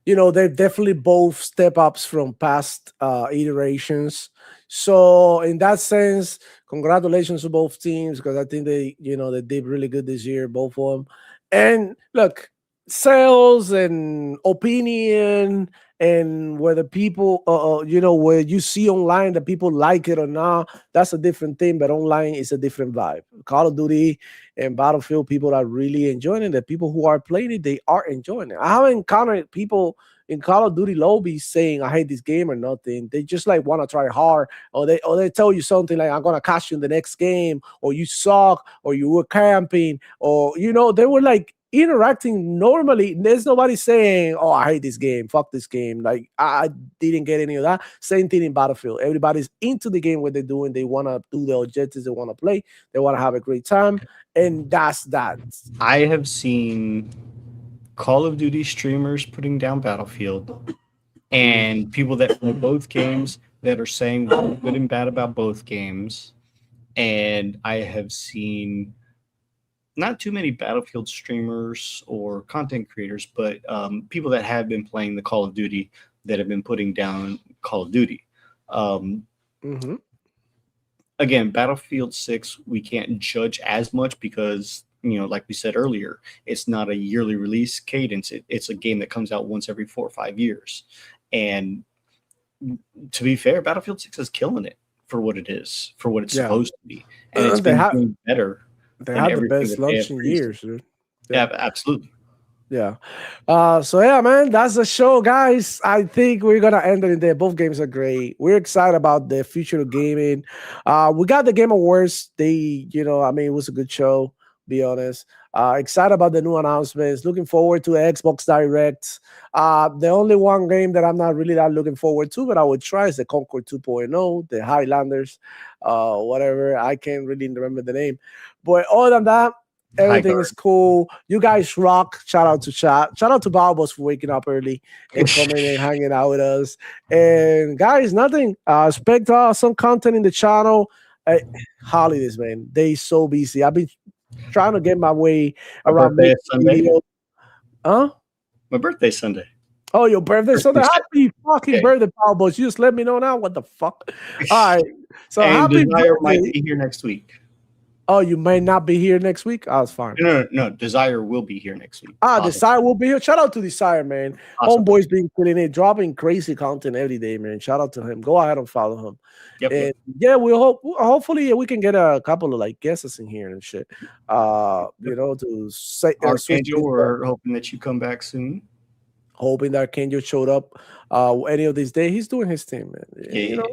they're definitely both step ups from past iterations. So in that sense, congratulations to both teams because I think they did really good this year, both of them. And look, sales and opinion and whether people where you see online that people like it or not, that's a different thing, but online is a different vibe. Call of Duty and Battlefield, people are really enjoying it. The people who are playing it, they are enjoying it. I haven't encountered people in Call of Duty lobbies saying I hate this game or nothing. They just like want to try hard, or they tell you something like I'm gonna catch you in the next game, or you suck, or you were camping, or they were like interacting normally. There's nobody saying, "Oh, I hate this game. Fuck this game." Like I didn't get any of that. Same thing in Battlefield. Everybody's into the game. What they're doing, they want to do the objectives. They want to play. They want to have a great time, and that's that. I have seen Call of Duty streamers putting down Battlefield, and people that play both games that are saying good and bad about both games. And I have seen not too many Battlefield streamers or content creators, but people that have been playing the Call of Duty that have been putting down Call of Duty. Again, Battlefield 6, we can't judge as much because, like we said earlier, it's not a yearly release cadence. It's a game that comes out once every 4 or 5 years. And to be fair, Battlefield 6 is killing it for what it is, for what it's supposed to be. And it's been doing better. They had the best launch in years, dude. Yeah, absolutely. Yeah. So yeah, man, that's the show, guys. I think we're gonna end it in there. Both games are great. We're excited about the future of gaming. We got the Game Awards. It was a good show, be honest. Excited about the new announcements. Looking forward to Xbox Direct. The only one game that I'm not really that looking forward to, but I would try is the Concord 2.0, the Highlanders, whatever. I can't really remember the name. But other than that, Everything guard. is cool. You guys rock. Shout out to chat. Shout out to Balbos for waking up early and coming and hanging out with us. And guys, nothing. Expect some content in the channel. Holidays, man. They so busy. I've been trying to get my way My around birthday is Sunday. video. Huh? My birthday's Sunday. Oh, your birthday. So Birthday. happy fucking Okay. birthday, Balbos. You just let me know now. What the fuck? All right. So And happy Desire might birthday. be here next week. Oh, you may not be here next week. I was fine. No. Desire will be here next week. Desire will be here. Shout out to Desire, man. Awesome. Homeboy's been killing it, dropping crazy content every day, man. Shout out to him. Go ahead and follow him. Yep. And yeah, we hopefully we can get a couple of like guests in here and shit. To say Archangel, we're hoping that you come back soon. hoping that Archangel showed up any of these days. He's doing his thing, man. Yeah. You know,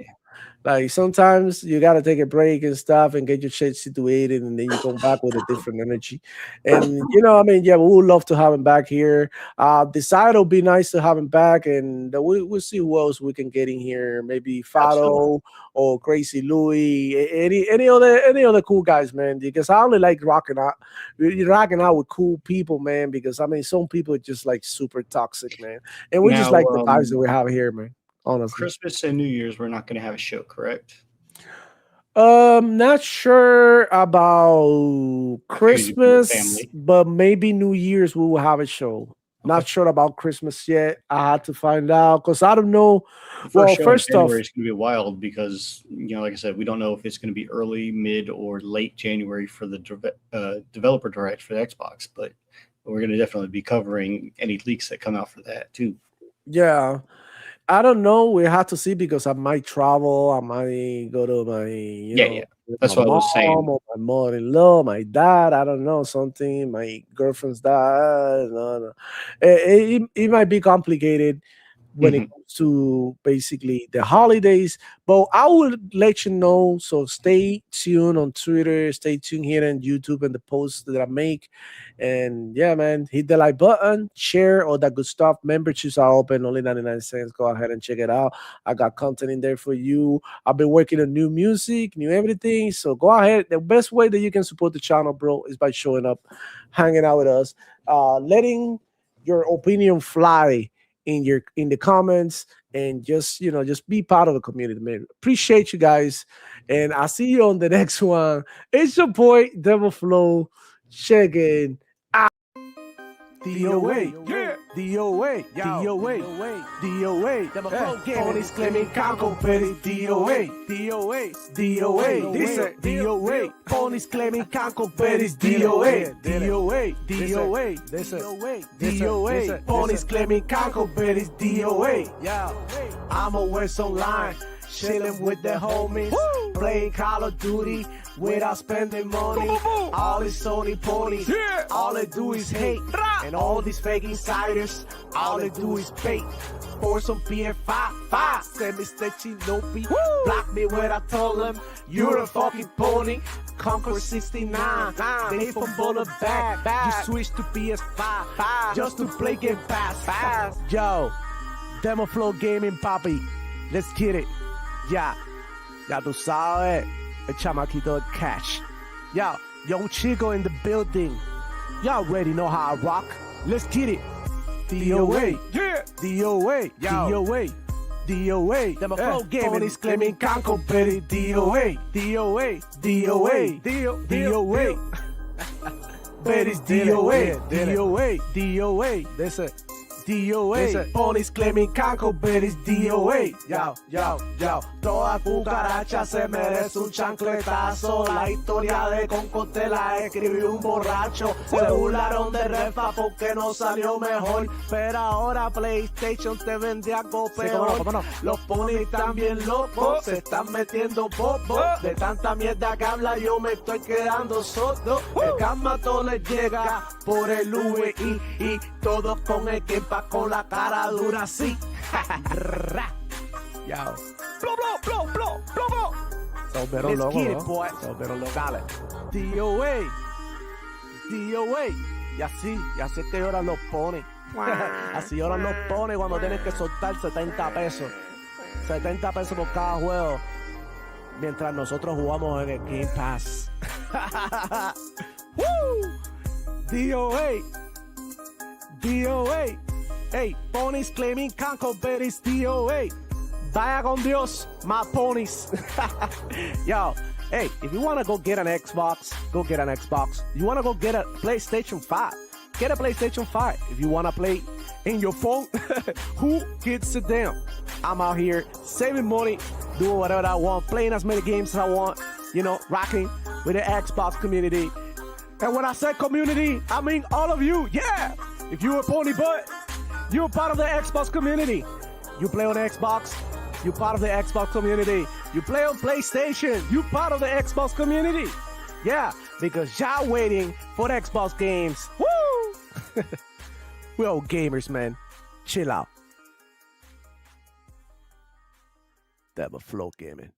like sometimes you gotta take a break and stuff and get your shit situated, and then you come back with a different energy. And we would love to have him back here. Decide it'll be nice to have him back, and we'll see who else we can get in here. Maybe Fado or Crazy Louie, any other cool guys, man. Because I only like rocking out with cool people, man. Because some people are just like super toxic, man, and we just Now, like the vibes that we have here, man. Honestly. Christmas and New Year's, we're not going to have a show, correct? Not sure about Christmas, family. but maybe New Year's we will have a show. Not sure about Christmas yet. I had to find out because I don't know. Well, first off, it's going to be wild because like I said, we don't know if it's going to be early, mid, or late January for the developer direct for the Xbox, but we're going to definitely be covering any leaks that come out for that too. yeah. I don't know. We have to see because I might travel. I might go to my, That's my what I was saying. mom or my mother-in-law, my dad. I don't know, something. My girlfriend's dad. No. It might be complicated when it comes to basically the holidays, but I will let you know. So stay tuned on Twitter, stay tuned here on YouTube and the posts that I make. And yeah, man, hit the like button, share, all that good stuff. Memberships are open, only 99 cents. Go ahead and check it out. I got content in there for you. I've been working on new music, new everything. So go ahead. The best way that you can support the channel, bro, is by showing up, hanging out with us, letting your opinion fly in the comments, and just be part of the community, man. Appreciate you guys, and I'll see you on the next one. It's your boy Devil Flow. Check it out. DOA, yeah, DOA, DOA, DOA. Devil Flow Ponies claiming Congo, but it's DOA, DOA, DOA. Dice DOA. Ponies claiming Congo, but it's DOA, DOA, DOA, DOA. Ponies claiming Congo, but it's DOA. Yeah, I'm always online, chilling with the homies, playing Call of Duty without spending money. All is Sony ponies, all they do is hate. And all these fake insiders, all they do is bait. For some PF5, send me stitching, no beat. Block me when I told them, you're a fucking pony. Conquer 69, they fumble it back. You switch to PS5, just to play Game Pass. Yo, Demo Flow Gaming, papi. Let's get it. Ya tú sabes, el chamaquito del cash. Yo, young chico in the building. Y'all already know how I rock. Let's get it. DOA, yeah, DOA, DOA, DOA. Them flow gaming, claiming Conco, but it DOA, DOA, DOA, DOA. But it's DOA, DOA, DOA. That's it. DOA, ponies claiming Conco, but it's DOA. Yo, toda cucaracha se merece un chancletazo. La historia de Conco te la escribió un borracho. Se burlaron de Refa porque no salió mejor, pero ahora PlayStation te vende algo peor. Los ponies están bien locos, se están metiendo bobo. De tanta mierda que habla yo me estoy quedando sordo. El Gamato les llega por el VI y todos con equipa con la cara dura así. Yo. Blow. Let's get it, boy. Dale. DOA. Y así es que lloran los pones. Así lloran los pones cuando tienen que soltar 70 pesos. 70 pesos por cada juego. Mientras nosotros jugamos en el Game Pass. Woo! DOA. DOA. Hey, ponies claiming Conco Berries DOA. Vaya con Dios, my ponies. Yo, hey, if you want to go get an Xbox, go get an Xbox. You want to go get a PlayStation 5, get a PlayStation 5. If you want to play in your phone, who gives a damn? I'm out here saving money, doing whatever I want, playing as many games as I want, you know, rocking with the Xbox community. And when I say community, I mean all of you. Yeah, if you're a pony butt, you're part of the Xbox community. You play on Xbox, you're part of the Xbox community. You play on PlayStation, you're part of the Xbox community. Yeah, because y'all waiting for the Xbox games. Woo! We're all gamers, man. Chill out. Devil Flow Gaming.